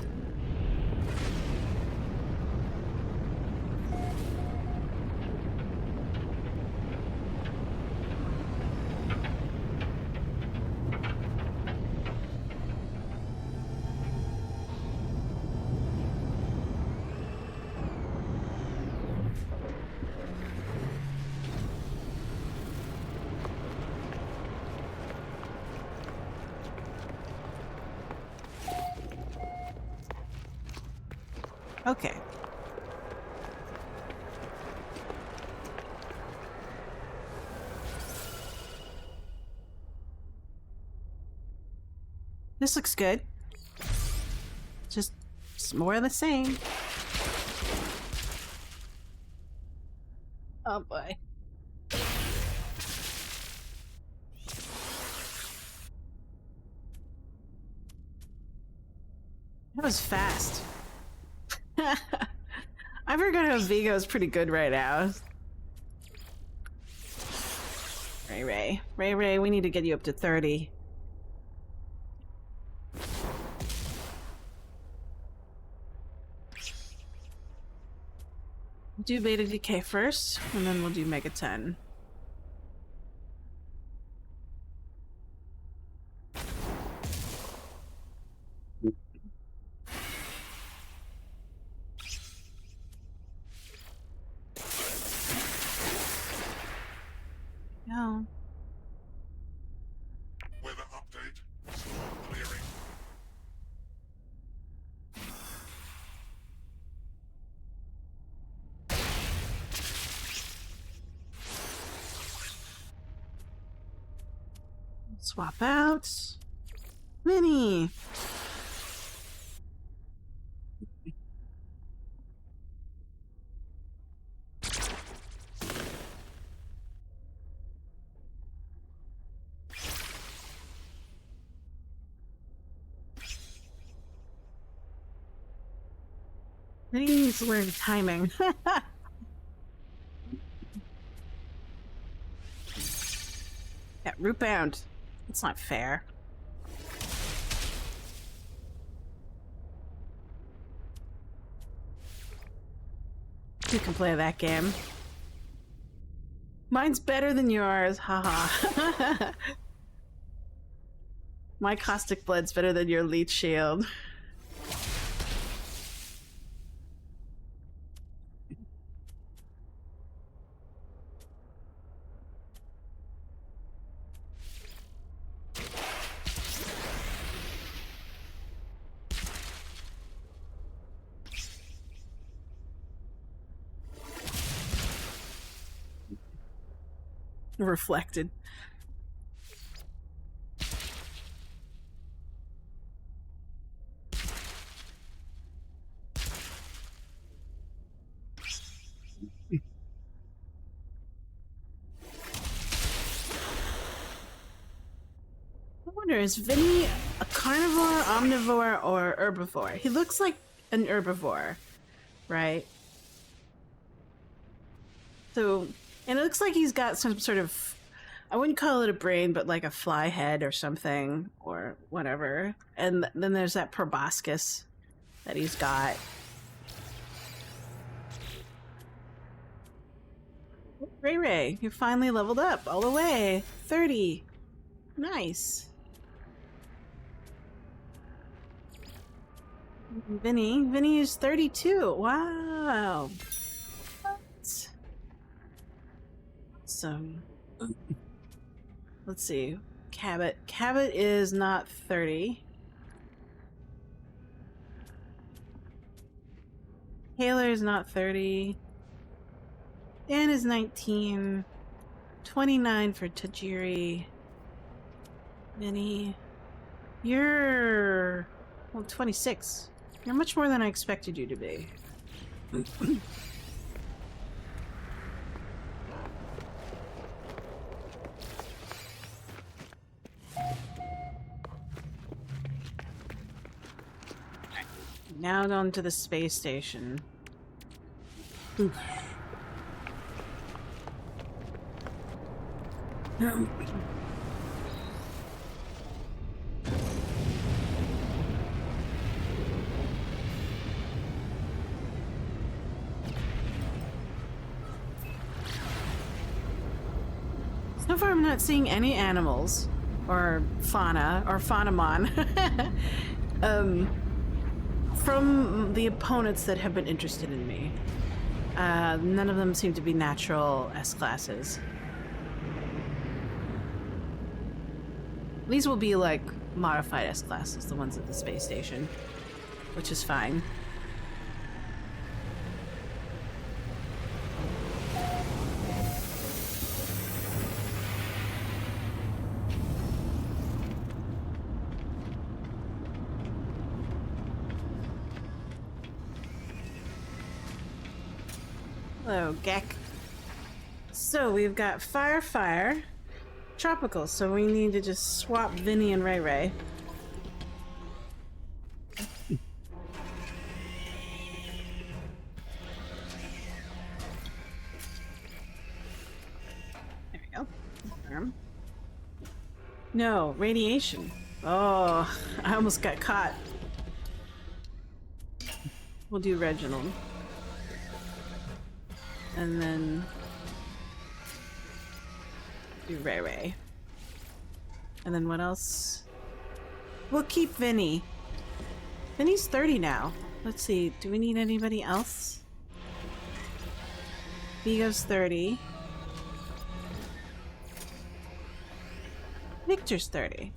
Okay. This looks good. Just more of the same. Oh boy. That was fast. I forgot how Vigo's pretty good right now. Ray, we need to get you up to 30. Do beta decay first, and then we'll do mega 10. No. Weather update. Storm clearing. Swap out. Minnie. Minnie needs to learn timing. Yeah, root bound. That's not fair. You can play that game. Mine's better than yours, haha. My caustic blood's better than your leech shield. Reflected. I wonder, is Vinny a carnivore, omnivore, or herbivore? He looks like an herbivore, right? So, and it looks like he's got some sort of, I wouldn't call it a brain, but like a fly head or something, or whatever. And then there's that proboscis that he's got. Ray, you finally leveled up all the way. 30. Nice. Vinny is 32. Wow. What? Awesome. Let's see. Cabot is not 30. Taylor is not 30. Dan is 19. 29 for Tajiri. Vinny. You're... well, 26. You're much more than I expected you to be. Now on to the space station. Oof. far I'm not seeing any animals or fauna or faunamon from the opponents that have been interested in me. None of them seem to be natural S-classes. These will be like modified S-classes, the ones at the space station, which is fine. Hello, Gek. So we've got fire, tropical, so we need to just swap Vinny and Ray Ray. There we go. Confirm. No, radiation. Oh, I almost got caught. We'll do Reginald. And then do Ray Ray. And then what else? We'll keep Vinny. Vinny's 30 now. Let's see, do we need anybody else? Vigo's 30. Victor's 30.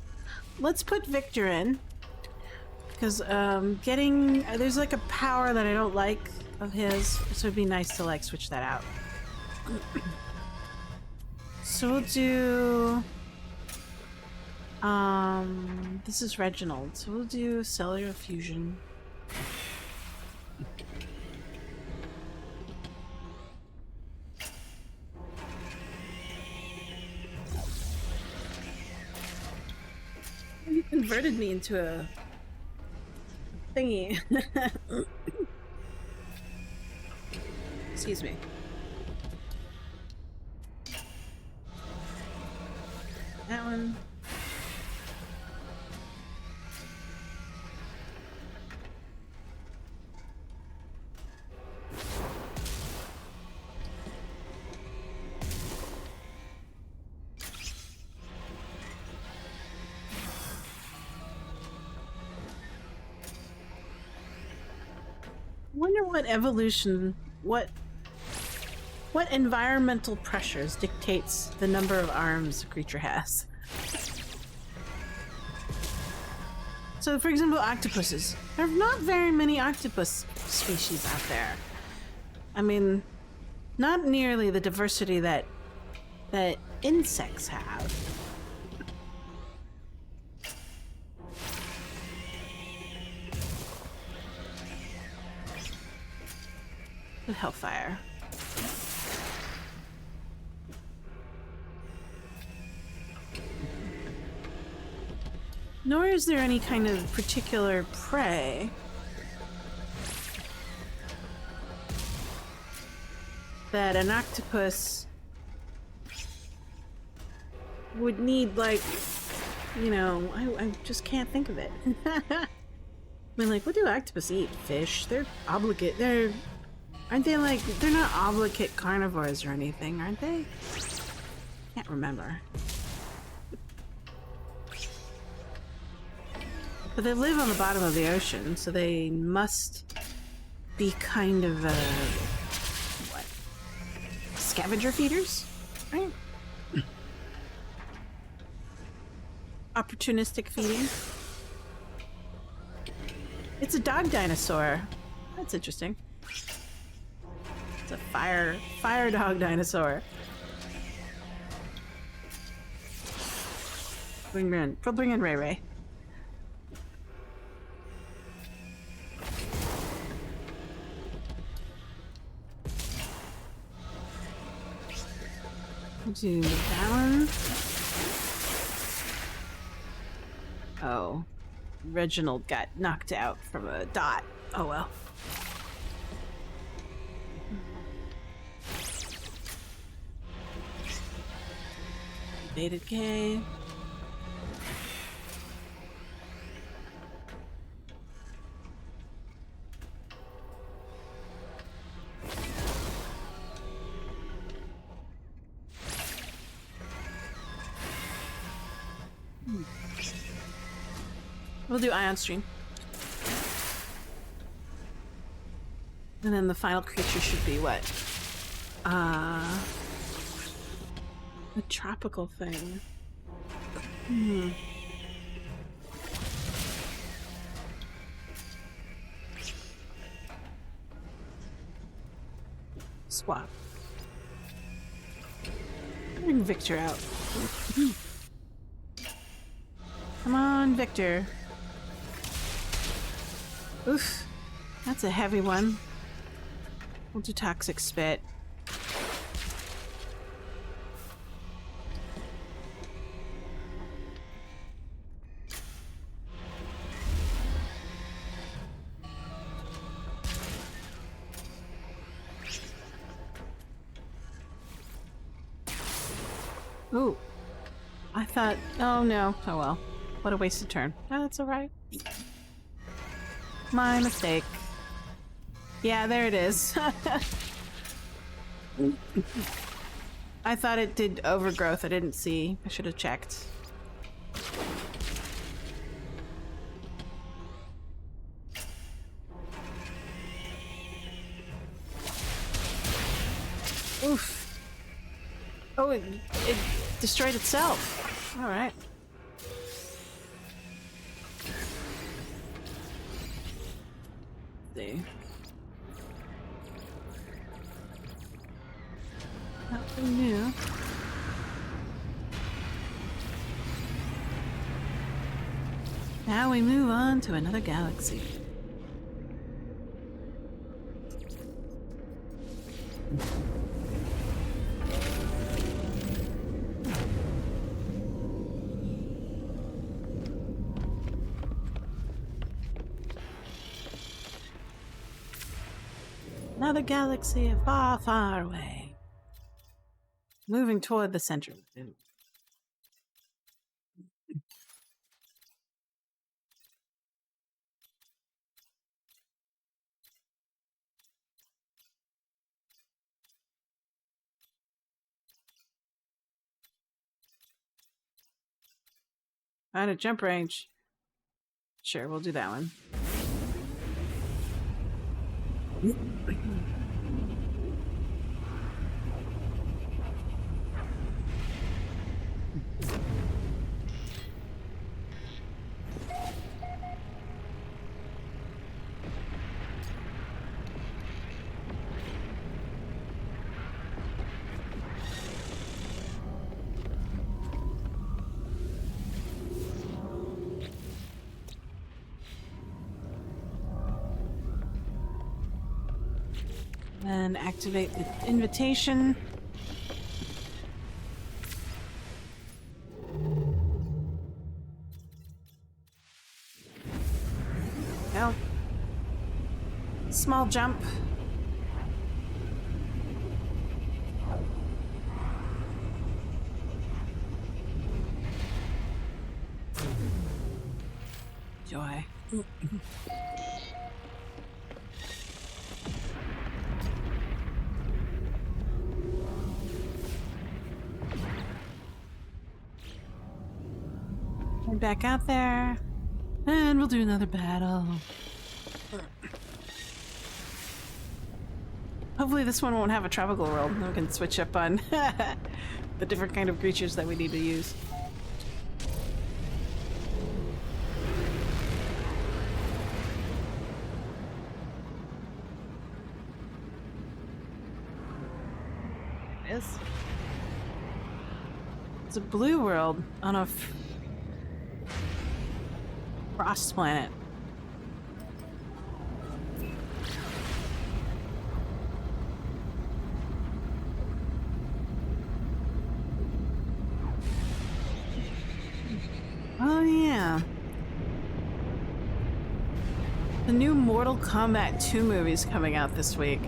Let's put Victor in. Because there's like a power that I don't like of his, so it'd be nice to like switch that out. So we'll do this is Reginald, so we'll do cellular fusion. You converted me into a thingy. Excuse me. That one. Wonder what evolution, what environmental pressures dictates the number of arms a creature has. So, for example, octopuses. There are not very many octopus species out there. I mean, not nearly the diversity that insects have. With Hellfire. Nor is there any kind of particular prey that an octopus would need, like, you know, I just can't think of it. I mean, like, what do octopus eat? Fish? They're obligate. Aren't they like, they're not obligate carnivores or anything, aren't they? Can't remember. But they live on the bottom of the ocean, so they must be kind of, what? Scavenger feeders? Right? Opportunistic feeding. It's a dog dinosaur. That's interesting. It's a fire dog dinosaur. Bring in Ray Ray. Do that one. Oh, Reginald got knocked out from a dot. Oh well. Beta K. We'll do Ion Stream. And then the final creature should be what? The tropical thing. Swap. Bring Victor out. Come on, Victor. Oof. That's a heavy one. We'll do Toxic Spit. Ooh. I thought... Oh no. Oh well. What a wasted turn. Oh, that's alright. My mistake. Yeah, there it is. I thought it did overgrowth. I didn't see. I should have checked. Oof. Oh, it destroyed itself. All right. See. Nothing new. Now we move on to another galaxy. Another galaxy far, far away. Moving toward the center. Out of jump range. Sure, we'll do that one. And activate the invitation. Well, small jump. Joy. Head back out there, and we'll do another battle. Hopefully this one won't have a tropical world, and we can switch up on the different kind of creatures that we need to use. It is. It's a blue world on a frost planet. Oh yeah. The new Mortal Kombat 2 movie's coming out this week.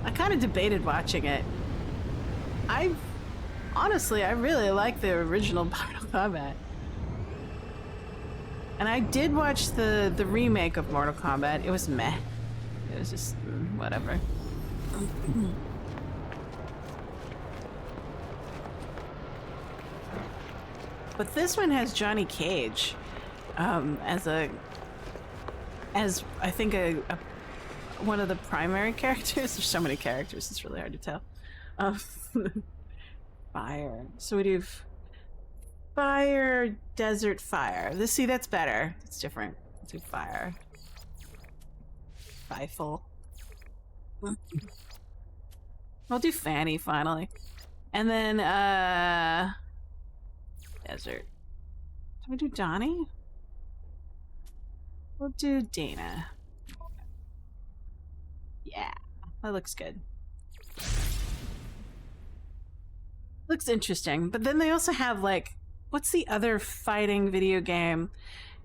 I kind of debated watching it. Honestly, I really like the original Mortal Kombat. And I did watch the remake of Mortal Kombat. It was meh. It was just whatever. But this one has Johnny Cage. as I think one of the primary characters. There's so many characters, it's really hard to tell. Fire. So we do fire, desert, fire. See, that's better. It's different. Let's do fire. Rifle. We'll do Fanny finally. And then, desert. Can we do Donnie? We'll do Dana. Yeah, that looks good. Looks interesting. But then they also have, like, what's the other fighting video game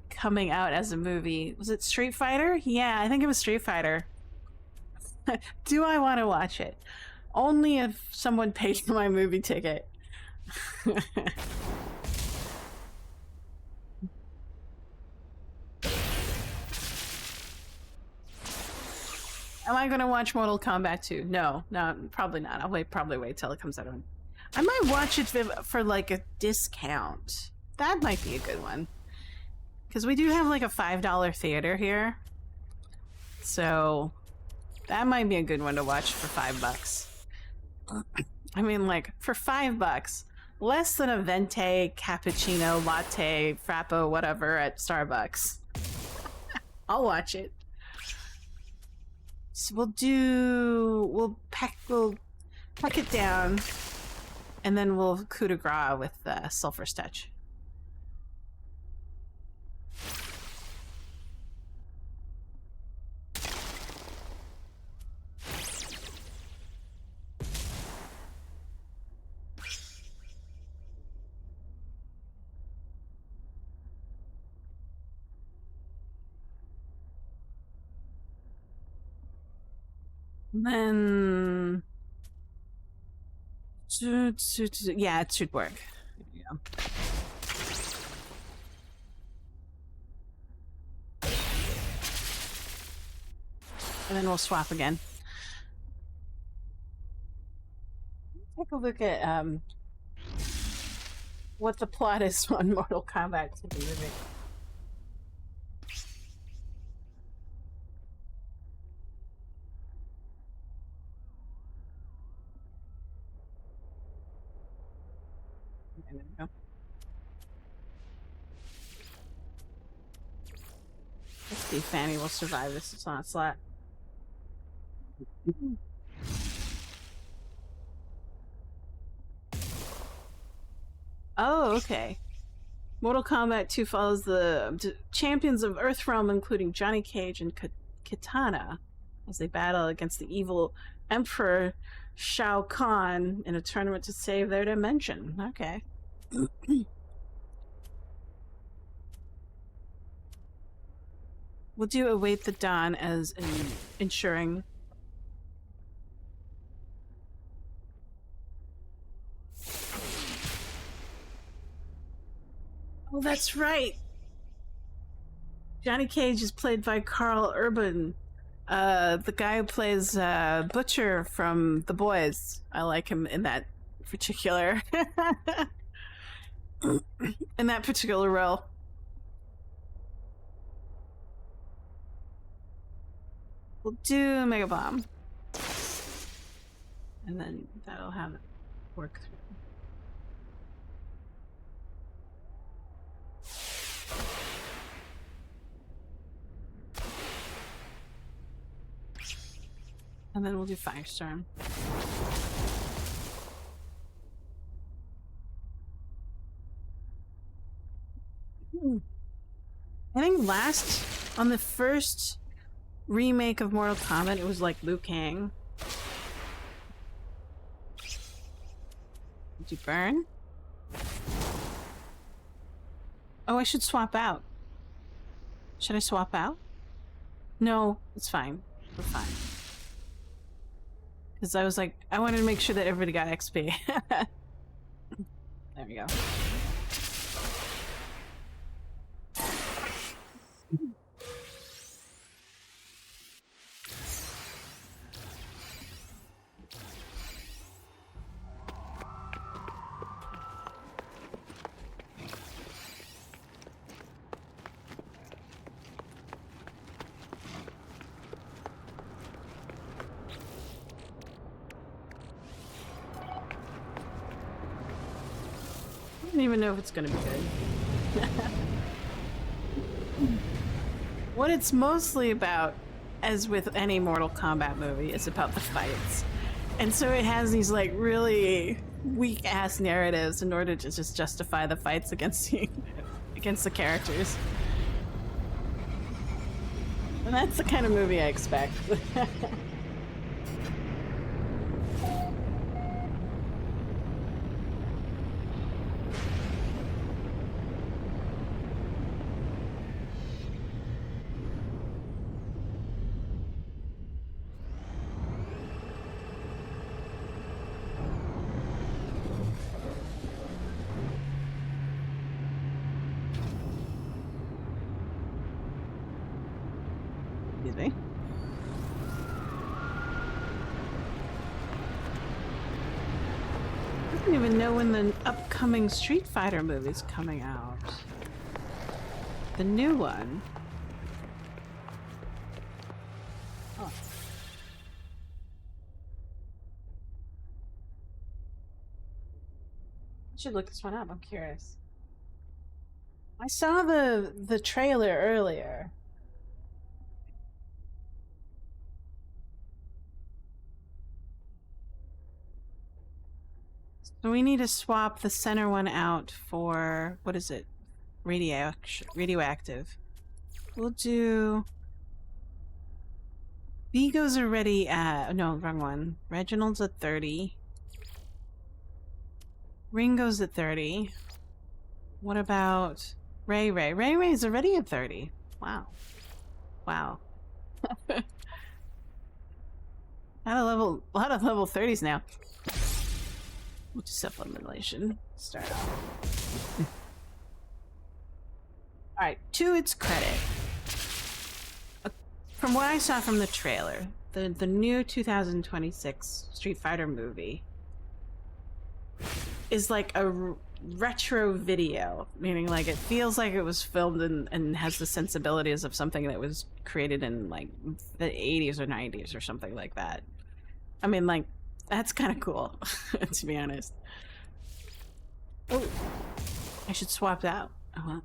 coming out as a movie? Was it Street Fighter? Yeah, I think it was Street Fighter. Do I want to watch it? Only if someone paid for my movie ticket. Am I gonna watch Mortal Kombat 2? No, probably not. I'll probably wait till it comes out. I might watch it for like a discount. That might be a good one. Because we do have like a $5 theater here. So that might be a good one to watch for $5. I mean, like, for $5, less than a venti, cappuccino, latte, frappo, whatever at Starbucks. I'll watch it. So we'll pack it down, and then we'll coup de grace with Sulphur's Touch. And then, yeah, it should work. Yeah. And then we'll swap again. Take a look at what the plot is on Mortal Kombat 2 movie. There we go. Let's see if Fanny will survive this onslaught. Oh, okay. Mortal Kombat 2 follows the champions of Earthrealm, including Johnny Cage and Kitana, as they battle against the evil Emperor Shao Kahn in a tournament to save their dimension. Okay. We'll do Await the Dawn as ensuring. Oh, that's right. Johnny Cage is played by Carl Urban, the guy who plays Butcher from The Boys. I like him in that particular in that particular role. We'll do Mega Bomb, and then that'll have it work through. And then we'll do Firestorm. I think last, on the first remake of Mortal Kombat, it was like Liu Kang. Did you burn? Oh, I should swap out. Should I swap out? No, it's fine. We're fine. Because I was like, I wanted to make sure that everybody got XP. There we go. don't even know if it's gonna be good. What it's mostly about, as with any Mortal Kombat movie, is about the fights. And so it has these like really weak-ass narratives in order to just justify the fights against you, against the characters. And that's the kind of movie I expect. Excuse me. I don't even know when the upcoming Street Fighter movie's coming out. The new one. Oh. I should look this one up. I'm curious. I saw the trailer earlier. So we need to swap the center one out for, what is it? Radioactive. We'll do... Vigo's already at... No, wrong one. Reginald's at 30. Ringo's at 30. What about Ray Ray? Ray Ray's already at 30. Wow. Wow. A lot of level 30s now. We'll do self-elimination. Start off. Alright, to its credit. From what I saw from the trailer, the new 2026 Street Fighter movie is like a retro video, meaning like it feels like it was filmed and has the sensibilities of something that was created in like the 80s or 90s or something like that. I mean, like, that's kind of cool, to be honest. Oh, I should swap that out.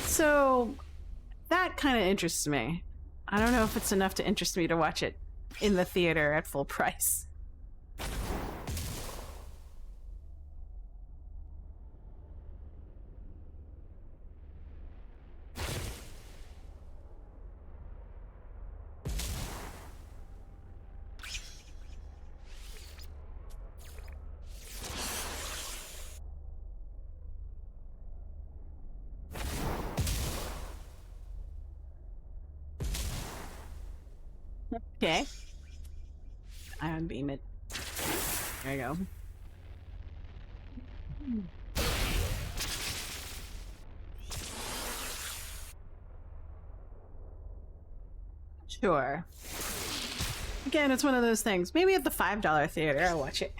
So that kind of interests me. I don't know if it's enough to interest me to watch it in the theater at full price. Okay. Ion beam it. There you go. Sure. Again, it's one of those things. Maybe at the $5 theater, I'll watch it.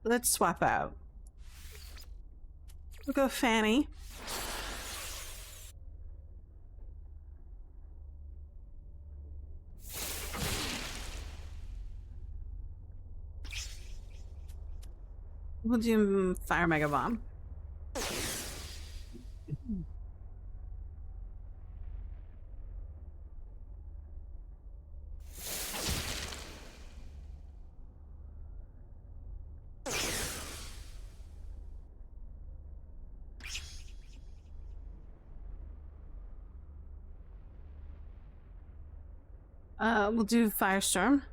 Let's swap out. We'll go Fanny. We'll do Fire Mega Bomb. We'll do Firestorm.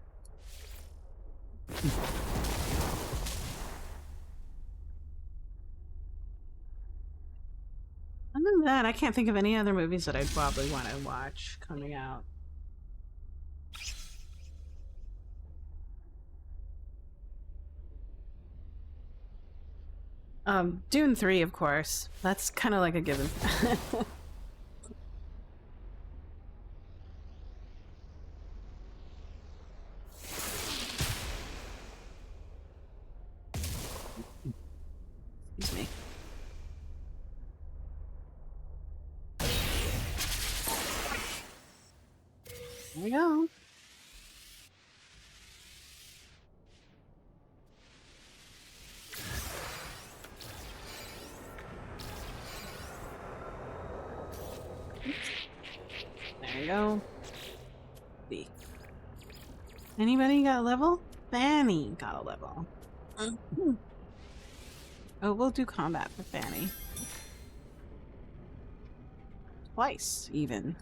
Other than that, I can't think of any other movies that I'd probably want to watch coming out. Dune 3, of course. That's kind of like a given. Excuse me. There we go. There you go. B. Anybody got a level? Fanny got a level. Oh, we'll do combat for Fanny. Twice, even.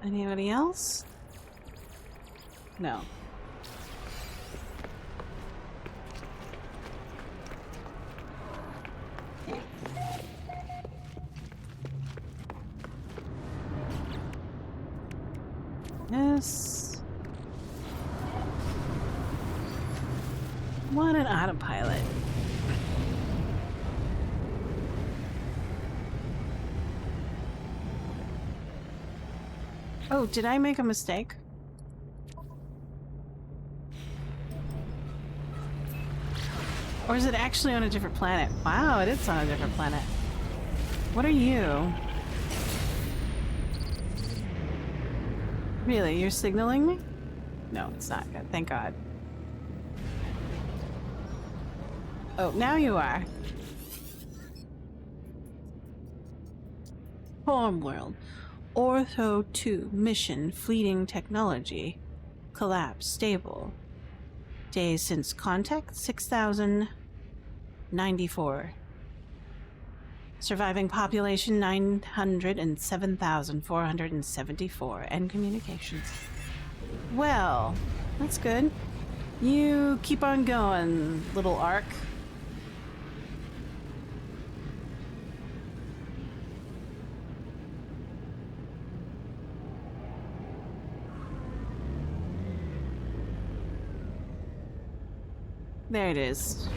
Anybody else? No. Yes. What an autopilot. Oh, did I make a mistake? Or is it actually on a different planet? Wow, it is on a different planet. What are you? Really, you're signaling me? No, it's not good. Thank God. Oh, now you are. Homeworld. Ortho 2. Mission. Fleeting technology. Collapse. Stable. Days since contact. 6,094. Surviving population 907,474. End communications. Well, that's good. You keep on going, little arc. There it is.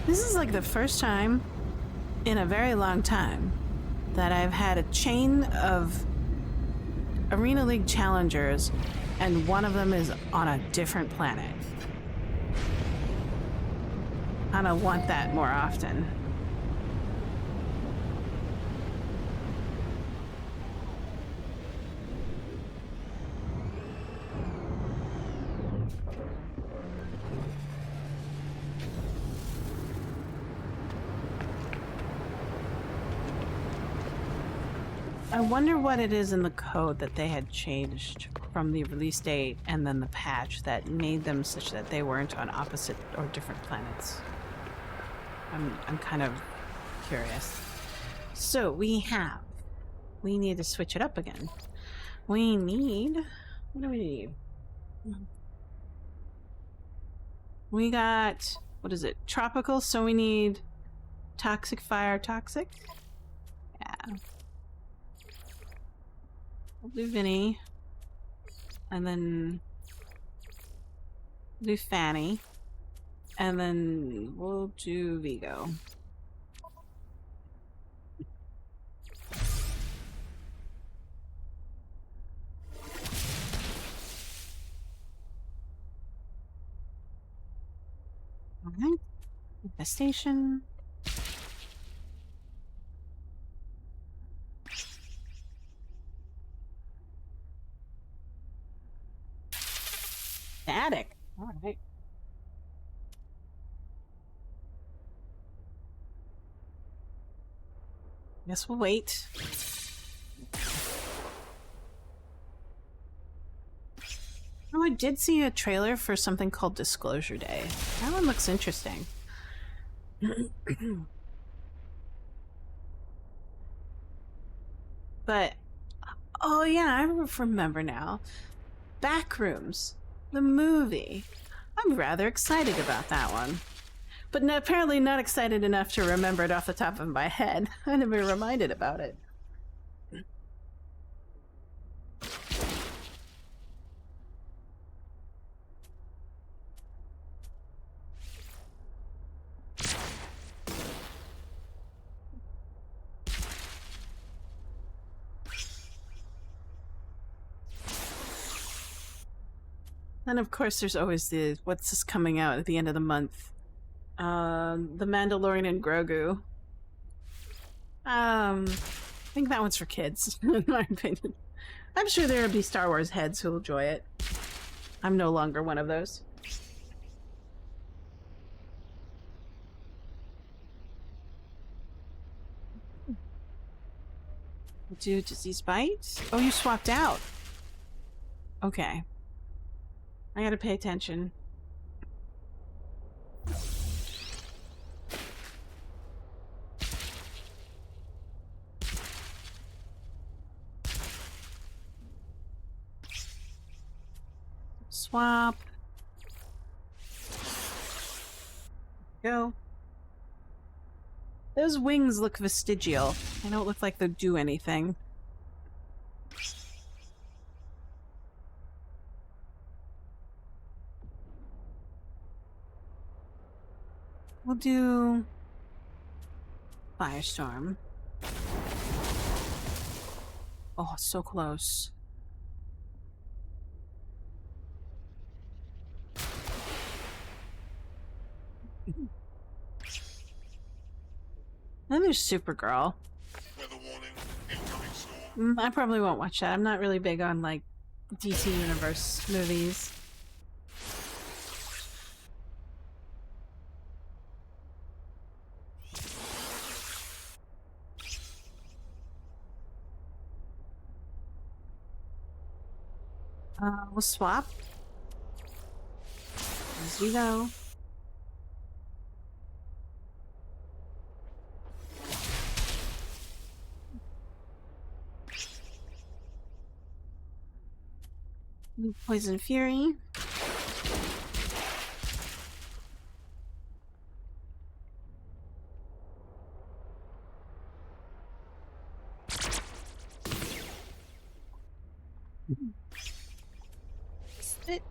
This is like the first time in a very long time that I've had a chain of Arena League challengers and one of them is on a different planet. And I want that more often. I wonder what it is in the code that they had changed from the release date and then the patch that made them such that they weren't on opposite or different planets. I'm kind of curious. So we need to switch it up again. We need, what do we need? We got, what is it? Tropical, so we need toxic, fire, toxic. Yeah. We'll do Vinny. And then do Fanny. And then we'll do Vigo. Okay. Infestation. Static. All right. Guess we'll wait. Oh, I did see a trailer for something called Disclosure Day. That one looks interesting. But, oh yeah, I remember now. Backrooms, the movie. I'm rather excited about that one. But apparently not excited enough to remember it off the top of my head. I never reminded about it. And of course, there's always the what's this coming out at the end of the month? The Mandalorian and Grogu. I think that one's for kids, in my opinion. I'm sure there'll be Star Wars heads who'll enjoy it. I'm no longer one of those. Do disease bites? Oh, you swapped out. Okay. I gotta pay attention. Swap. Go. Those wings look vestigial. They don't look like they'll do anything. We'll do Firestorm. Oh, so close. Then there's Supergirl. Weather warning, incoming storm. I probably won't watch that. I'm not really big on, like, DC Universe movies. We'll swap. As we go. Poison Fury. Spit.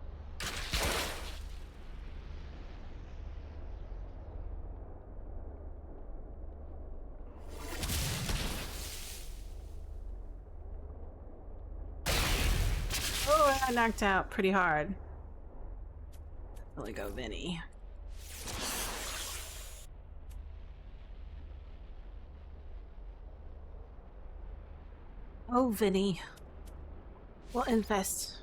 Oh, I got knocked out pretty hard. Really go, Vinny. Oh, Vinny. We'll infest.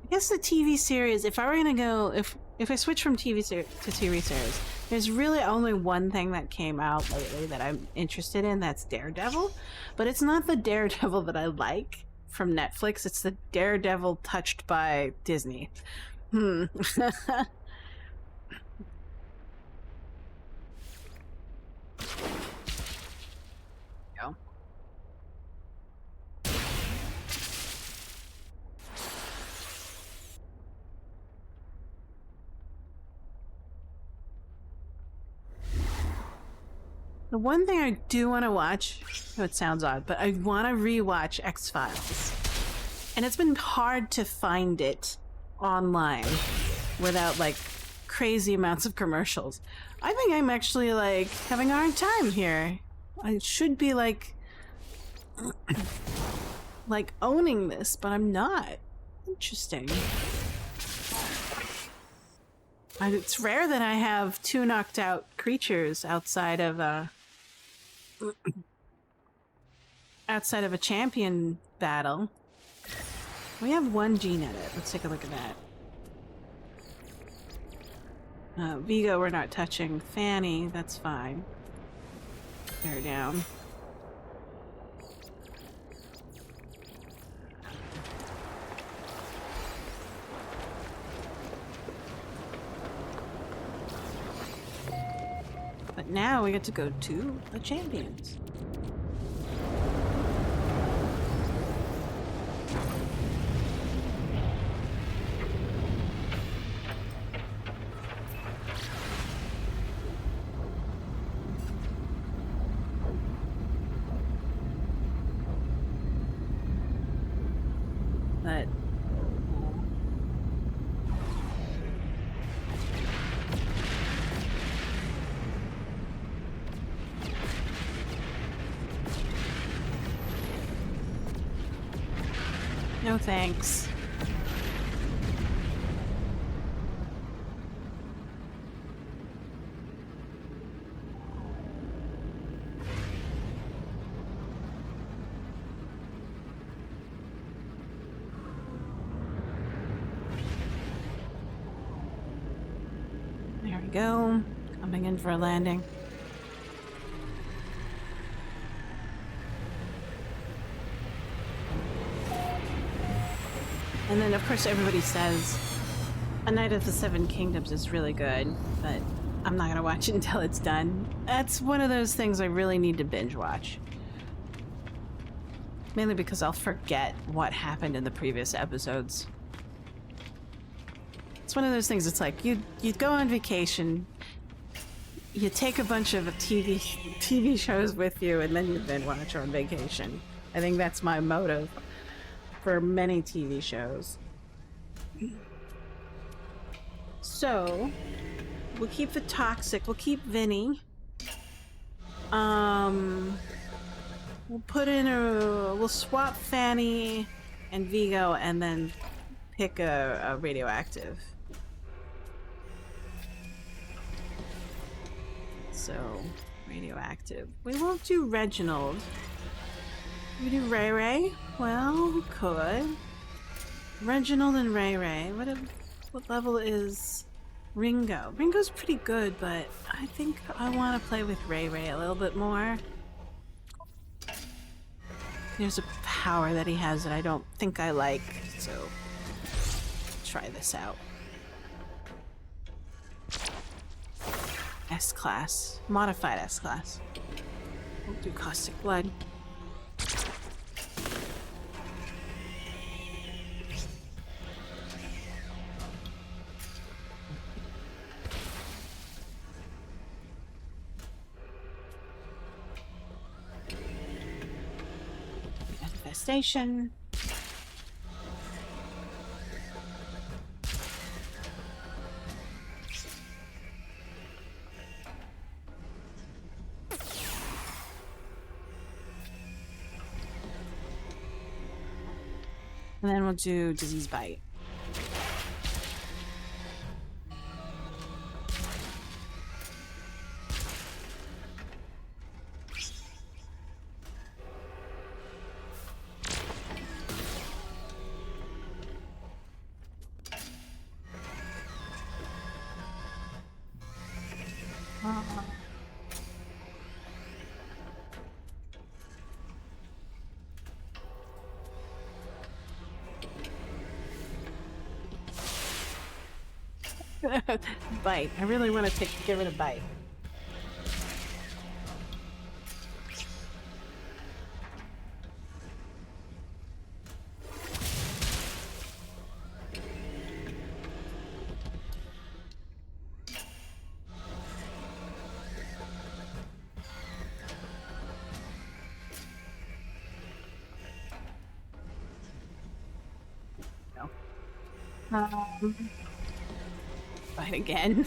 I guess the TV series, if I were gonna go, if I switch from TV to TV series, there's really only one thing that came out lately that I'm interested in, that's Daredevil. But it's not the Daredevil that I like from Netflix, it's the Daredevil touched by Disney. Go. The one thing I do want to watch, oh, it sounds odd, but I want to rewatch X-Files. And it's been hard to find it online without, like, crazy amounts of commercials. I think I'm actually, like, having a hard time here. I should be, like owning this, but I'm not. Interesting. It's rare that I have 2 knocked out creatures outside of a a champion battle. We have 1 gene edit. Let's take a look at that. Vigo we're not touching. Fanny, that's fine. Tear her down. But now we get to go to the champions. But No thanks. There we go. Coming in for a landing. And then, of course, everybody says A Night of the Seven Kingdoms is really good, but I'm not gonna watch it until it's done. That's one of those things I really need to binge watch. Mainly because I'll forget what happened in the previous episodes. It's one of those things, it's like, you go on vacation, you take a bunch of TV shows with you, and then you binge watch on vacation. I think that's my motive for many TV shows. So, we'll keep the toxic, we'll keep Vinny. We'll put in we'll swap Fanny and Vigo and then pick a radioactive. So, radioactive. We won't do Reginald. We do Ray Ray? Well, we could. Reginald and Ray Ray. What level is Ringo? Ringo's pretty good, but I think I want to play with Ray Ray a little bit more. There's a power that he has that I don't think I like, so try this out. S-Class. Modified S-Class. We'll do Caustic Blood. Infestation. And then we'll do Disease Bite. Bite. I really want to give it a bite. No. Bite again.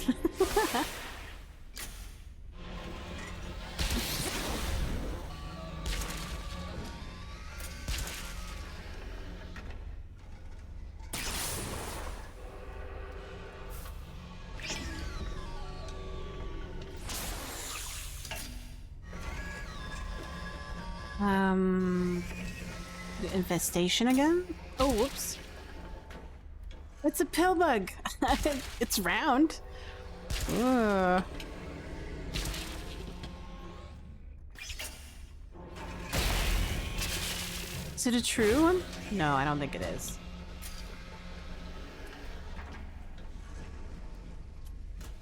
The infestation again? Oh, whoops. It's a pill bug. It's round. Ugh. Is it a true one? No, I don't think it is.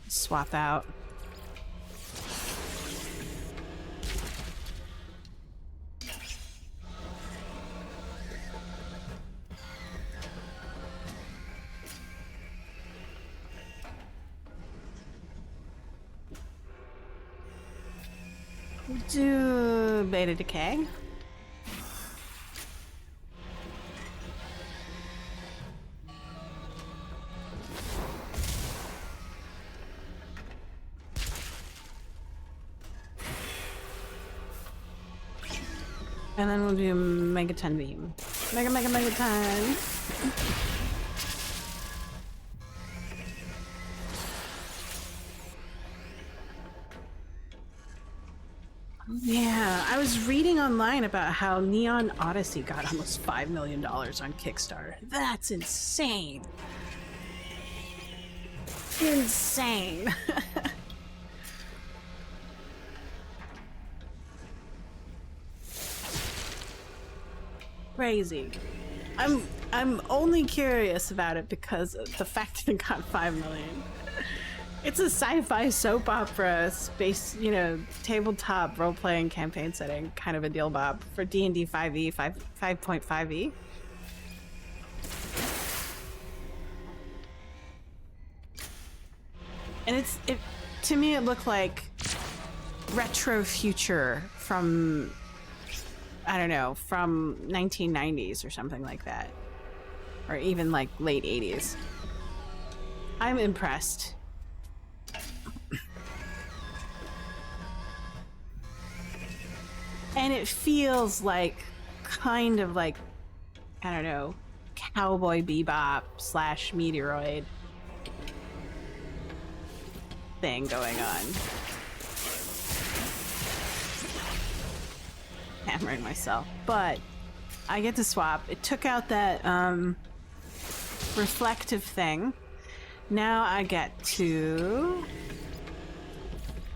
Swap out. Do beta decay. And then we'll do Megaton Beam. Mega time. Yeah, I was reading online about how Neon Odyssey got almost $5 million on Kickstarter. That's insane. Insane. Crazy. I'm only curious about it because of the fact that it got 5 million. It's a sci-fi soap opera space, you know, tabletop role-playing campaign setting, kind of a deal, Bob, for D&D 5e, 5.5e. And to me it looked like retro future from, I don't know, from 1990s or something like that. Or even like late 80s. I'm impressed. And it feels like, kind of like, I don't know, Cowboy Bebop / Meteoroid thing going on. Hammering myself. But I get to swap. It took out that reflective thing. Now I get to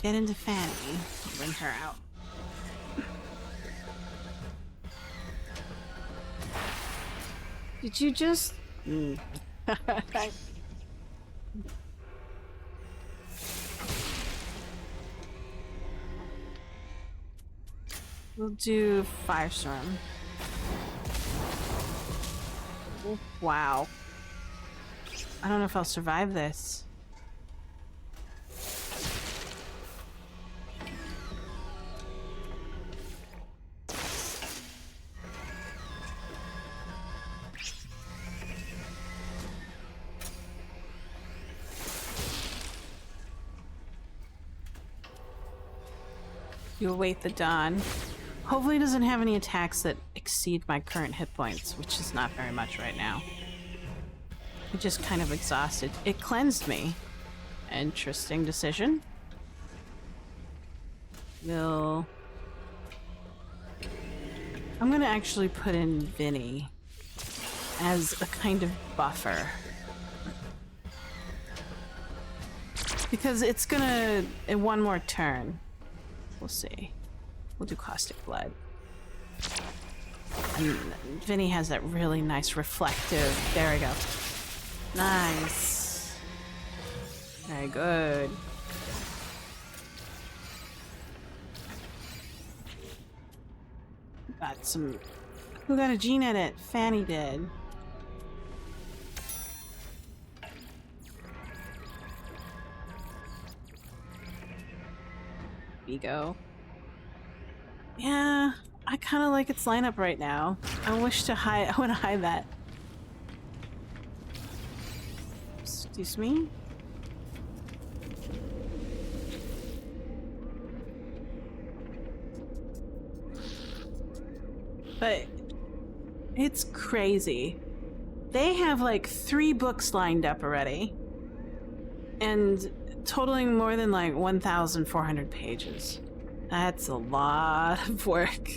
get into Fanny. Bring her out. Did you just... We'll do Firestorm. Oh, wow. I don't know if I'll survive this. You await the dawn. Hopefully it doesn't have any attacks that exceed my current hit points, which is not very much right now. I'm just kind of exhausted. It cleansed me. Interesting decision. I'm gonna actually put in Vinny as a kind of buffer. Because it's gonna, in one more turn, we'll see. We'll do Caustic Blood. And Vinny has that really nice reflective, there we go. Nice. Very good. Got some, who got a gene edit? Fanny did. Vigo. Yeah, I kind of like its lineup right now. I want to hide that. Excuse me? But it's crazy. They have like 3 books lined up already. And totaling more than like 1,400 pages. That's a lot of work.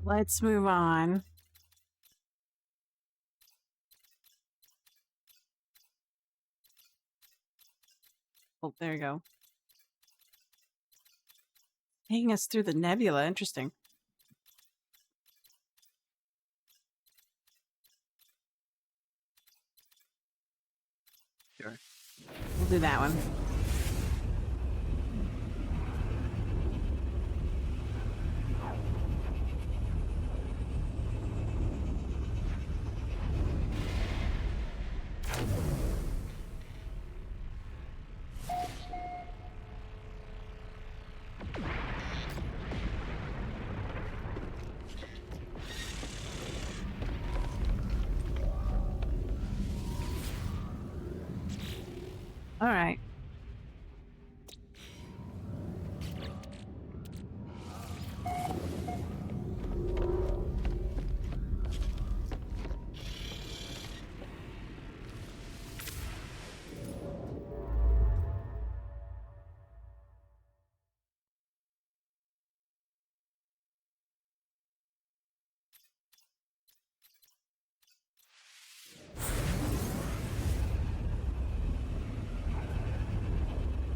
Let's move on. Oh, there you go. Taking us through the nebula. Interesting. Sure. We'll do that one. All right.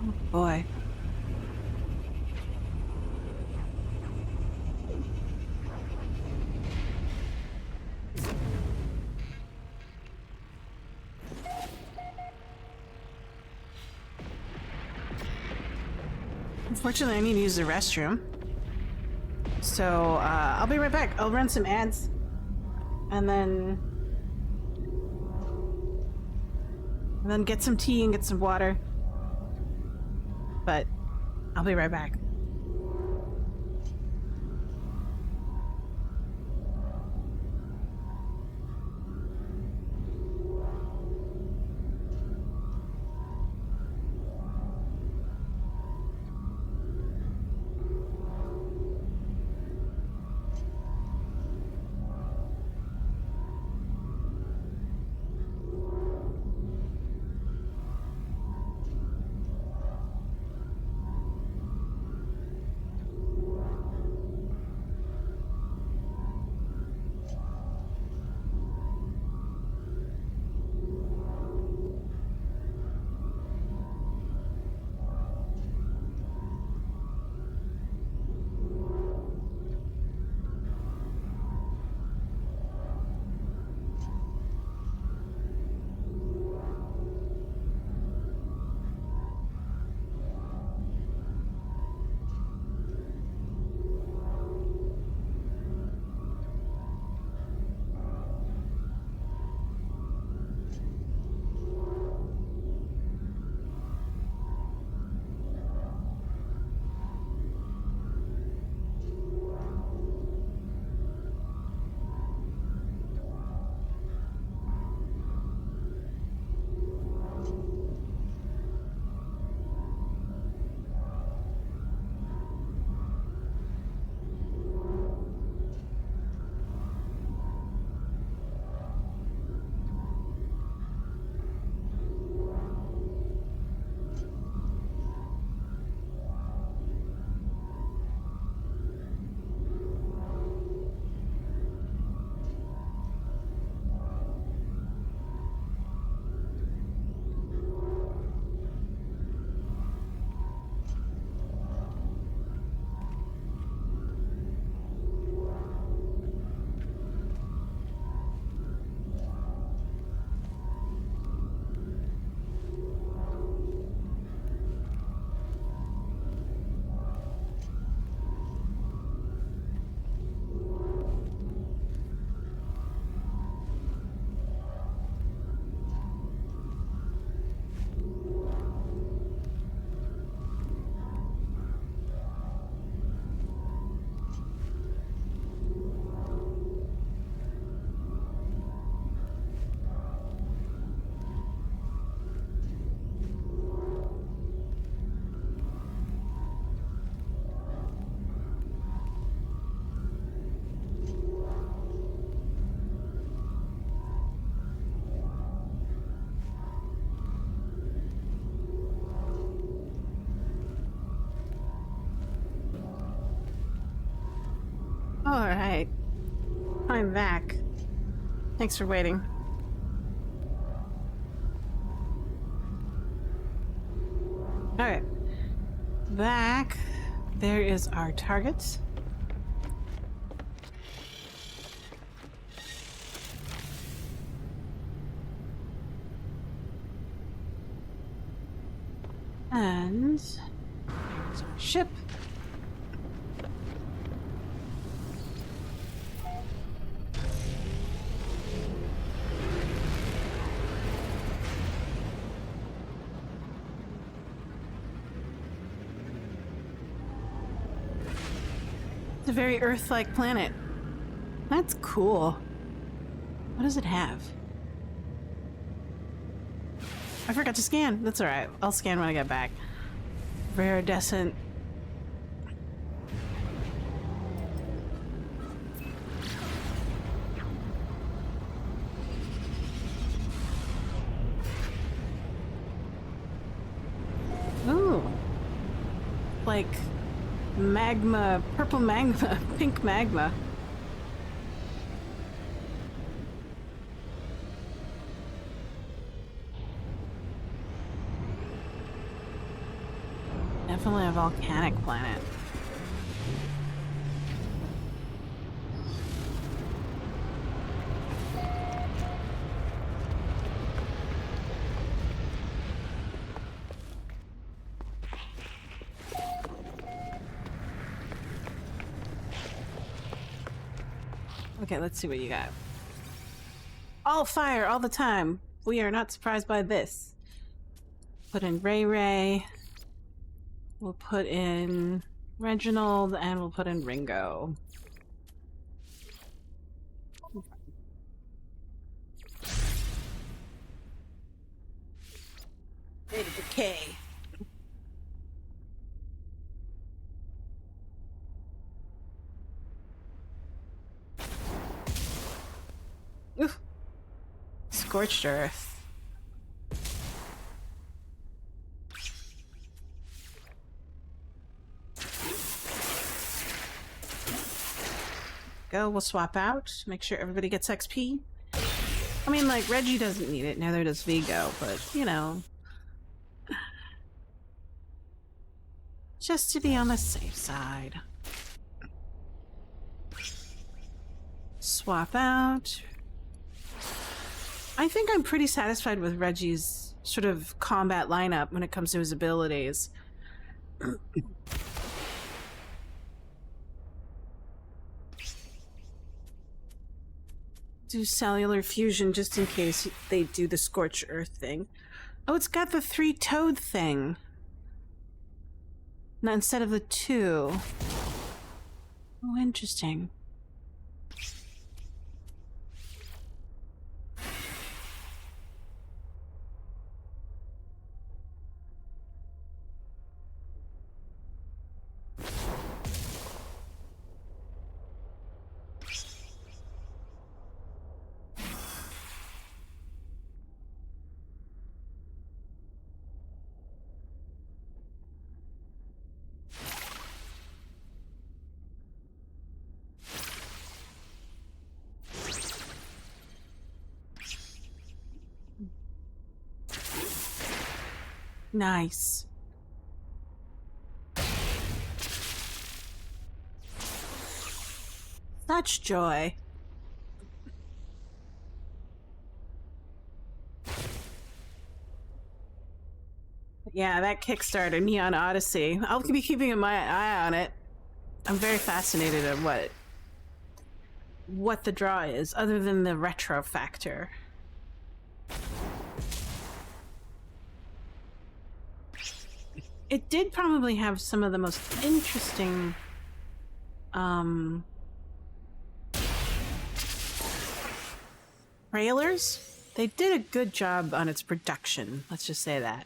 Oh boy. Unfortunately, I need to use the restroom. So, I'll be right back. I'll run some ads. And then get some tea and get some water. But I'll be right back. All right. I'm back. Thanks for waiting. All right. Back. There is our target. And here's our ship. It's a very Earth-like planet. That's cool. What does it have? I forgot to scan. That's alright. I'll scan when I get back. Viridescent. Ooh. Like magma, purple magma, pink magma. Definitely a volcanic planet. Okay, let's see what you got. All fire all the time. We are not surprised by this. Put in Ray Ray. We'll put in Reginald, and we'll put in Ringo. Rate of decay. Oof. Scorched Earth. Go, we'll swap out. Make sure everybody gets XP. I mean, like, Reggie doesn't need it, neither does Vigo, but, you know. Just to be on the safe side. Swap out. I think I'm pretty satisfied with Reggie's sort of combat lineup when it comes to his abilities. Do cellular fusion just in case they do the Scorched Earth thing. Oh, it's got the 3-toed thing. Now instead of the 2. Oh, interesting. Nice. Such joy. Yeah, that Kickstarter, Neon Odyssey. I'll be keeping my eye on it. I'm very fascinated at what the draw is, other than the retro factor. It did probably have some of the most interesting trailers. They did a good job on its production, let's just say that.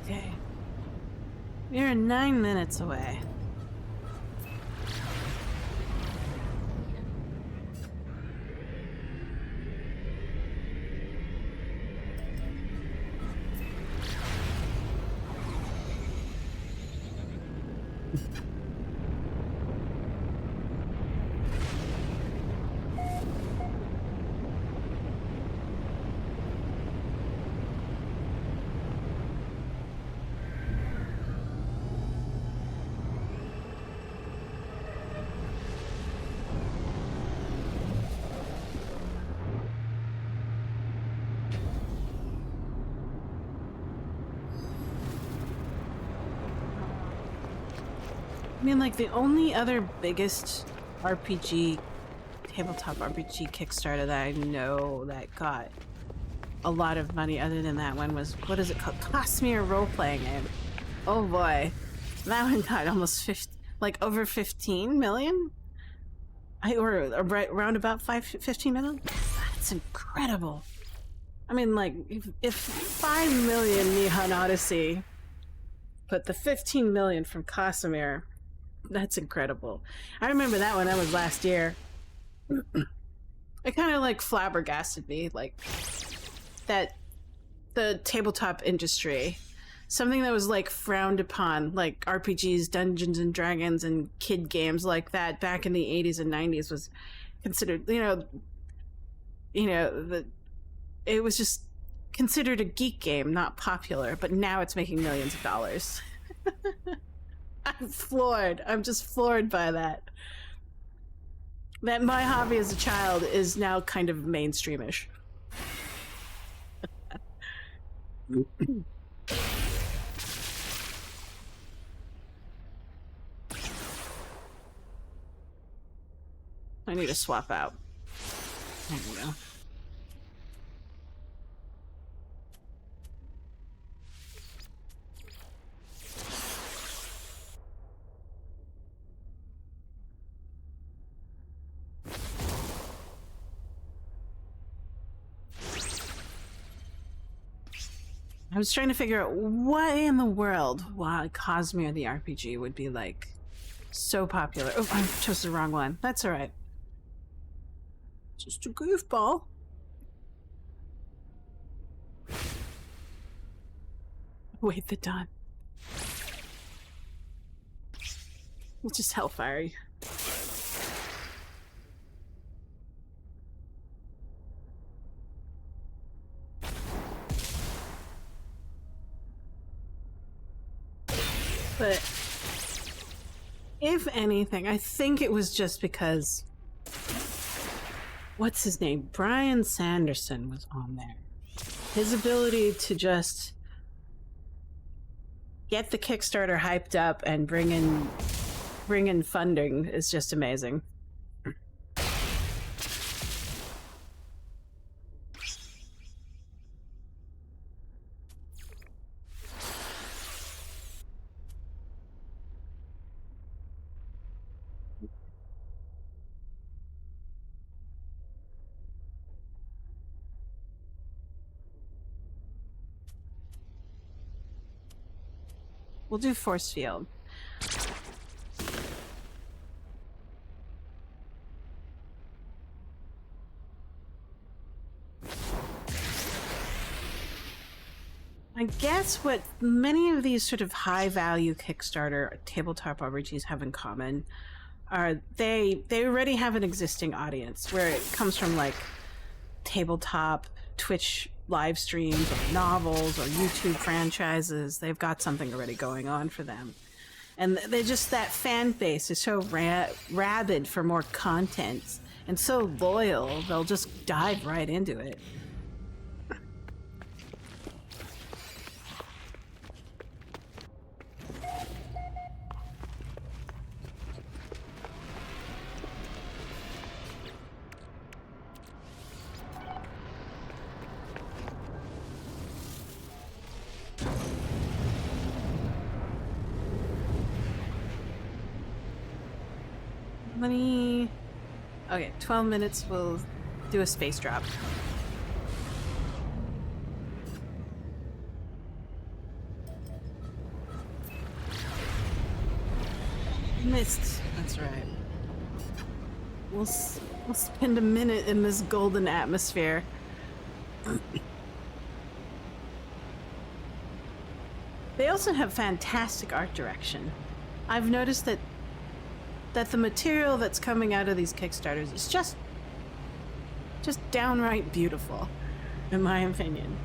Okay. We're 9 minutes away. mean, like, the only other biggest RPG, tabletop RPG Kickstarter that I know that got a lot of money other than that one was, what is it called? Cosmere role-playing game. Oh boy. That one got almost 50, like over 15 million? Or around about 15 million? That's incredible. I mean, like, if 5 million Nihon Odyssey put the 15 million from Cosmere, that's incredible. I remember that one. That was last year. It kind of like flabbergasted me, like that the tabletop industry, something that was like frowned upon, like RPGs, Dungeons and Dragons, and kid games like that back in the 80s and 90s was considered, it was just considered a geek game, not popular, but now it's making millions of dollars. I'm floored. I'm just floored by that. That my hobby as a child is now kind of mainstreamish. I need to swap out. There we go. I was trying to figure out why in the world why Cosmere the RPG would be like so popular. Oh, I chose the wrong one. That's all right. Just a goofball. Wait the dawn. We'll just hellfire you. But if anything, I think it was just because, what's his name? Brian Sanderson was on there. His ability to just get the Kickstarter hyped up and bring in funding is just amazing. We'll do force field. I guess what many of these sort of high-value Kickstarter tabletop RPGs have in common are they already have an existing audience where it comes from like tabletop Twitch live streams or novels or YouTube franchises. They've got something already going on for them. And they just, that fan base is so rabid for more content and so loyal, they'll just dive right into it. Okay, 12 minutes, we'll do a space drop. Missed, that's right. We'll spend a minute in this golden atmosphere. They also have fantastic art direction. I've noticed that the material that's coming out of these Kickstarters is just downright beautiful, in my opinion.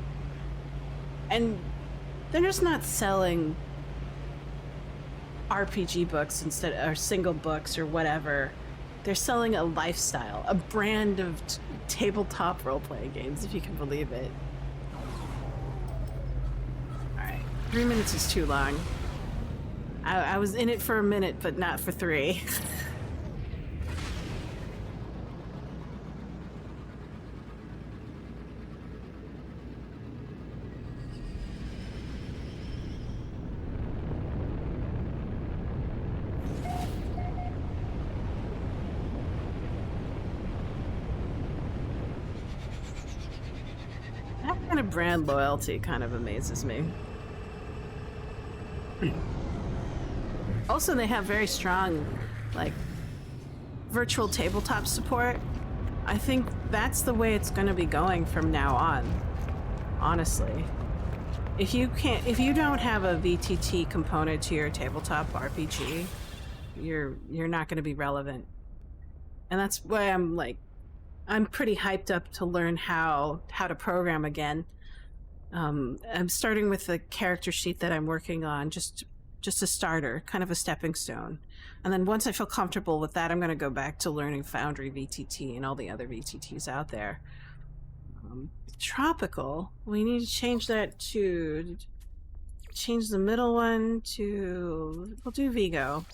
And they're just not selling RPG books instead, or single books or whatever. They're selling a lifestyle, a brand of tabletop role-playing games, if you can believe it. All right, 3 minutes is too long. I was in it for a minute, but not for 3. That kind of brand loyalty kind of amazes me. Also, they have very strong, like, virtual tabletop support. I think that's the way it's going to be going from now on, honestly. If you don't have a VTT component to your tabletop RPG, you're not going to be relevant. And that's why I'm pretty hyped up to learn how to program again. I'm starting with the character sheet that I'm working on, just a starter, kind of a stepping stone. And then once I feel comfortable with that, I'm going to go back to learning Foundry VTT and all the other VTTs out there. Tropical, we need to change that to... change the middle one to... we'll do Vigo.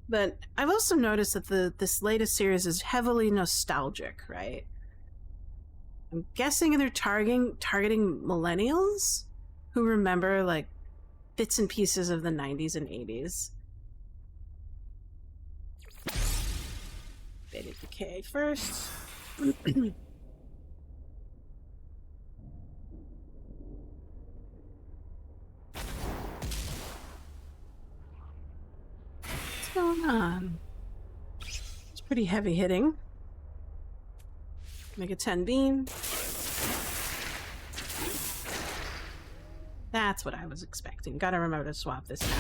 But I've also noticed that this latest series is heavily nostalgic, right? I'm guessing they're targeting millennials who remember like bits and pieces of the 90s and 80s. Beta decay first. What's going on? It's pretty heavy hitting. Make a 10 beam. That's what I was expecting. Gotta remember to swap this time.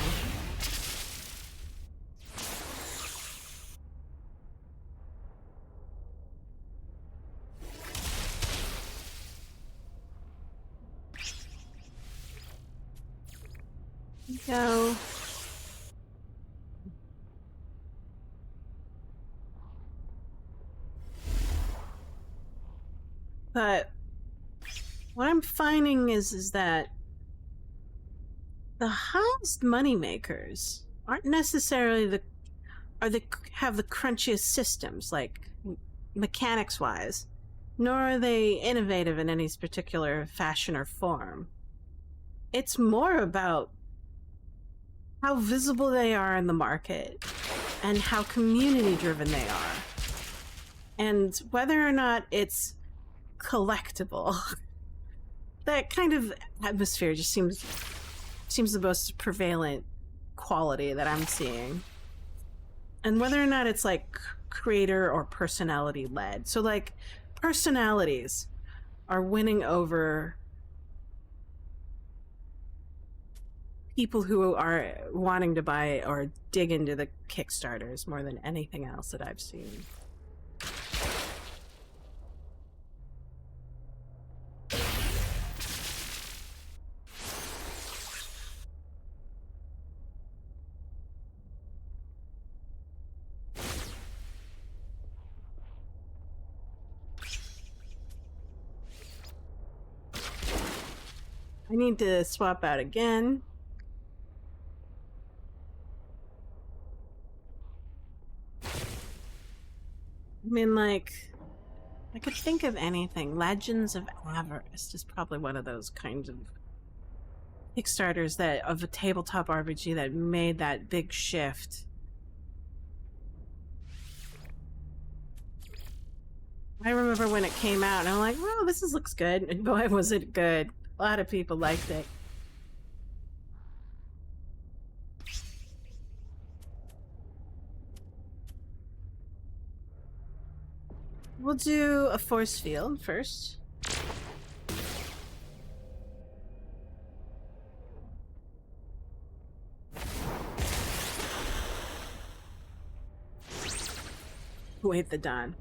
Go. But what I'm finding is that the highest money makers aren't necessarily have the crunchiest systems, like mechanics wise, nor are they innovative in any particular fashion or form. It's more about how visible they are in the market and how community driven they are, and whether or not it's collectible. That kind of atmosphere just seems the most prevalent quality that I'm seeing. And whether or not it's like creator or personality led. So like personalities are winning over people who are wanting to buy or dig into the Kickstarters more than anything else that I've seen. I need to swap out again. I mean, like, I could think of anything. Legends of Avarice is probably one of those kinds of Kickstarters of a tabletop RPG that made that big shift. I remember when it came out, and I'm like, "Well, looks good," and boy, was it good! A lot of people liked it. We'll do a force field first. Wait the dawn.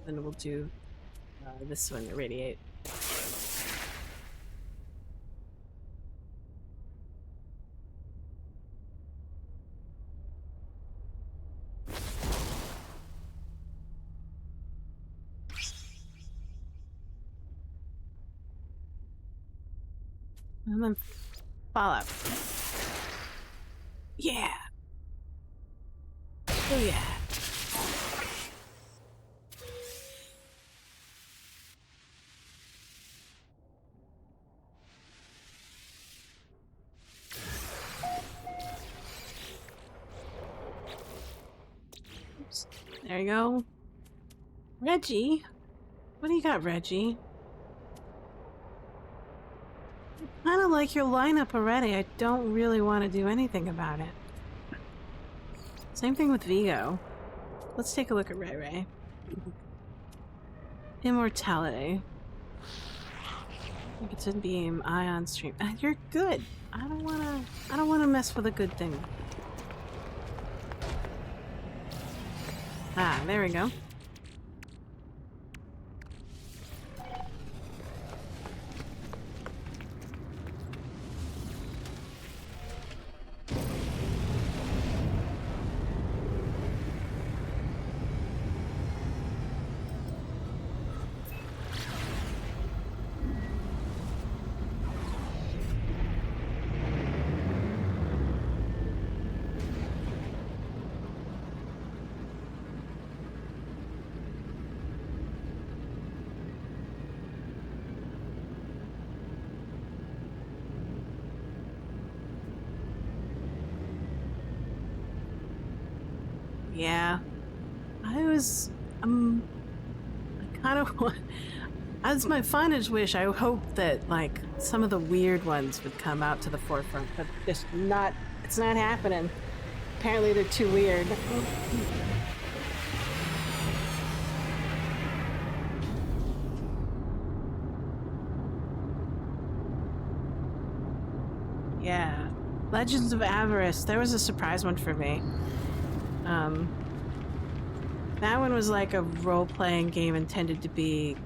Then we'll do this one, irradiate. And then Fallout. Yeah. Oh yeah. Oops. There you go. Reggie? What do you got, Reggie? I kind of like your lineup already. I don't really want to do anything about it. Same thing with Vigo. Let's take a look at Ray Ray. Immortality. It's a beam, ion stream. You're good. I don't wanna mess with a good thing. Ah, there we go. Yeah. I kind of want... As my fondest wish, I hope that, like, some of the weird ones would come out to the forefront, but it's not happening. Apparently they're too weird. Yeah. Legends of Avarice. There was a surprise one for me. That one was like a role-playing game intended to be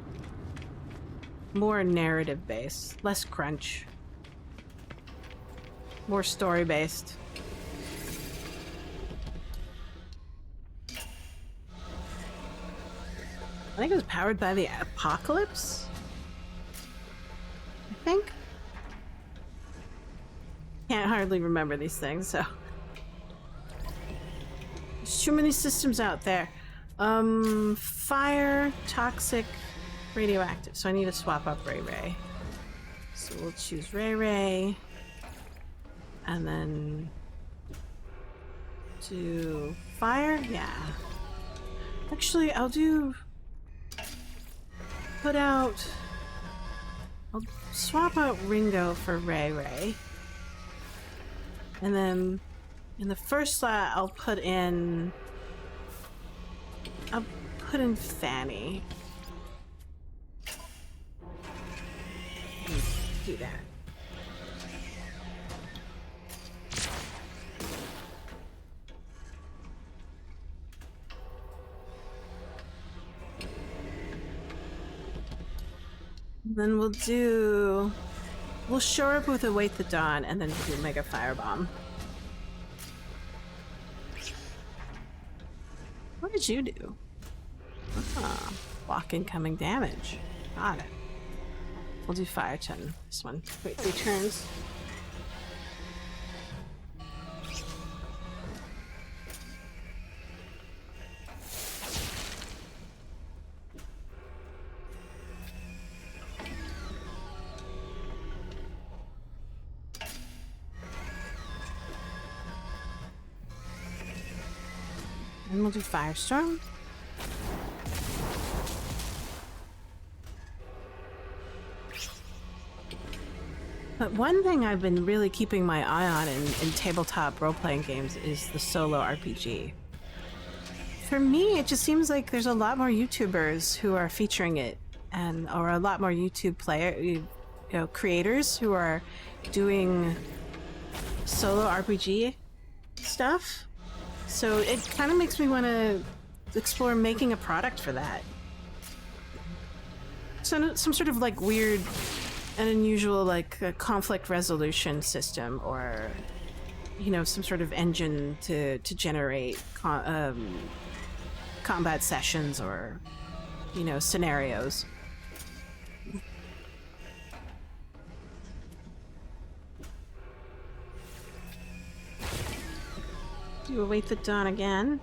more narrative-based, less crunch, more story-based. I think it was powered by the apocalypse? I think? Can't hardly remember these things, so... There's too many systems out there. Fire, toxic, radioactive. So I need to swap up Ray Ray. So we'll choose Ray Ray. And then... do... fire? Yeah. Actually, I'll do... put out... I'll swap out Ringo for Ray Ray. And then... in the first slot, I'll put in Fanny. Do that. Then we'll show up with Await the Dawn and then do Mega Firebomb. What did you do? Ah, block incoming damage. Got it. We'll do Fire 10. This one. Wait 3 turns. And we'll do Firestorm. But one thing I've been really keeping my eye on in tabletop role-playing games is the solo RPG. For me, it just seems like there's a lot more YouTubers who are featuring it, or a lot more YouTube creators who are doing solo RPG stuff. So it kind of makes me want to explore making a product for that. So some sort of like weird and unusual like a conflict resolution system, or you know, some sort of engine to generate combat sessions, or you know, scenarios. You await the dawn again.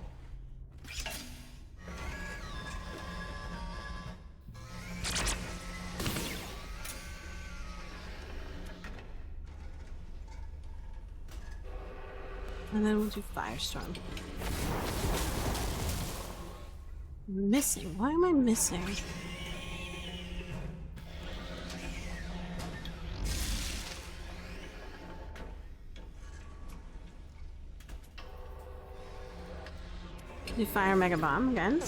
And then we'll do Firestorm. Missing? Why am I missing? Do Fire Mega Bomb again.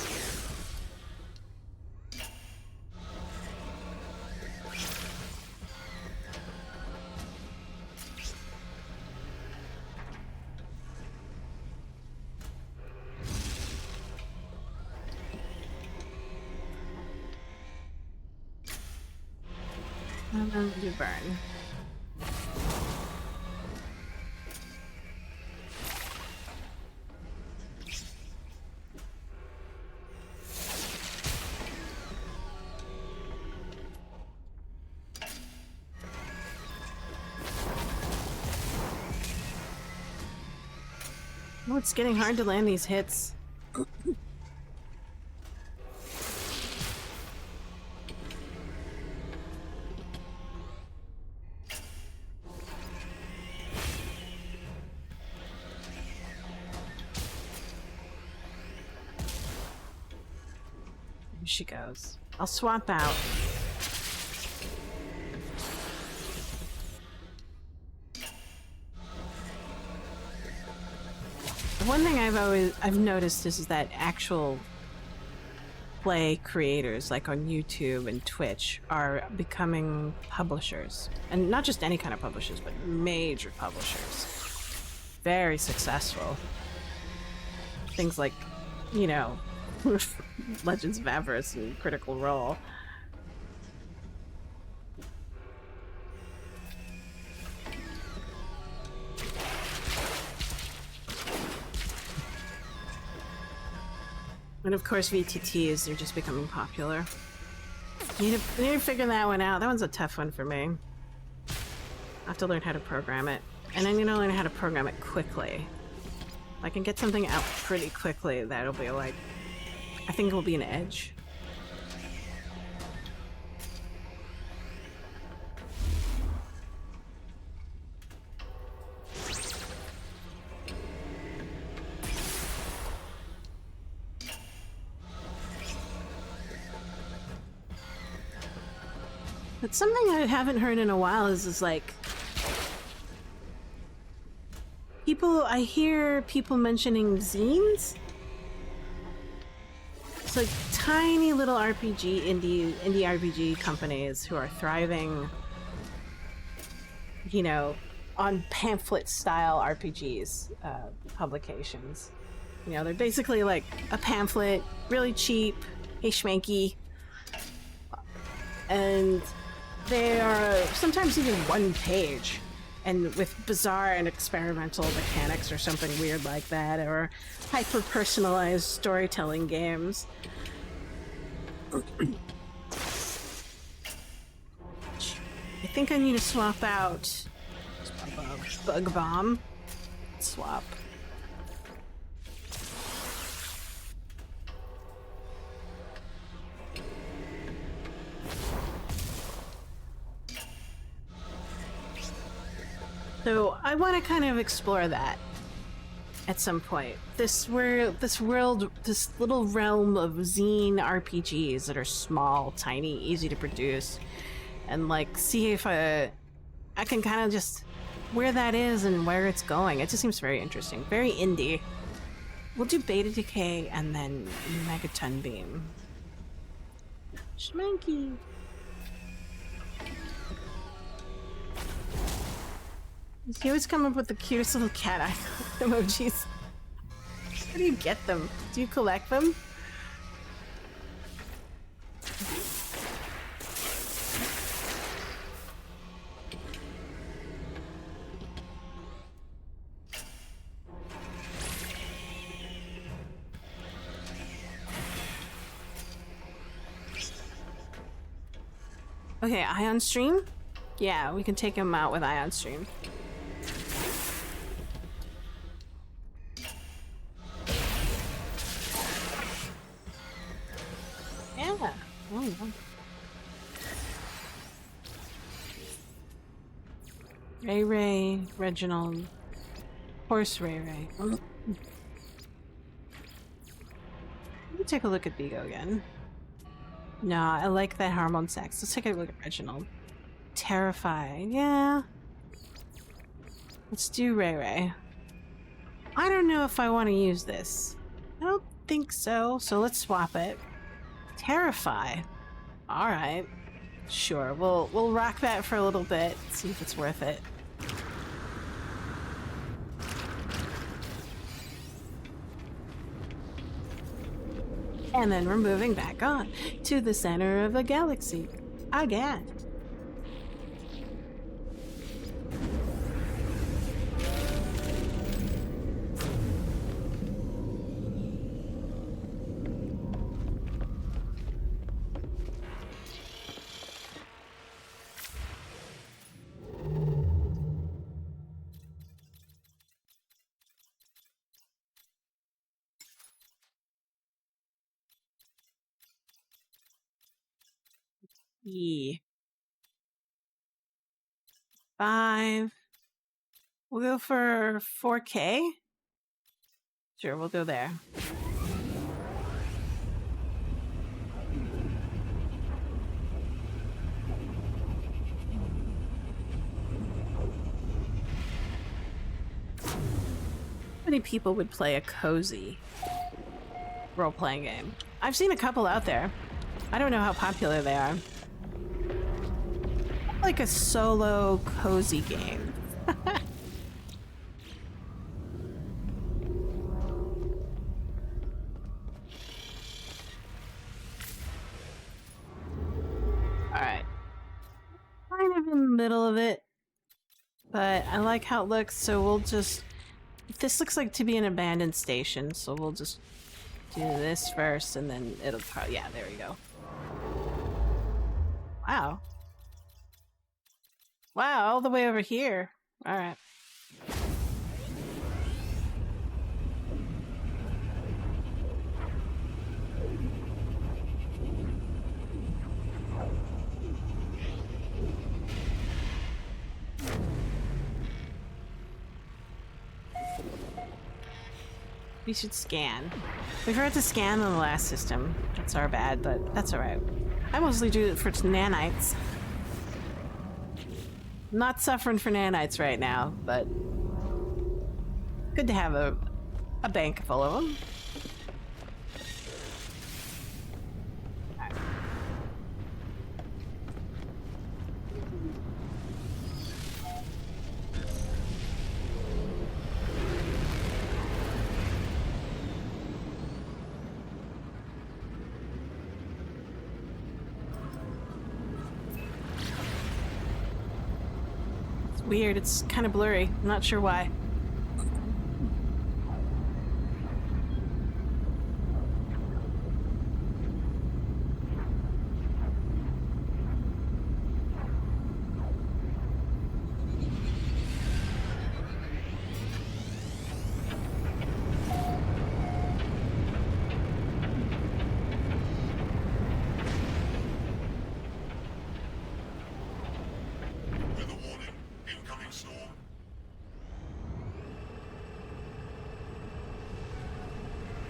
And then do Burn. Oh, it's getting hard to land these hits. Here she goes. I'll swap out. One thing I've noticed is that actual play creators, like on YouTube and Twitch, are becoming publishers. And not just any kind of publishers, but major publishers. Very successful. Things like, you know, Legends of Avarice and Critical Role. And of course VTTs, they're just becoming popular. Need to figure that one out. That one's a tough one for me. I have to learn how to program it. And I need to learn how to program it quickly. If I can get something out pretty quickly, that'll be like... I think it will be an edge. But something I haven't heard in a while is like... I hear people mentioning zines. It's like tiny little indie RPG companies who are thriving, you know, on pamphlet-style RPGs, publications. You know, they're basically like a pamphlet, really cheap, hey schmanky, and they are sometimes even one page, and with bizarre and experimental mechanics or something weird like that, or hyper-personalized storytelling games. I think I need to swap out Bug Bomb. Swap. So I want to kind of explore that at some point. This little realm of zine RPGs that are small, tiny, easy to produce, and like see if I can kind of just where that is and where it's going. It just seems very interesting, very indie. We'll do Beta Decay and then Megaton Beam. Schmanky. You always come up with the cutest little cat eye emojis. How do you get them? Do you collect them? Okay, Ion Stream? Yeah, we can take him out with Ion Stream. Ray Ray, Reginald, Horse Ray Ray. Let me take a look at Vigo again. Nah, I like that hormone sex. Let's take a look at Reginald. Terrifying, yeah. Let's do Ray Ray. I don't know if I want to use this. I don't think so, so let's swap it. Terrify. Alright. Sure, we'll rock that for a little bit, see if it's worth it. And then we're moving back on to the center of the galaxy again. Yeah. 5. We'll go for 4K. Sure, we'll go there. How many people would play a cozy role-playing game? I've seen a couple out there. I don't know how popular they are. Like a solo cozy game. Alright. Kind of in the middle of it. But I like how it looks, so we'll just... This looks like to be an abandoned station, so we'll just do this first, and then it'll probably... Yeah, there we go. Wow. Wow, all the way over here. Alright. We should scan. We forgot to scan on the last system. That's our bad, but that's alright. I mostly do it for nanites. I'm not suffering for nanites right now, but good to have a bank full of them. Weird, it's kind of blurry. I'm not sure why.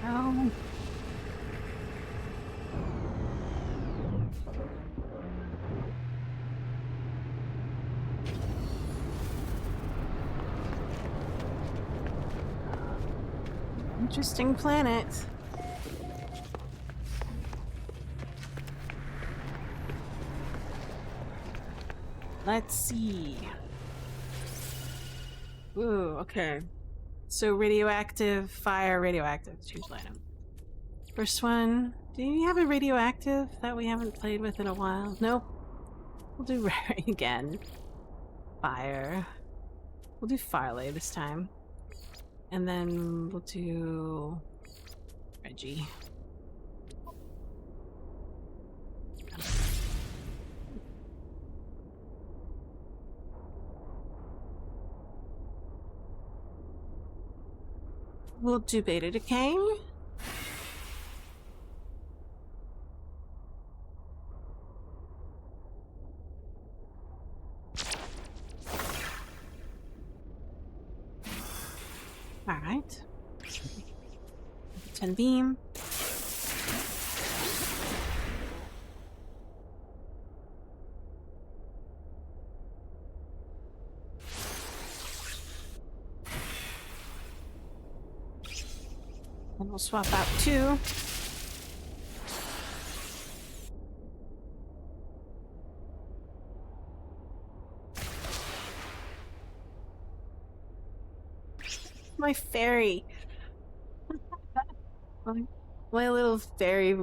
Oh. Interesting planet. Let's see. Ooh, okay. So radioactive, fire, radioactive. Choose item. First one. Do you have a radioactive that we haven't played with in a while? Nope. We'll do rare again. Fire. We'll do Farley this time. And then we'll do Reggie. We'll do Beta Decay. All right. 10 beam. And we'll swap out 2. My fairy. My little fairy.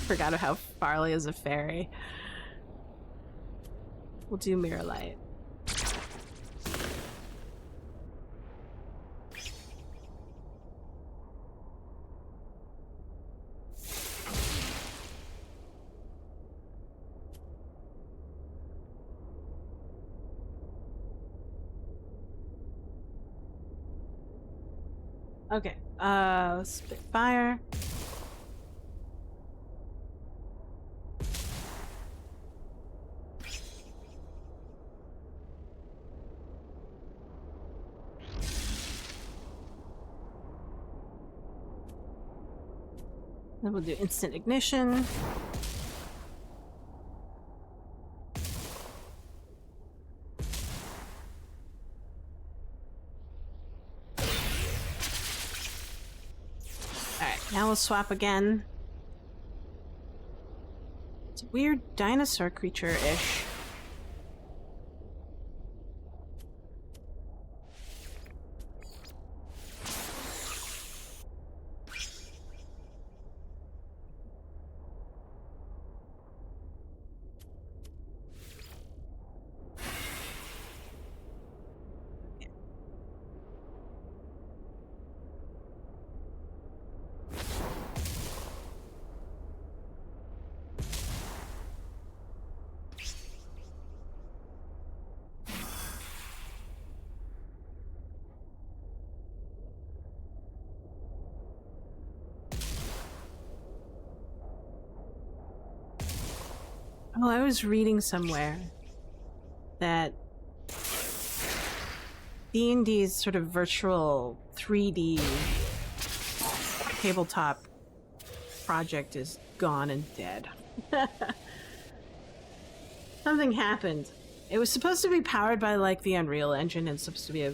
Forgot how Farley is a fairy. We'll do Mirror Light. Okay, Spitfire. Then we'll do instant ignition. Alright, now we'll swap again. It's a weird dinosaur creature-ish. Oh, I was reading somewhere that D&D's sort of virtual 3D tabletop project is gone and dead. Something happened. It was supposed to be powered by like the Unreal Engine and supposed to be a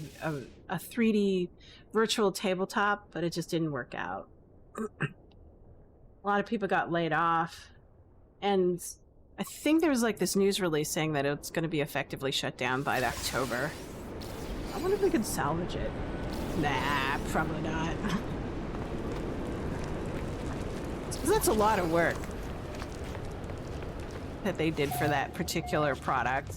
3D virtual tabletop, but it just didn't work out. A lot of people got laid off, and I think there was like this news release saying that it's going to be effectively shut down by October. I wonder if we could salvage it. Nah, probably not. Because that's a lot of work that they did for that particular product.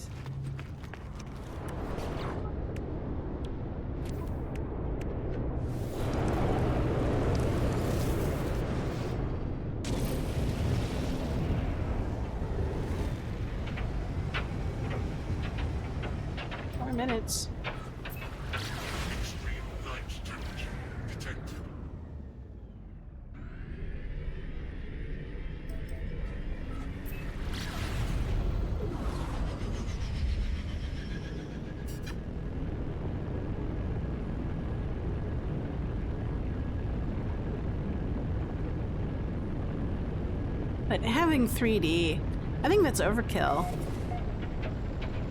Minutes. Extreme night temperature detected. But having 3D, I think that's overkill.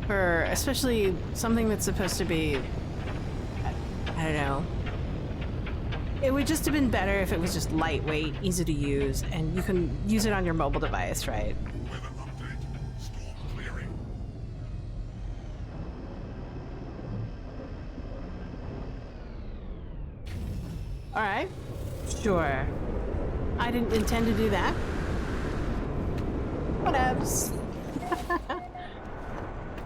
For especially something that's supposed to be, I don't know. It would just have been better if it was just lightweight, easy to use, and you can use it on your mobile device, right? Weather update. Storm clearing. All right, sure. I didn't intend to do that. Whatevs.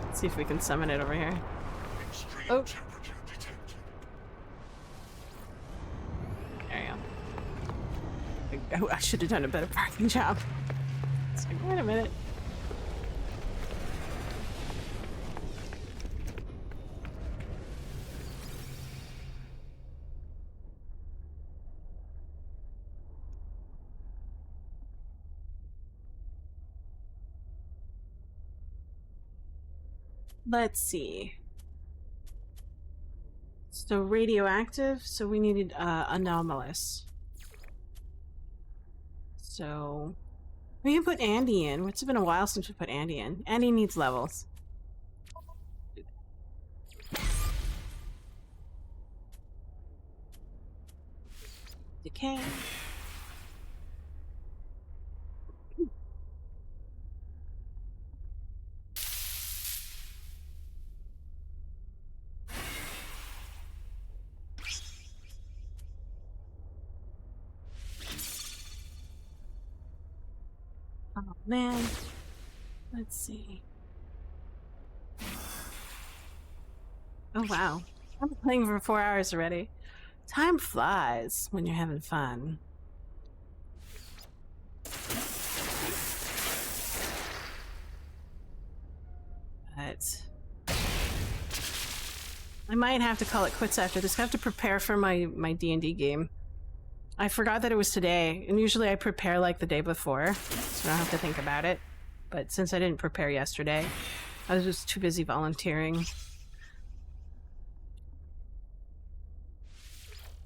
Let's see if we can summon it over here. Extreme Oh. temperature detected. There you go. I should have done a better parking job. It's like, wait a minute. Let's see. So radioactive, so we needed anomalous. So we can put Andy in. It's been a while since we put Andy in. Andy needs levels. Decay. Oh man. Let's see. Oh wow. I've been playing for 4 hours already. Time flies when you're having fun. But I might have to call it quits after this. I have to prepare for my D&D game. I forgot that it was today, and usually I prepare like the day before, so I don't have to think about it. But since I didn't prepare yesterday, I was just too busy volunteering.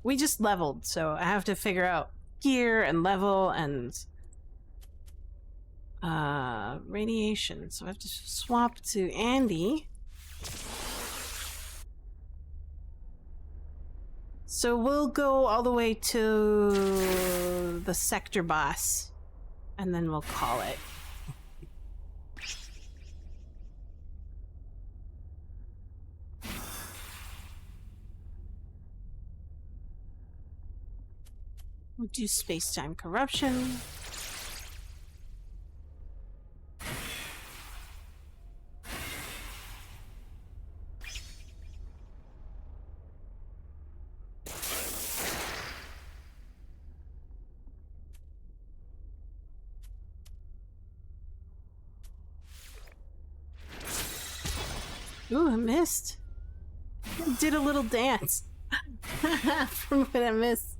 We just leveled, so I have to figure out gear and level and radiation. So I have to swap to Andy. So we'll go all the way to the sector boss, and then we'll call it. We'll do space-time corruption. Ooh, I missed. I did a little dance from when I missed.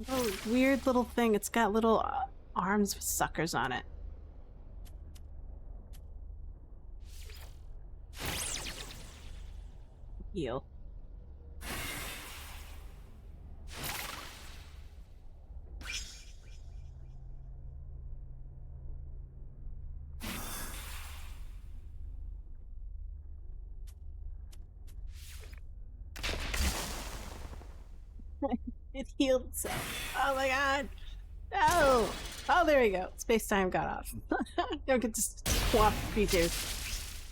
Oh, weird little thing. It's got little arms with suckers on it. Heal. It healed itself. Oh my god. No! Oh, there we go. Space time got off. Don't get to swap creatures.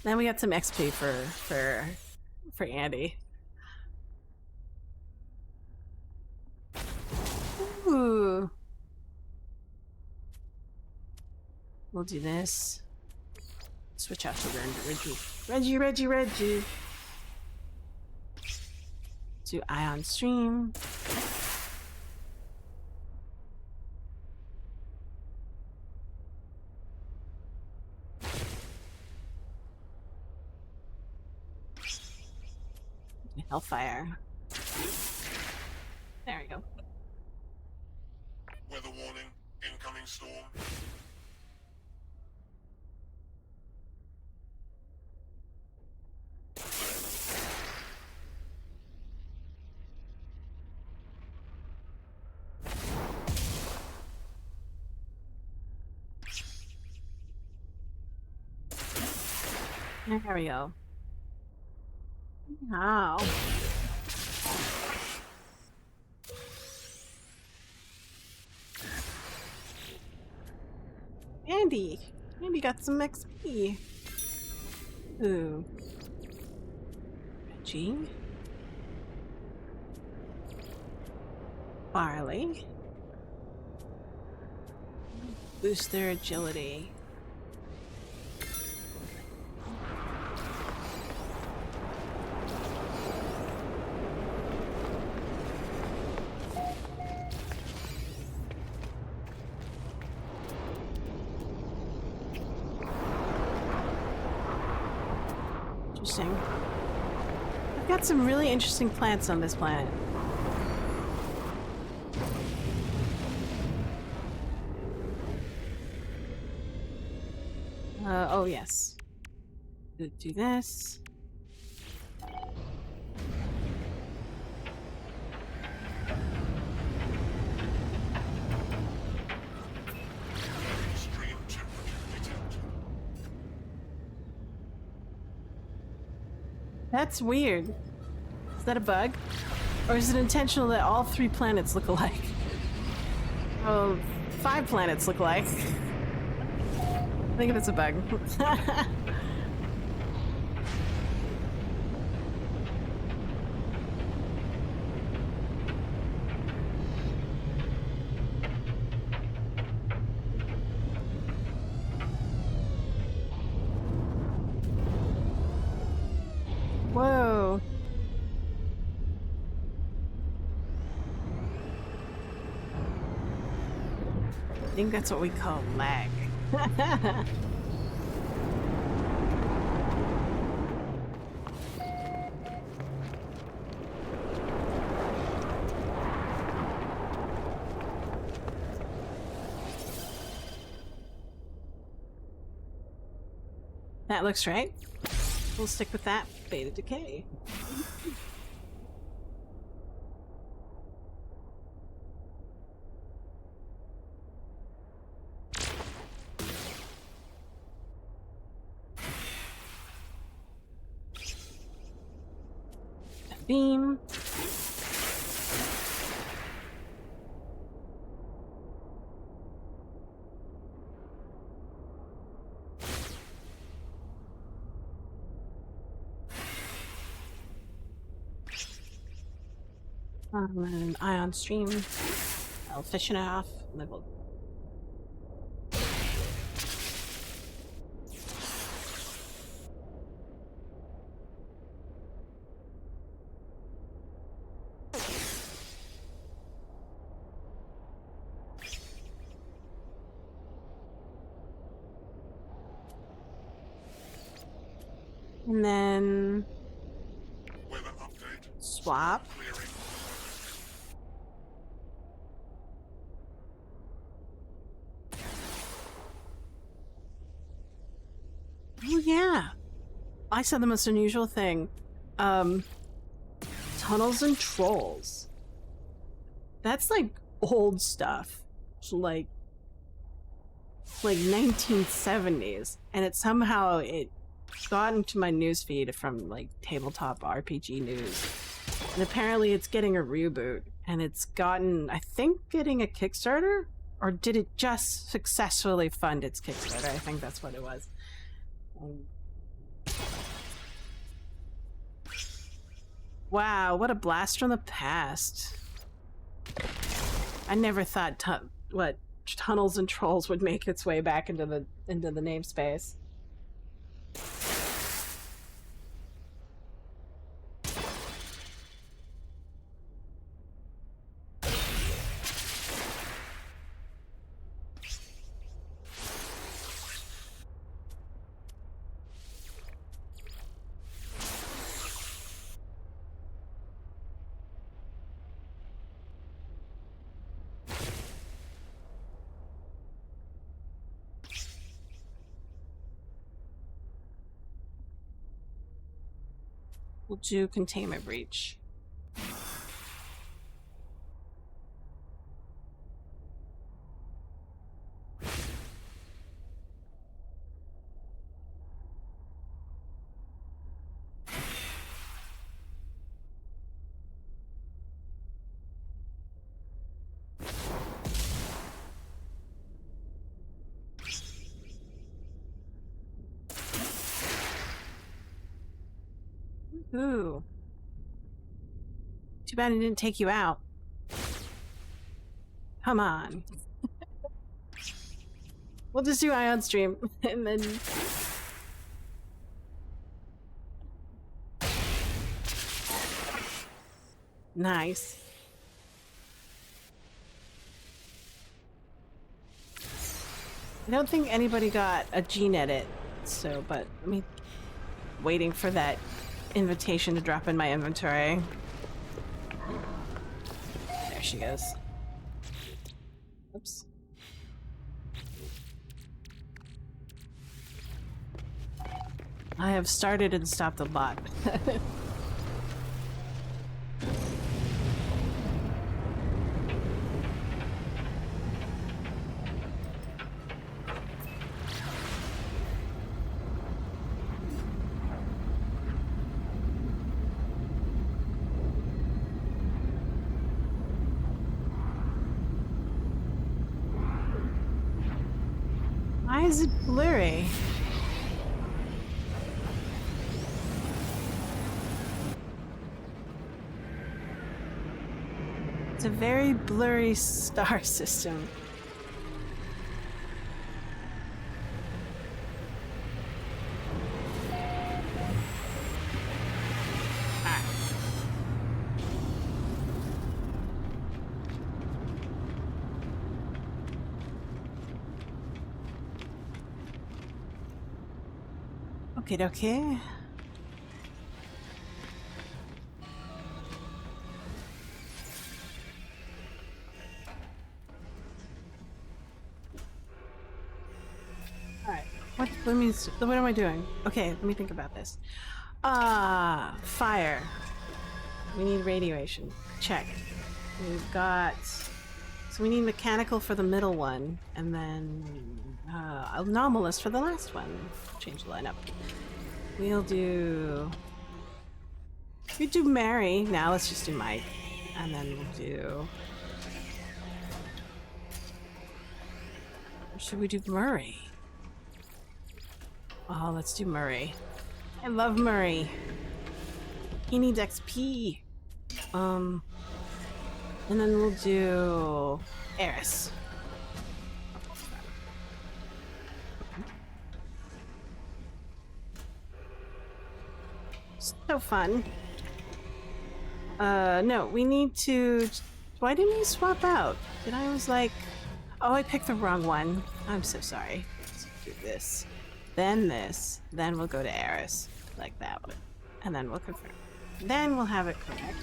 Then we got some XP for Andy. Ooh. We'll do this. Switch out to Reggie. Do Ion Stream. Hellfire. There we go. Weather warning. Incoming storm. There we go. Wow. Andy got some XP. Ooh. Reggie. Barley. Boost their agility. Interesting. I've got some really interesting plants on this planet. Oh yes. Do this. Extreme temperature detected. That's weird. Is that a bug? Or is it intentional that all 3 planets look alike? Oh, 5 planets look alike. I think it's a bug. Whoa. I think that's what we call lag. That looks right. We'll stick with that. Beta decay. Beam. And an ion stream. I'll fish it off. And then we'll... And then Weather update. swap. Clearing. Oh yeah. I said the most unusual thing. Tunnels and trolls. That's like old stuff. Like 1970s. And it somehow got into my newsfeed from like tabletop RPG news. And apparently it's getting a reboot. And it's gotten, I think, getting a Kickstarter? Or did it just successfully fund its Kickstarter? I think that's what it was. Wow, what a blast from the past. I never thought tunnels and trolls would make its way back into the namespace. We'll do containment breach. Ooh. Too bad it didn't take you out. Come on. We'll just do ion stream and then... Nice. I don't think anybody got a gene edit, so, but I mean, waiting for that invitation to drop in my inventory. There she goes. Oops. I have started and stopped a lot. Why is it blurry? It's a very blurry star system. Okay, okay. Alright. What am I doing? Okay, let me think about this. Fire. We need radiation. Check. We've got... So we need mechanical for the middle one, and then anomalous for the last one. Change the lineup. We do Mary. Now let's just do Mike. And then we'll do... Or should we do Murray? Oh, let's do Murray. I love Murray. He needs XP. And then we'll do Eris. So fun. No, we need to... Why didn't we swap out? Did I was like... Oh, I picked the wrong one. I'm so sorry. Let's do this. Then this. Then we'll go to Eris. Like that one. And then we'll confirm. Then we'll have it correct.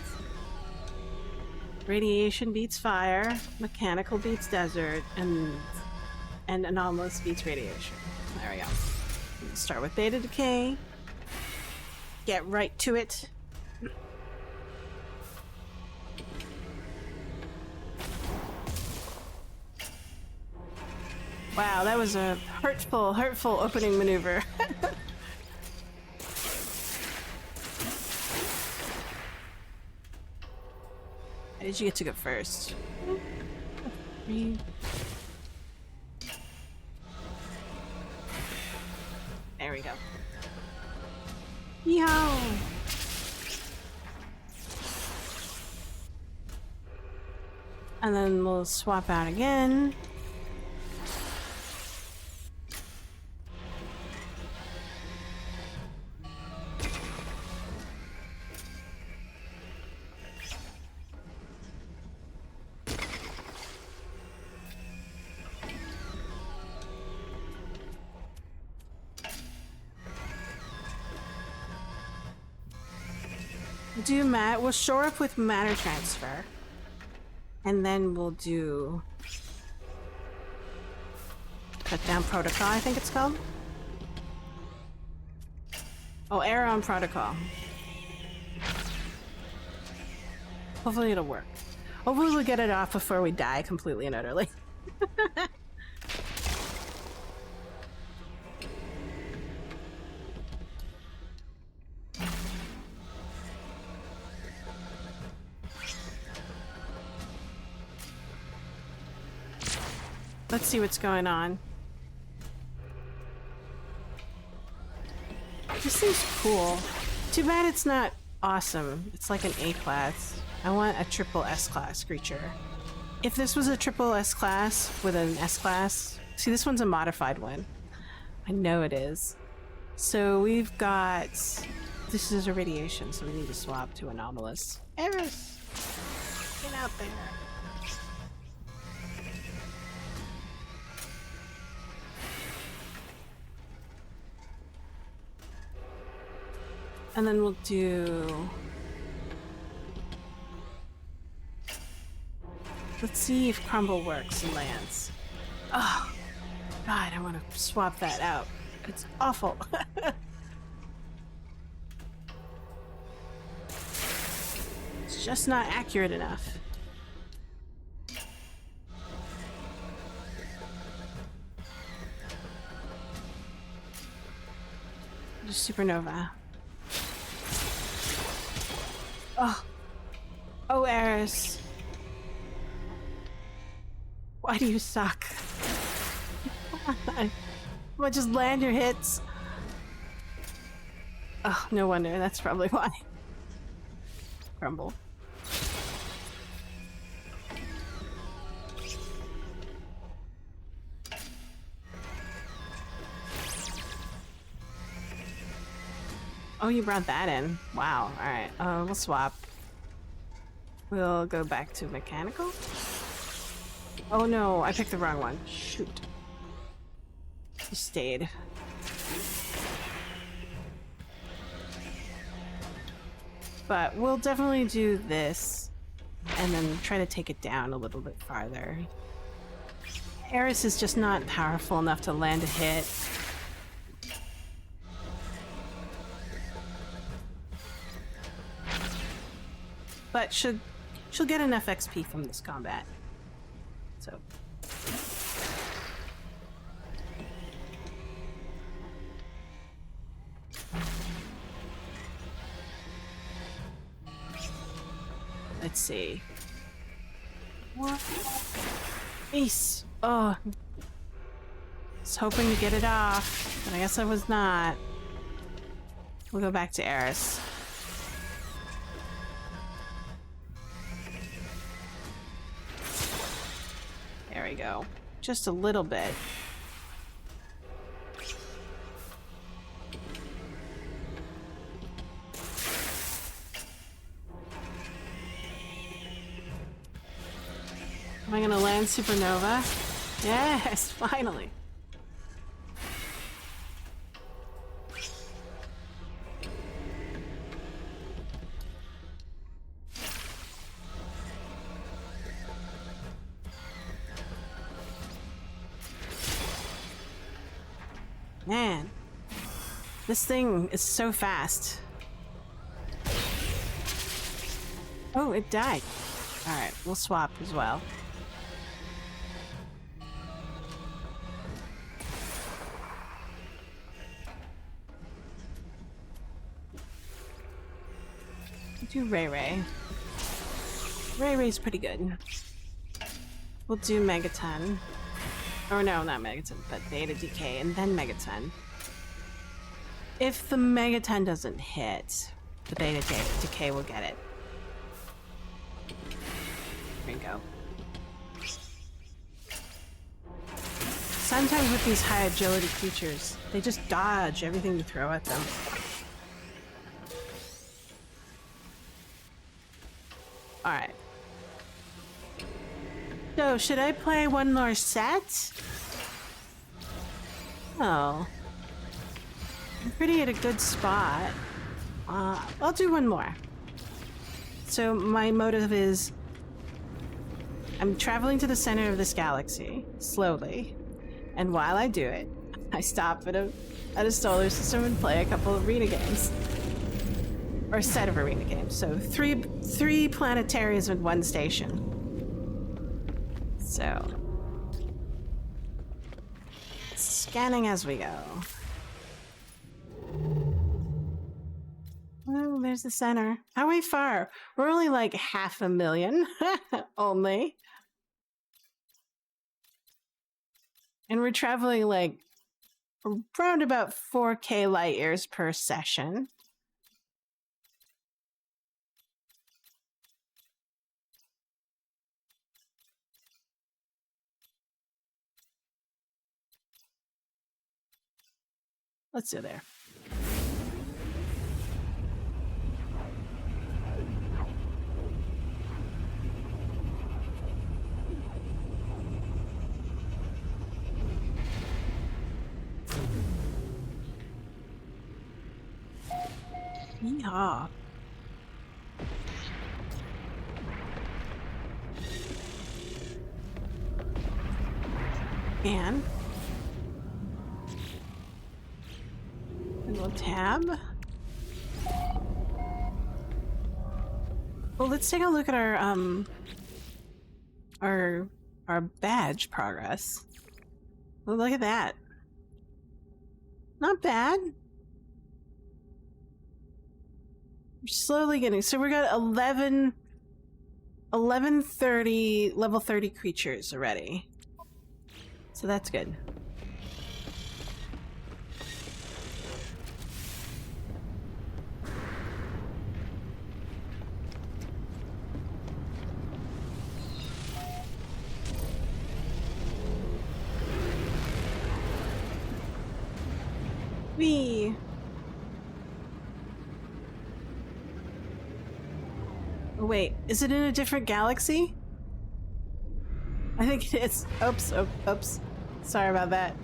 Radiation beats fire, mechanical beats desert, and anomalous beats radiation. There we go. We'll start with beta decay. Get right to it. Wow, that was a hurtful opening maneuver. How did you get to go first? There we go. Yo! And then we'll swap out again. We'll shore up with matter transfer, and then we'll do cut down protocol. I think it's called. Oh, error on protocol. Hopefully it'll work. Hopefully we'll get it off before we die completely and utterly. Let's see what's going on. This seems cool. Too bad it's not awesome. It's like an A class. I want a triple S class creature. If this was a triple S class with an S class... See, this one's a modified one. I know it is. So we've got... This is a radiation, so we need to swap to anomalous. Eris! Get out there. And then we'll do... Let's see if Crumble works and lands. Oh, God, I want to swap that out. It's awful. just not accurate enough. Just supernova. Oh. Oh, Eris. Why do you suck? Well, just land your hits. Oh, no wonder. That's probably why. Crumble. Oh, you brought that in. Wow. Alright. We'll swap. We'll go back to mechanical. Oh no, I picked the wrong one. Shoot. He stayed. But we'll definitely do this and then try to take it down a little bit farther. Eris is just not powerful enough to land a hit. But she'll get enough XP from this combat. So. Let's see. What? Ace! Oh. I was hoping to get it off, but I guess I was not. We'll go back to Eris. There we go. Just a little bit. Am I gonna land supernova? Yes, finally. Man, this thing is so fast. Oh, it died. Alright, we'll swap as well. Do Ray Ray. Ray Ray's pretty good. We'll do Megaton. Or no, not Megaton, but Beta Decay and then Megaton. If the Megaton doesn't hit, the Beta Decay will get it. There we go. Sometimes with these high agility creatures, they just dodge everything you throw at them. Alright. So, should I play one more set? Oh. I'm pretty at a good spot. I'll do one more. So, my motive is... I'm traveling to the center of this galaxy, slowly. And while I do it, I stop at a solar system and play a couple of arena games. Or a set of arena games. So, three planetariums and one station. So, scanning as we go. Oh, there's the center. How are we far? We're only like 500,000. Only. And we're traveling like around about 4K light years per session. Let's do there. Yeehaw. And we'll tab. Well, let's take a look at our badge progress. Well, look at that. Not bad. We're slowly getting, so we got 1130 level 30 creatures already. So that's good. Wee. Oh, wait, is it in a different galaxy? I think it is. Oops, oops. Sorry about that.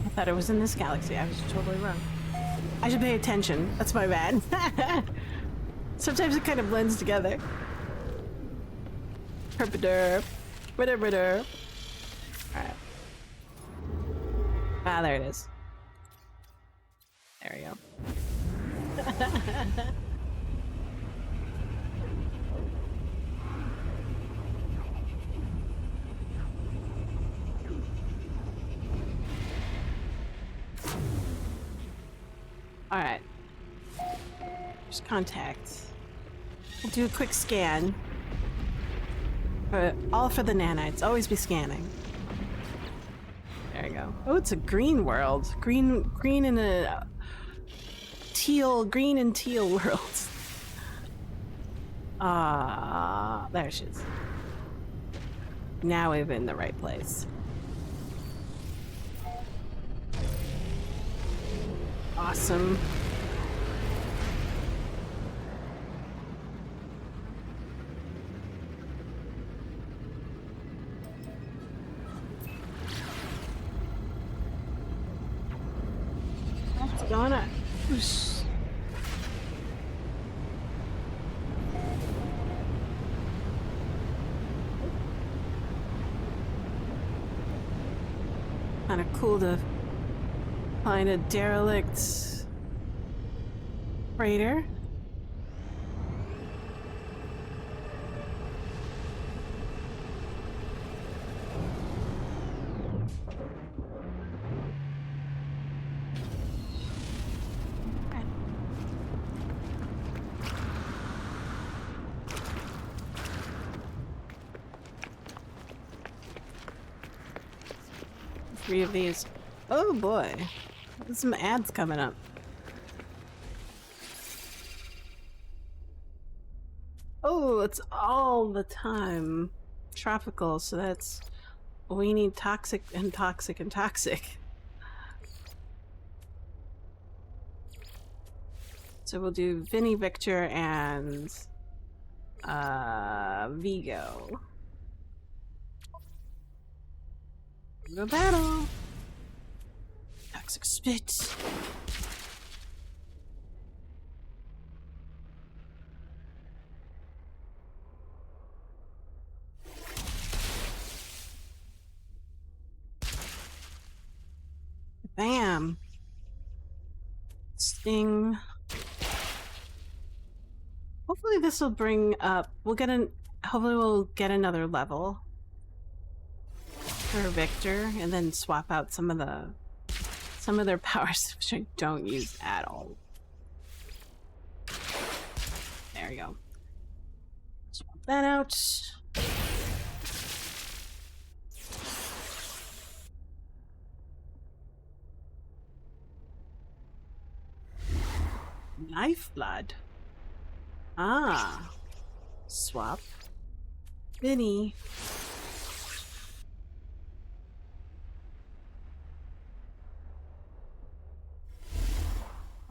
I thought it was in this galaxy. I was totally wrong. I should pay attention. That's my bad. Sometimes it kind of blends together. Herpiderp. Ritter. Alright. Ah, there it is. There we go. Alright. There's contact. We'll do a quick scan. All for the nanites. Always be scanning. There you go. Oh, it's a green world. Green in a teal, green and teal world. There she is. Now we're in the right place. Awesome. What's going on? Whoosh. Kind of cool to find a derelict freighter. Three of these. Oh boy. There's some ads coming up. Oh, it's all the time. Tropical, so that's... We need toxic and toxic and toxic. So we'll do Vinny, Victor, and... Vigo. Go battle! Toxic spit. Bam! Sting. Hopefully this will bring up... Hopefully we'll get another level for Victor, and then swap out some of their powers, which I don't use at all. There we go. Swap that out. Lifeblood. Ah. Swap. Vinny.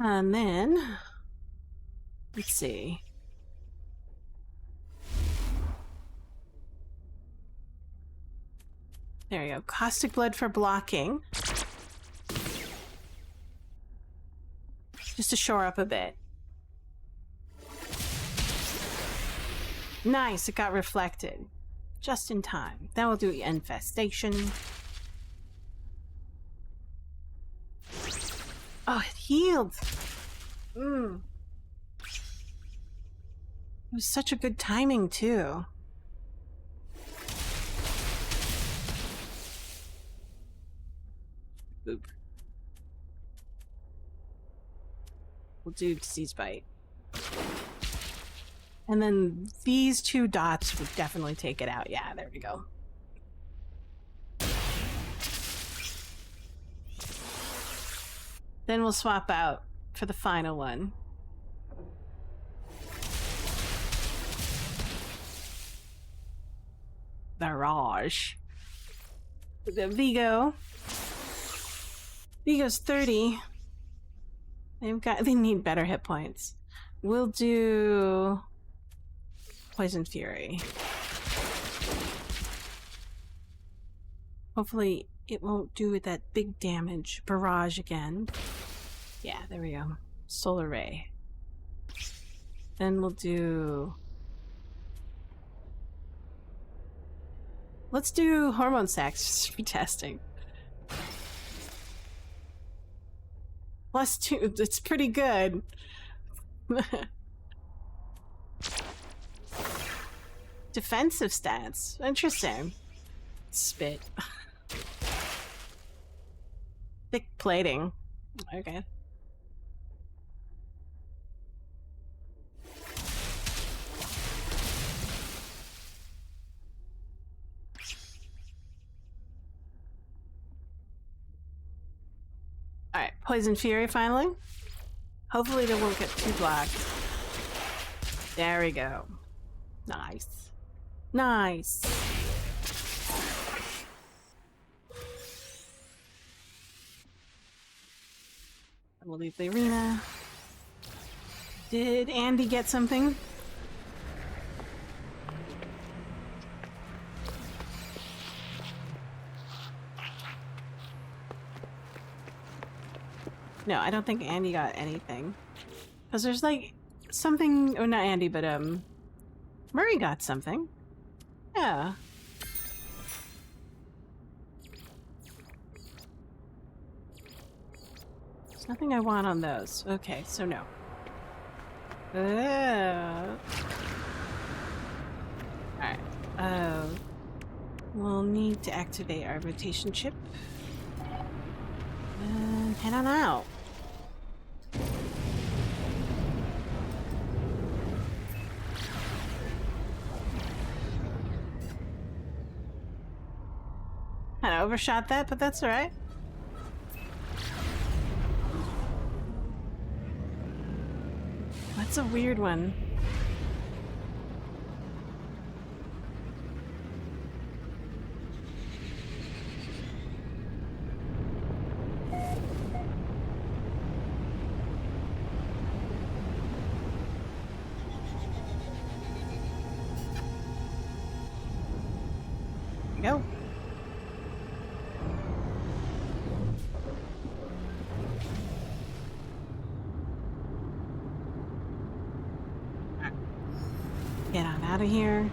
And then, let's see. There you go. Caustic blood for blocking. Just to shore up a bit. Nice, it got reflected. Just in time. Then we'll do infestation. Oh, it healed! It was such a good timing, too. Boop. We'll do disease bite. And then these 2 dots would definitely take it out. Yeah, there we go. Then we'll swap out for the final one. Barrage. The Vigo. Vigo's 30. They need better hit points. We'll do Poison Fury. Hopefully it won't do that big damage. Barrage again. Yeah, there we go. Solar Ray. Then we'll do... Let's do Hormone Sacs for testing. +2, it's pretty good. Defensive stats. Interesting. Spit. Thick plating. Okay. Alright, Poison Fury finally. Hopefully they won't get too blocked. There we go. Nice. Nice. We'll leave the arena. Did Andy get something? No, I don't think Andy got anything. Because there's like something, or not Andy, but Murray got something. Yeah. There's nothing I want on those. Okay, so no. Alright. We'll need to activate our rotation chip. And head on out. Kind of overshot that, but that's alright. That's a weird one. Go. Get on out of here.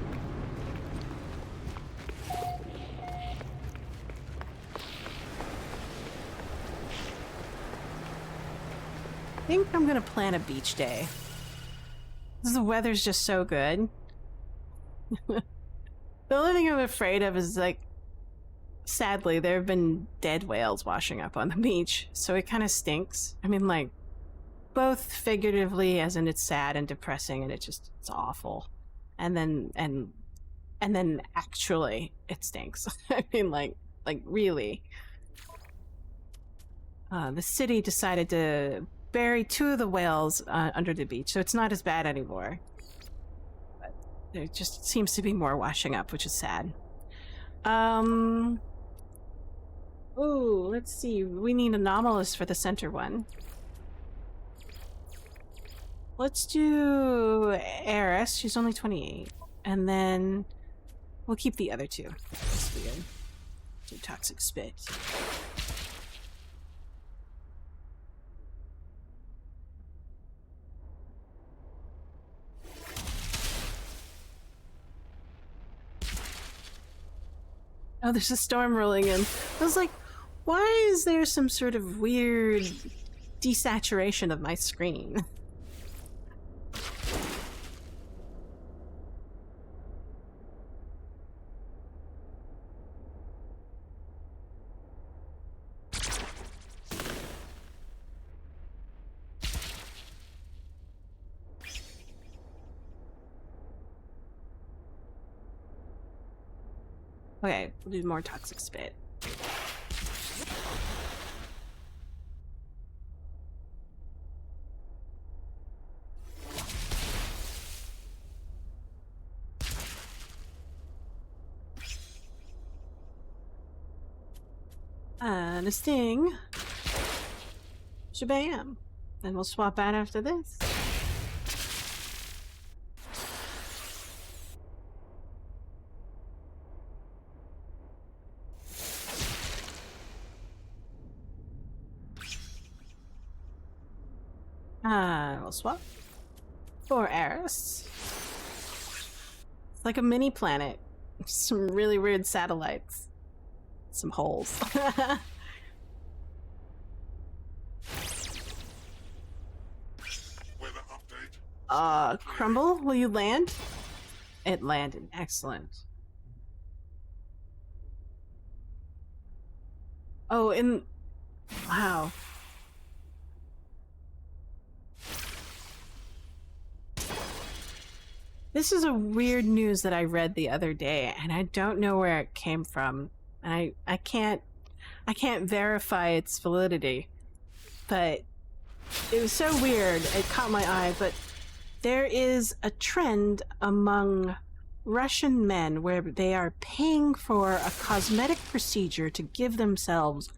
I think I'm gonna plan a beach day. The weather's just so good. The only thing I'm afraid of is, like, sadly, there have been dead whales washing up on the beach, so it kind of stinks. I mean, like, both figuratively, as in it's sad and depressing, and it's awful. And then actually, it stinks. I mean, like really. The city decided to bury 2 of the whales under the beach, so it's not as bad anymore. There just seems to be more washing up, which is sad. Ooh, let's see. We need anomalous for the center one. Let's do Eris. She's only 28. And then we'll keep the other 2. That's weird. Do toxic spit. Oh, there's a storm rolling in. I was like, why is there some sort of weird desaturation of my screen? Okay, we'll do more toxic spit. And a sting. Shabam. Then we'll swap out after this. We'll swap. For Eris. It's like a mini planet. Some really weird satellites. Some holes. Weather update. Crumble, will you land? It landed. Excellent. Oh, wow. This is a weird news that I read the other day, and I don't know where it came from. And I can't verify its validity. But it was so weird, it caught my eye, but there is a trend among Russian men where they are paying for a cosmetic procedure to give themselves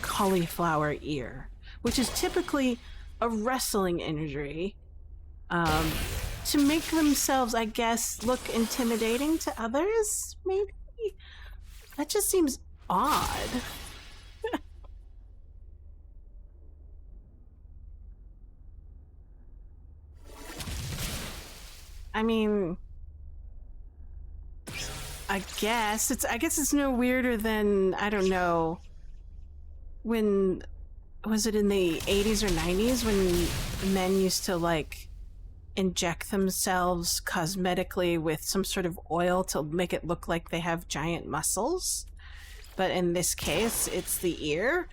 cauliflower ear, which is typically a wrestling injury, to make themselves, I guess, look intimidating to others, maybe? That just seems odd. I mean, I guess it's no weirder than, I don't know, when, was it in the 80s or 90s when men used to like inject themselves cosmetically with some sort of oil to make it look like they have giant muscles? But in this case, it's the ear.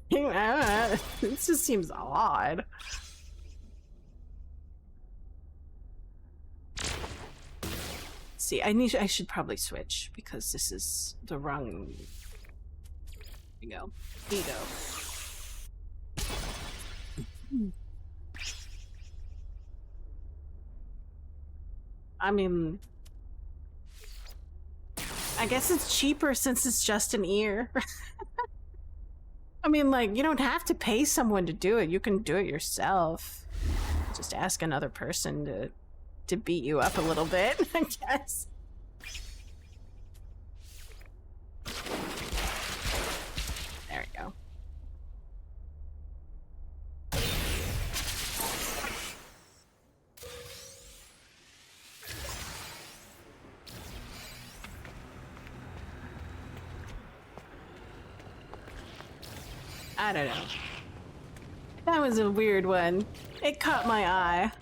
It just seems odd. See, I should probably switch because this is the wrong. There you go. Ego. I mean, I guess it's cheaper since it's just an ear. I mean, like, you don't have to pay someone to do it. You can do it yourself. Just ask another person to beat you up a little bit, I guess. There we go. I don't know. That was a weird one. It caught my eye.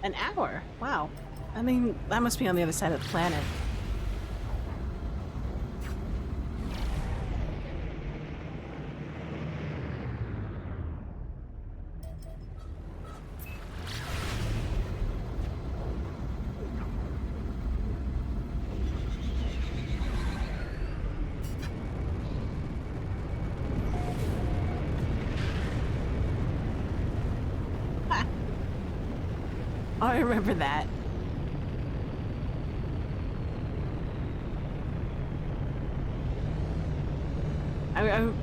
An hour? Wow. I mean, that must be on the other side of the planet. Oh, I remember that.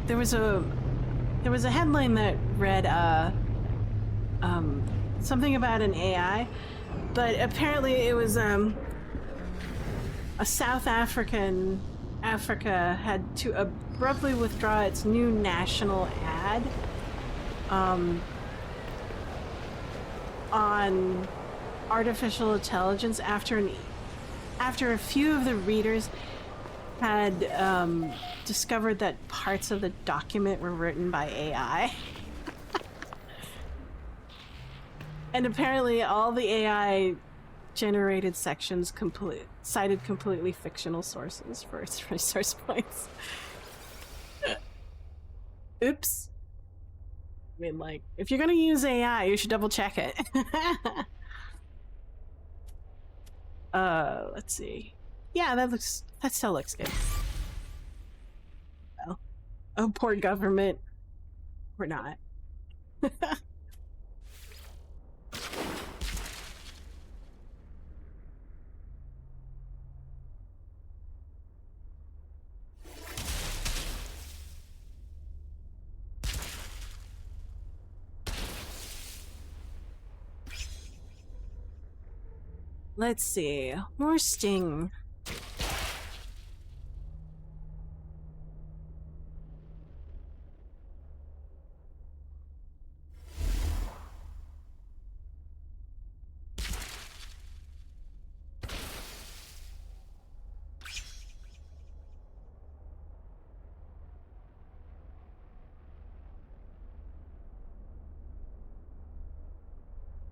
There was a headline that read something about an AI But apparently it was a South Africa had to abruptly withdraw its new national ad on artificial intelligence after a few of the readers had discovered that parts of the document were written by AI. And apparently all the AI generated sections cited completely fictional sources for its source points. Oops. I mean, like, if you're gonna use AI, you should double check it. Let's see. Yeah, that still looks good. Well, oh, poor government. We're not. Let's see. More sting.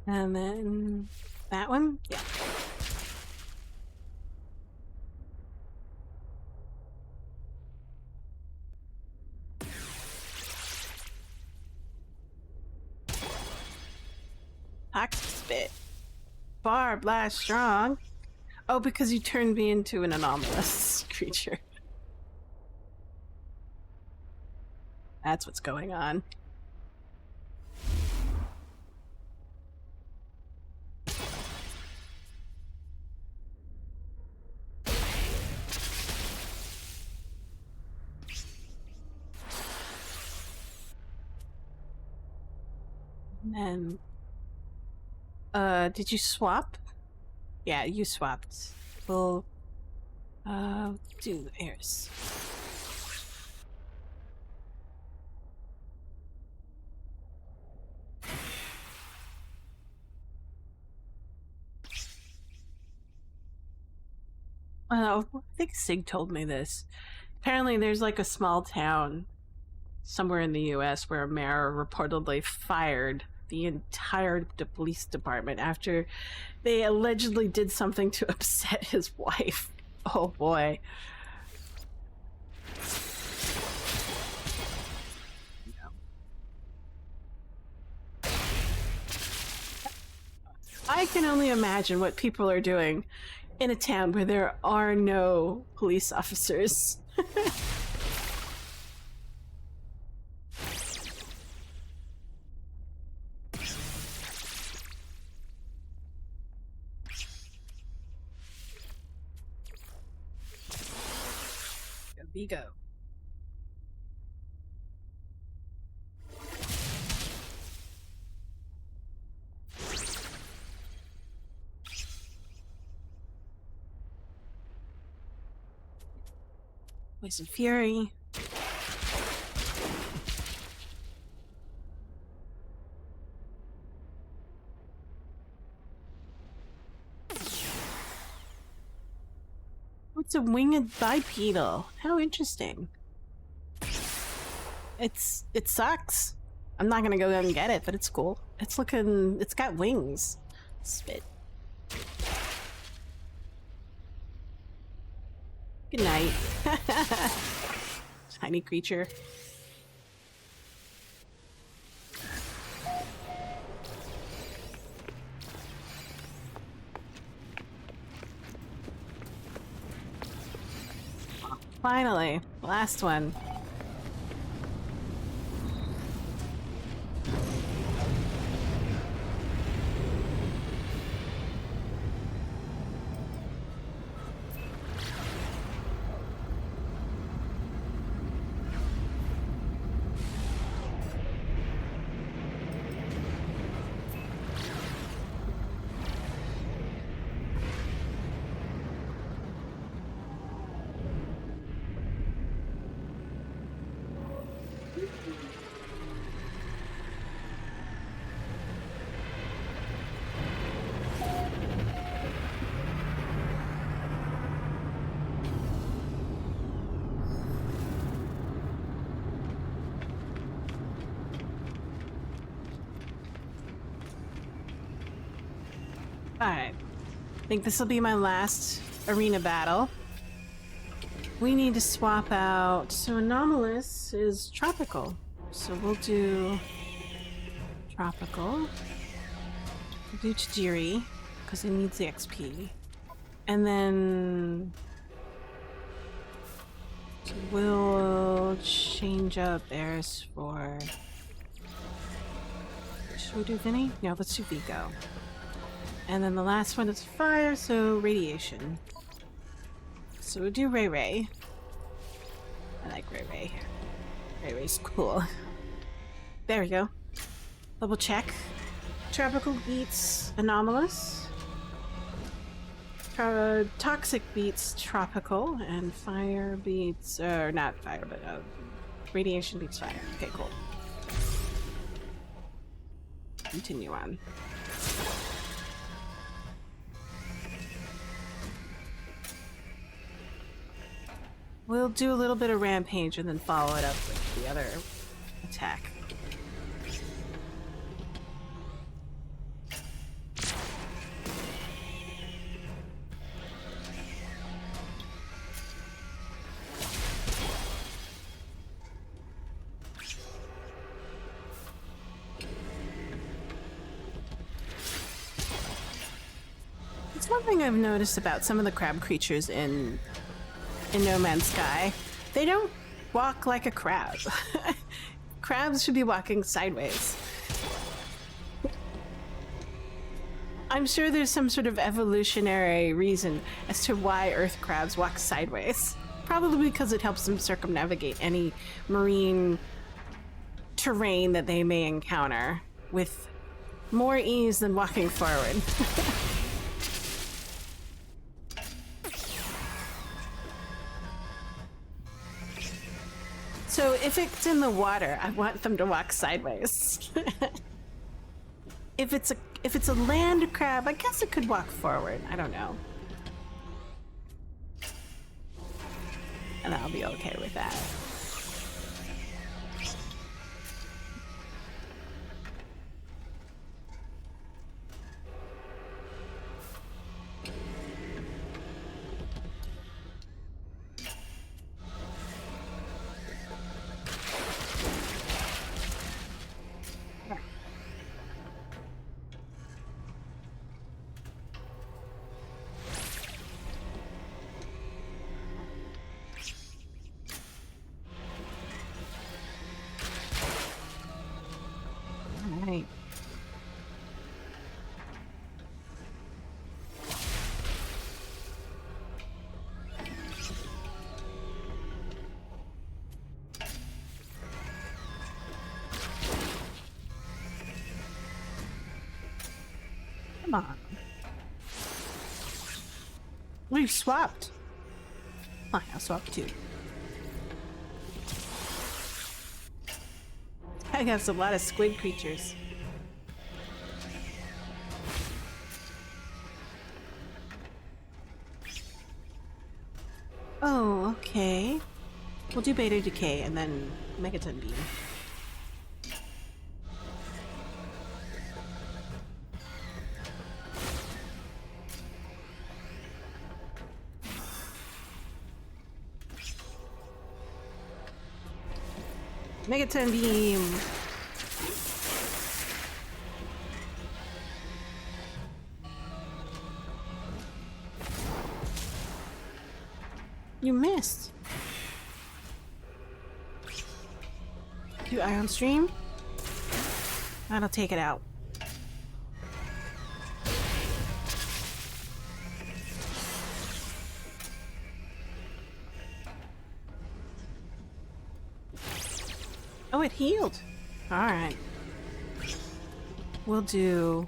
And then that one? Yeah. Toxic spit. Bar blast strong. Oh, because you turned me into an anomalous creature. That's what's going on. And then, did you swap? Yeah, you swapped. We'll, do airs. I think Sig told me this. Apparently there's like a small town somewhere in the US where a mayor reportedly fired the entire police department after they allegedly did something to upset his wife. Oh boy. I can only imagine what people are doing in a town where there are no police officers. Vigo. Poison Fury. What's a winged bipedal? How interesting. It sucks. I'm not gonna go down and get it, but it's cool. It's got wings. Spit. Good night. Tiny creature. Finally, last one. Alright. I think this will be my last arena battle. We need to swap out... So Anomalous is tropical. So we'll do... tropical. We'll do Tajiri, because he needs the XP. And then... we'll change up Eris for... should we do Vinny? No, let's do Vigo. And then the last one is fire, so radiation. So we'll do Ray Ray. I like Ray Ray. Ray Ray's cool. There we go. Double check. Tropical beats Anomalous. Toxic beats Tropical. And fire beats... or not fire, but radiation beats fire. Okay, cool. Continue on. We'll do a little bit of Rampage and then follow it up with the other attack. It's one thing I've noticed about some of the crab creatures in No Man's Sky. They don't walk like a crab. Crabs should be walking sideways. I'm sure there's some sort of evolutionary reason as to why earth crabs walk sideways. Probably because it helps them circumnavigate any marine terrain that they may encounter with more ease than walking forward. So if it's in the water, I want them to walk sideways. If it's a land crab, I guess it could walk forward. I don't know. And I'll be okay with that. Right. Come on. We've swapped. Oh, I'll swap too. I have a lot of squid creatures. Oh, okay. We'll do Beta Decay and then Megaton Beam. Megaton Beam! You missed! Do Ion Stream? That'll take it out. Oh, it healed. Alright. We'll do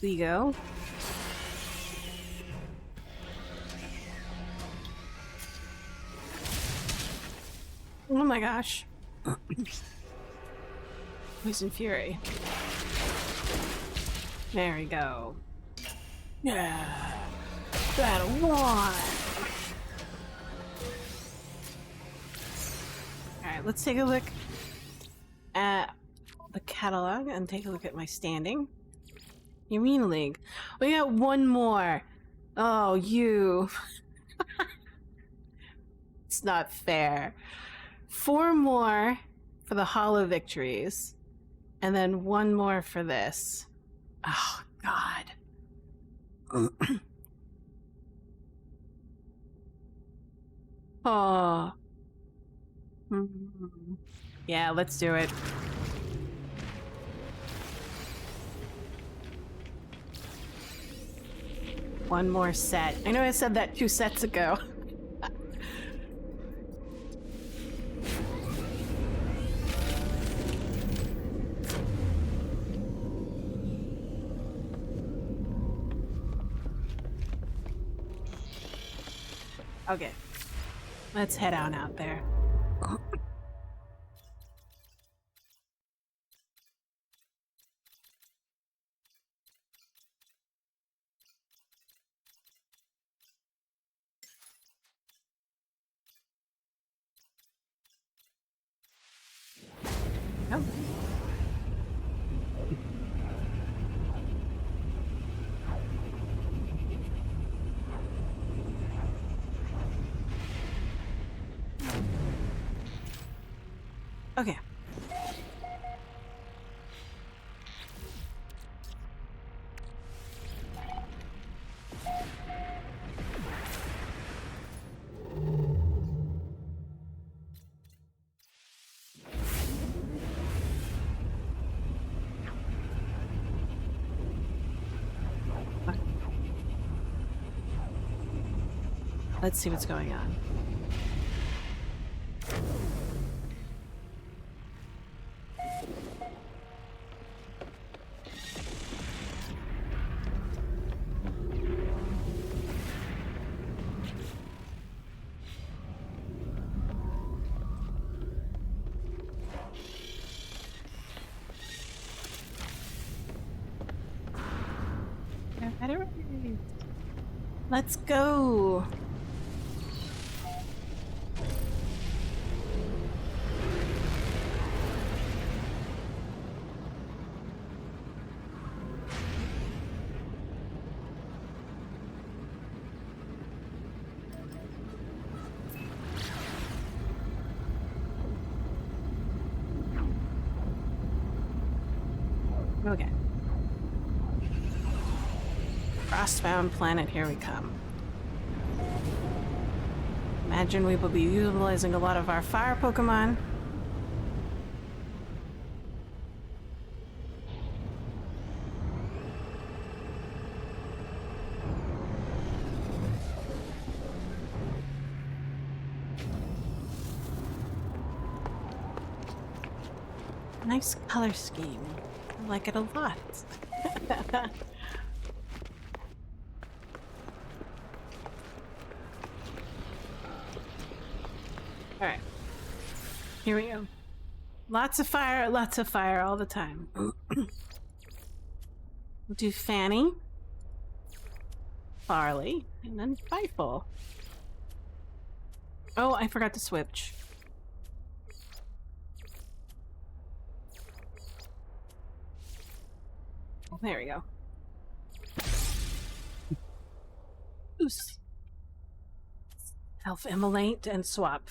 Lego. Oh my gosh. Poison Fury. There we go. Yeah. Battle 1. Alright, let's take a look at the catalog and take a look at my standing. You mean league? We got one more. Oh, you. It's not fair. 4 more for the hollow victories. And then 1 more for this. Oh, God. Oh. Yeah, let's do it. One more set. I know I said that 2 sets ago. Okay. Let's head on out there. Oh. Okay. Let's see what's going on. Let's go. Okay. Frostbound planet, here we come. Imagine we will be utilizing a lot of our fire Pokemon. Nice color scheme. I like it a lot. Alright. Here we go. Lots of fire all the time. We'll do Fanny, Farley, and then Fightful. Oh, I forgot to switch. There we go. Oops. Self-immolate and swap.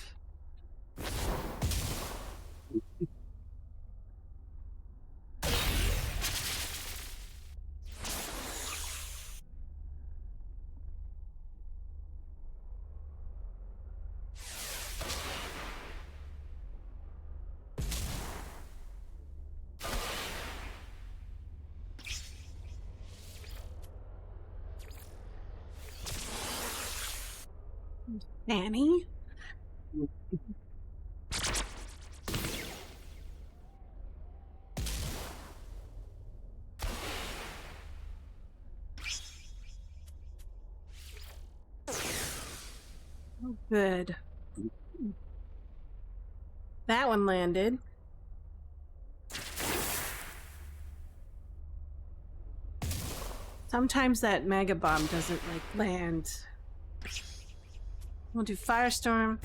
Annie? Oh, good. That one landed. Sometimes that Mega Bomb doesn't, like, land. We'll do Firestorm.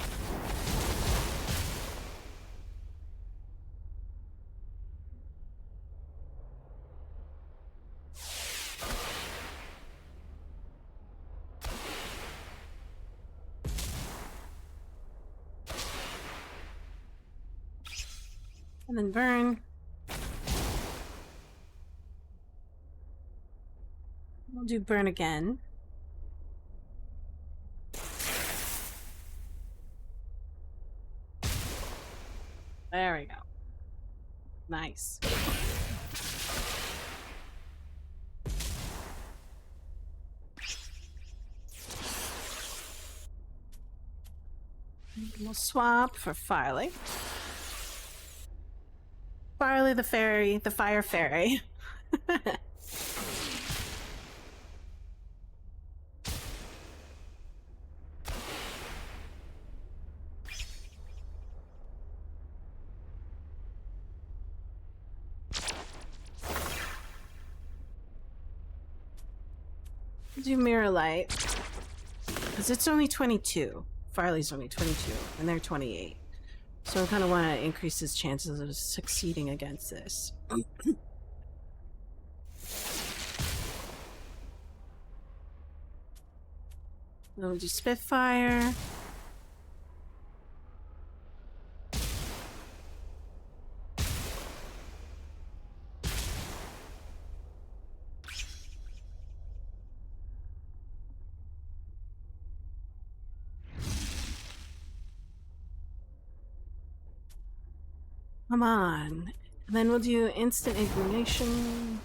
And then burn. We'll do burn again. There we go. Nice. We'll swap for Farley. Farley the fairy, the fire fairy. Do mirror light because it's only 22. Farley's only 22 and they're 28, so I kind of want to increase his chances of succeeding against this. We'll do Spitfire. Come on. And then we'll do instant inclination.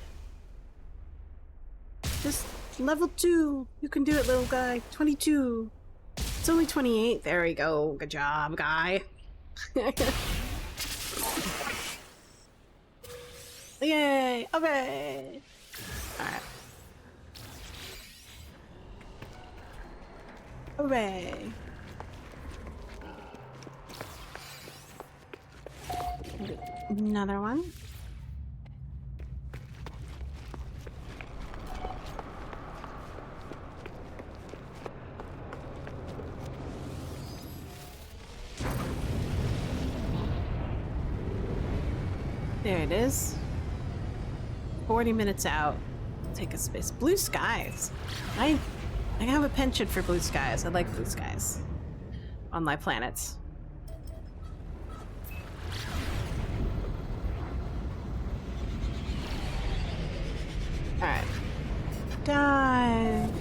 Just level 2. You can do it, little guy. 22. It's only 28. There we go. Good job, guy. Yay! Okay. Alright. Hooray. Another one. There it is. 40 minutes out. Take a space. Blue skies. I have a penchant for blue skies. I like blue skies on my planets. Alright. Dive.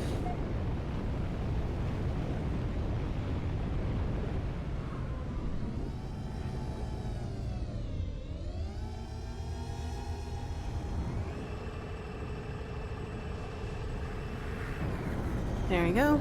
There we go.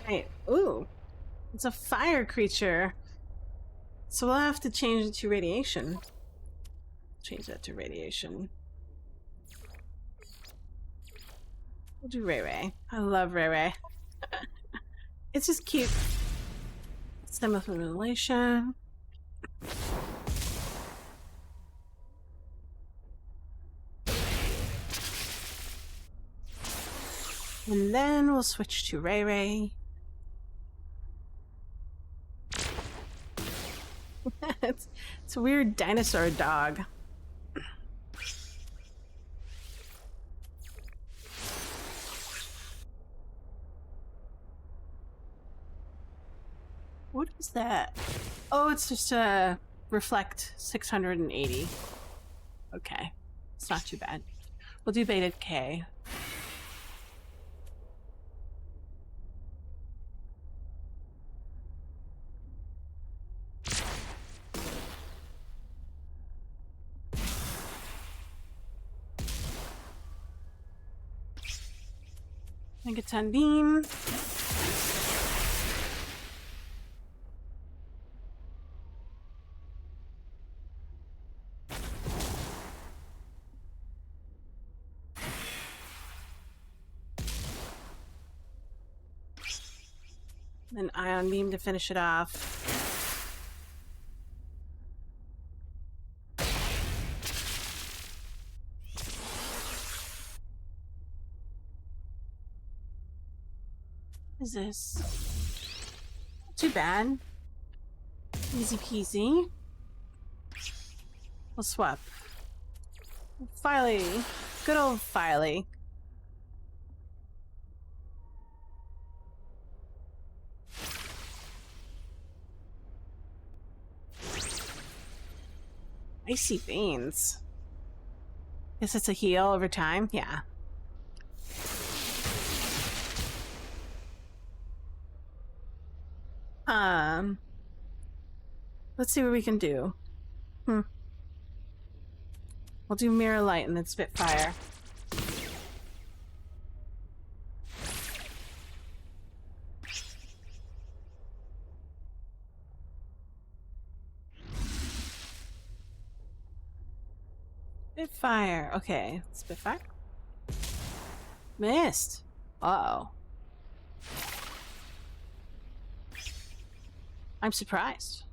Right. Ooh. It's a fire creature. So we'll have to change it to radiation. Change that to radiation. We'll do Ray Ray. I love Ray Ray. It's just cute. Stem of relation. And then we'll switch to Ray Ray. It's a weird dinosaur dog. What is that? Oh, it's just a reflect 680. Okay, it's not too bad. We'll do beta K. Megaton beam. Then ion beam to finish it off. is this? Not too bad. Easy peasy. We'll swap. Filey. Good old Filey. Icy veins. Guess it's a heal over time? Yeah. Let's see what we can do. We'll do Mirror Light and then Spitfire. Spitfire. Okay, Spitfire. Missed. Uh-oh. I'm surprised.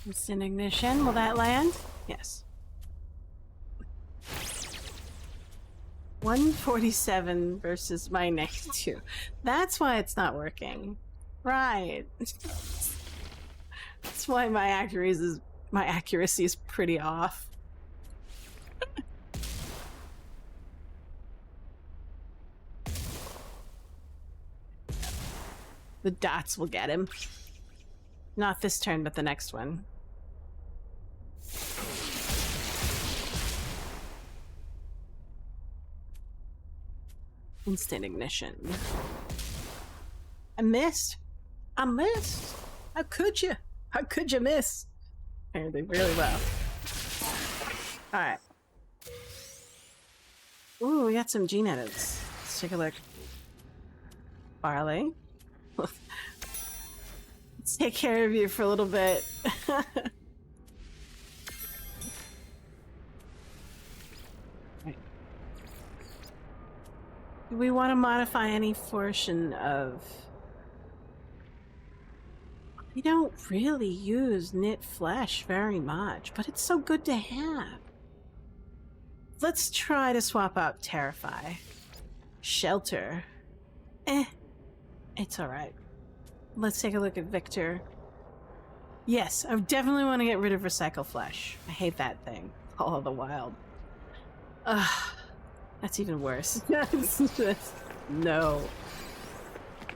Instant ignition. Will that land? Yes. 147 versus my next 2. That's why it's not working. Right. That's why my accuracy is pretty off. The dots will get him. Not this turn, but the next one. Instant ignition. I missed. I missed. How could you? How could you miss? Apparently really well. Alright. Ooh, we got some gene edits. Let's take a look. Barley. Let's take care of you for a little bit. Right. Do we want to modify any portion of... We don't really use knit flesh very much, but it's so good to have. Let's try to swap out Terrify. Shelter. It's alright. Let's take a look at Victor. Yes, I definitely want to get rid of Recycle Flesh. I hate that thing. Call of the Wild. Ugh. That's even worse. It's just... No.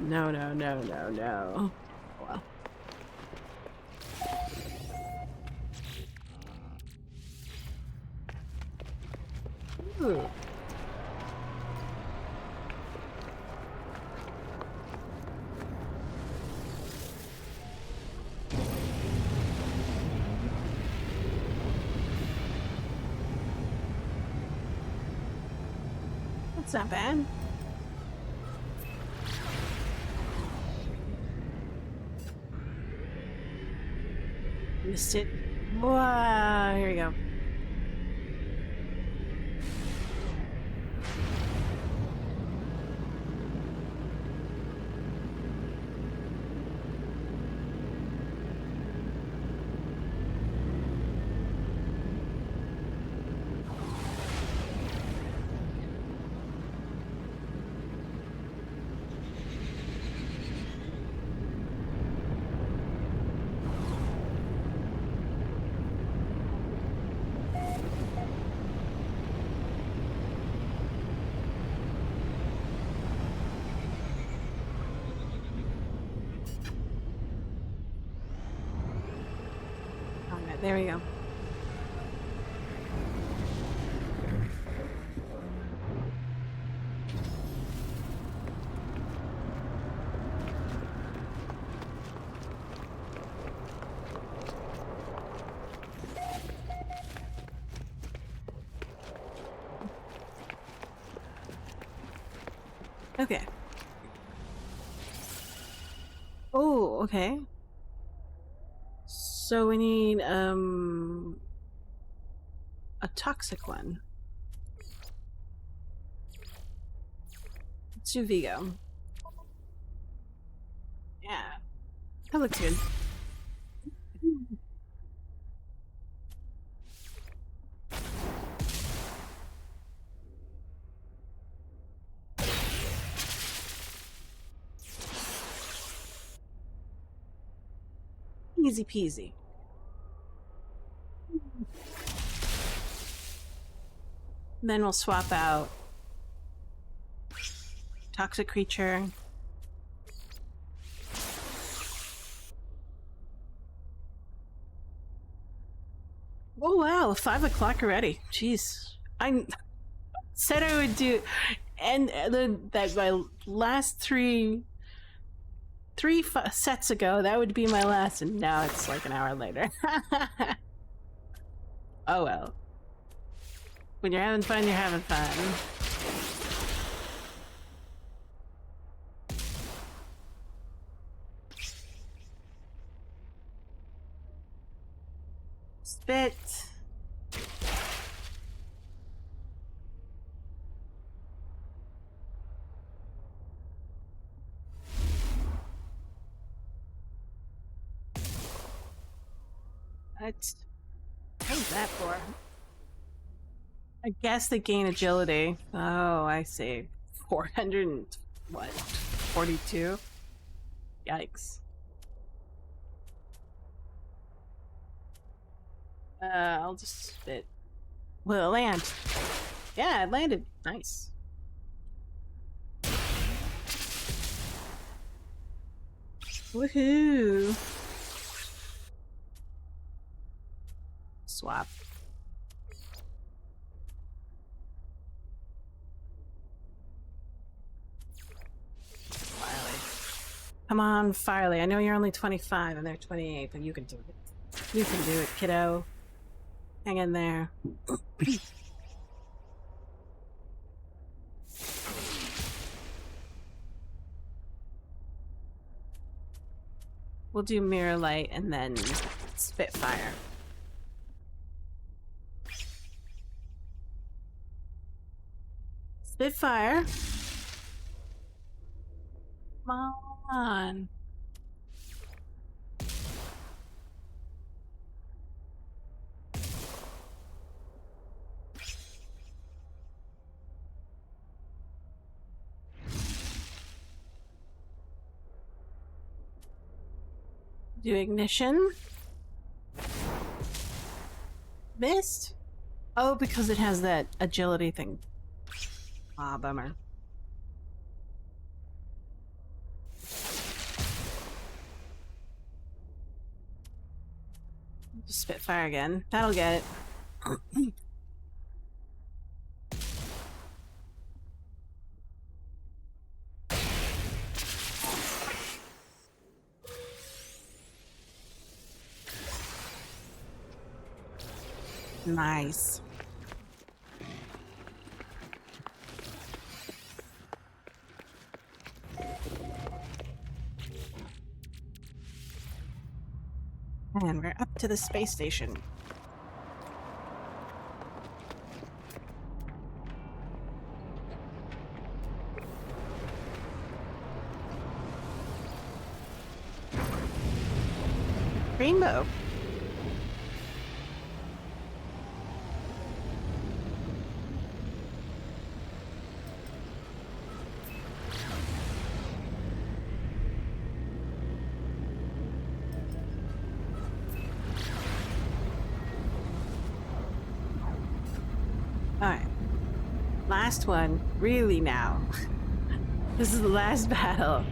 No, no, no, no, no. Well. Ooh. That's not bad. Missed it. Wow, here we go. There we go. Okay. Oh, okay. So we need, a toxic one. Let's do Vigo. Yeah. That looks good. Easy peasy. Then we'll swap out toxic creature. Oh wow, 5 o'clock already. Jeez. I said I would do, and that my last three sets ago, that would be my last, and now it's like an hour later. Oh well. When you're having fun, you're having fun. Spit. What was that for? I guess they gain agility. Oh, I see. 400 and what? 42? Yikes. I'll just spit. Will it land? Yeah, it landed. Nice. Woohoo! Swap. Farley. Come on, Farley. I know you're only 25 and they're 28, but you can do it. You can do it, kiddo. Hang in there. We'll do Mirror Light and then Spitfire. Spitfire. Come on. Do Ignition. Missed? Oh, because it has that agility thing. Ah, bummer. Spitfire again. That'll get it. Nice. And we're up to the space station. Rainbow. Alright. Last one. Really now. This is the last battle.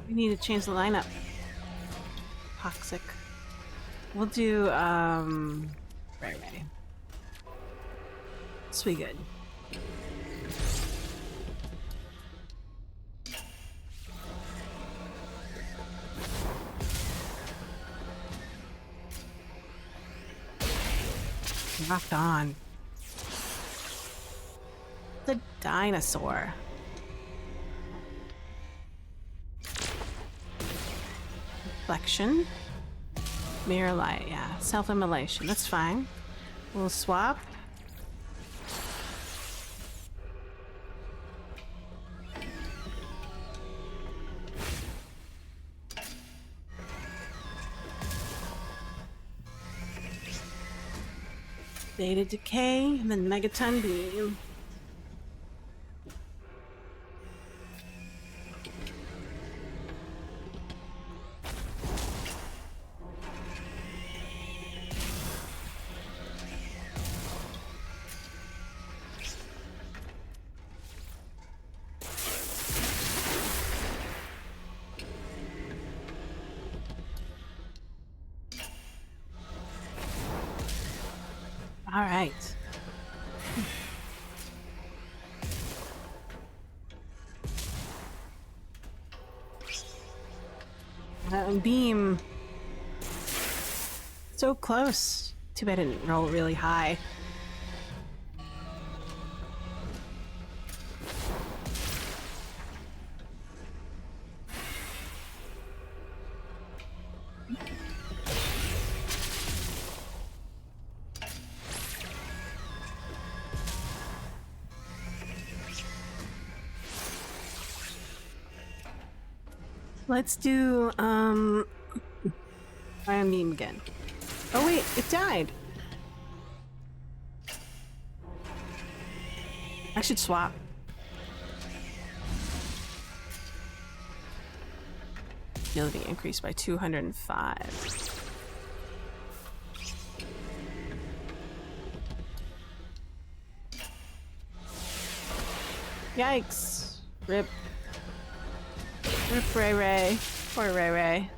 We need to change the lineup. Toxic. We'll do, right. Sweet good. Rocked on. Dinosaur. Reflection. Mirror light, yeah. Self-immolation, that's fine. We'll swap. Beta decay, and then megaton beam. All right. Beam. So close. Too bad I didn't roll really high. Let's do ion beam again. Oh wait, it died. I should swap. Agility increased by 205. Yikes. Rip. Rip Ray Ray. Poor Ray Ray.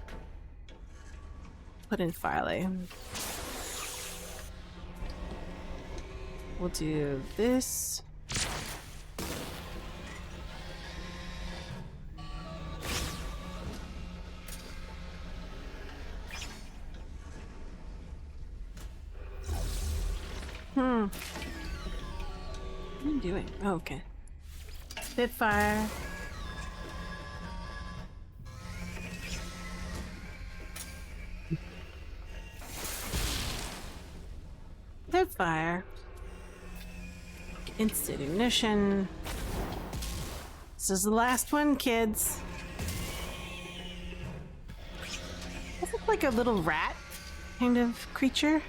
Put in Farley. We'll do this. What am I doing? Oh, okay. Spitfire. Spitfire. Instant ignition. This is the last one, kids. This looks like a little rat kind of creature.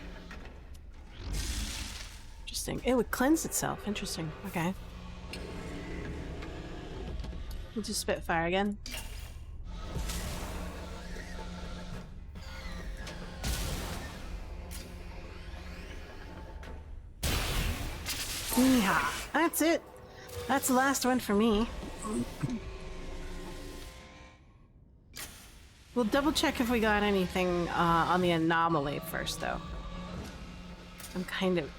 Interesting. It would cleanse itself. Interesting. Okay. We'll just Spitfire again. Yeehaw. That's it. That's the last one for me. We'll double check if we got anything on the anomaly first, though. I'm kind of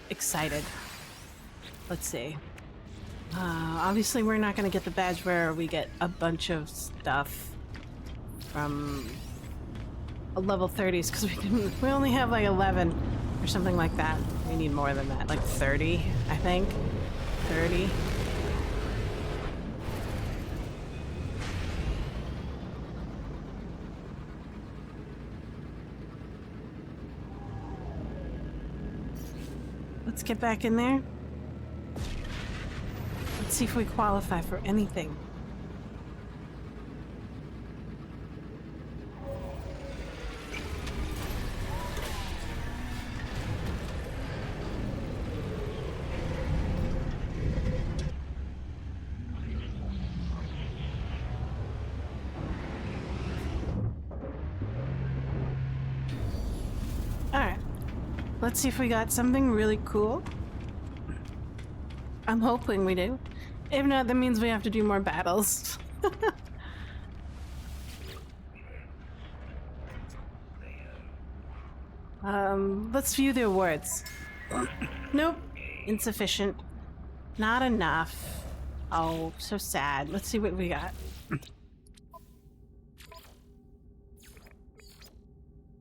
excited. Let's see. Obviously, we're not going to get the badge where we get a bunch of stuff from a level 30s because we only have like 11 or something like that. We need more than that, like 30, I think. 30. Let's get back in there. Let's see if we qualify for anything. Alright. Let's see if we got something really cool. I'm hoping we do. If not, that means we have to do more battles. Let's view the awards. Nope. Insufficient. Not enough. Oh, so sad. Let's see what we got.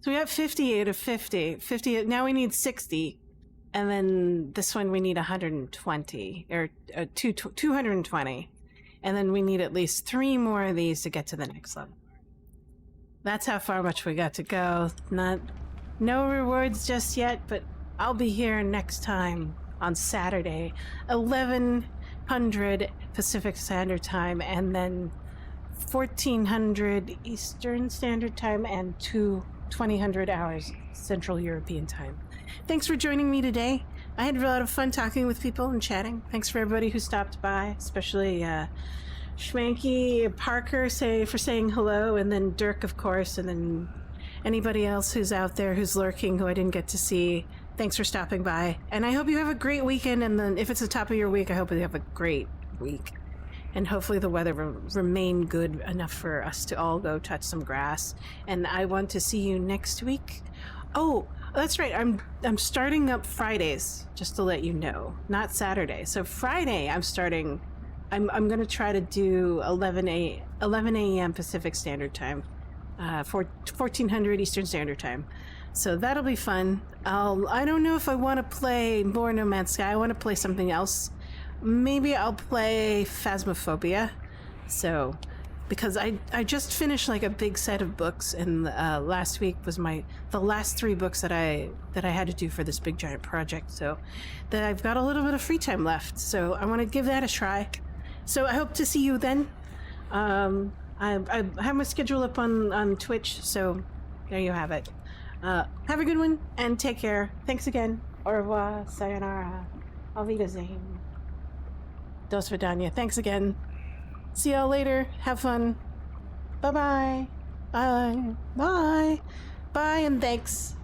So we got 50 out of 50. 50. Now we need 60. And then this one we need 120, or 220. And then we need at least 3 more of these to get to the next level. That's how far much we got to go. No rewards just yet, but I'll be here next time on Saturday, 1100 Pacific Standard Time, and then 1400 Eastern Standard Time, and 2000 hours Central European Time. Thanks for joining me today. I had a lot of fun talking with people and chatting. Thanks for everybody who stopped by, especially Schmanky, Parker for saying hello, and then Dirk, of course, and then anybody else who's out there who's lurking who I didn't get to see. Thanks for stopping by. And I hope you have a great weekend, and then if it's the top of your week, I hope you have a great week. And hopefully the weather will remain good enough for us to all go touch some grass. And I want to see you next week. Oh, that's right. I'm starting up Fridays, just to let you know. Not Saturday. So Friday I'm starting. I'm going to try to do 11 a.m. Pacific Standard Time, 1400 Eastern Standard Time. So that'll be fun. I don't know if I want to play more No Man's Sky. I want to play something else. Maybe I'll play Phasmophobia. So, because I just finished like a big set of books, and last week was the last 3 books that I had to do for this big giant project. So that I've got a little bit of free time left. So I want to give that a try. So I hope to see you then. I have my schedule up on Twitch. So there you have it. Have a good one and take care. Thanks again. Au revoir. Sayonara. Auf Wiedersehen. Dos Vidania. Thanks again. See y'all later. Have fun. Bye-bye. Bye. Bye. Bye and thanks.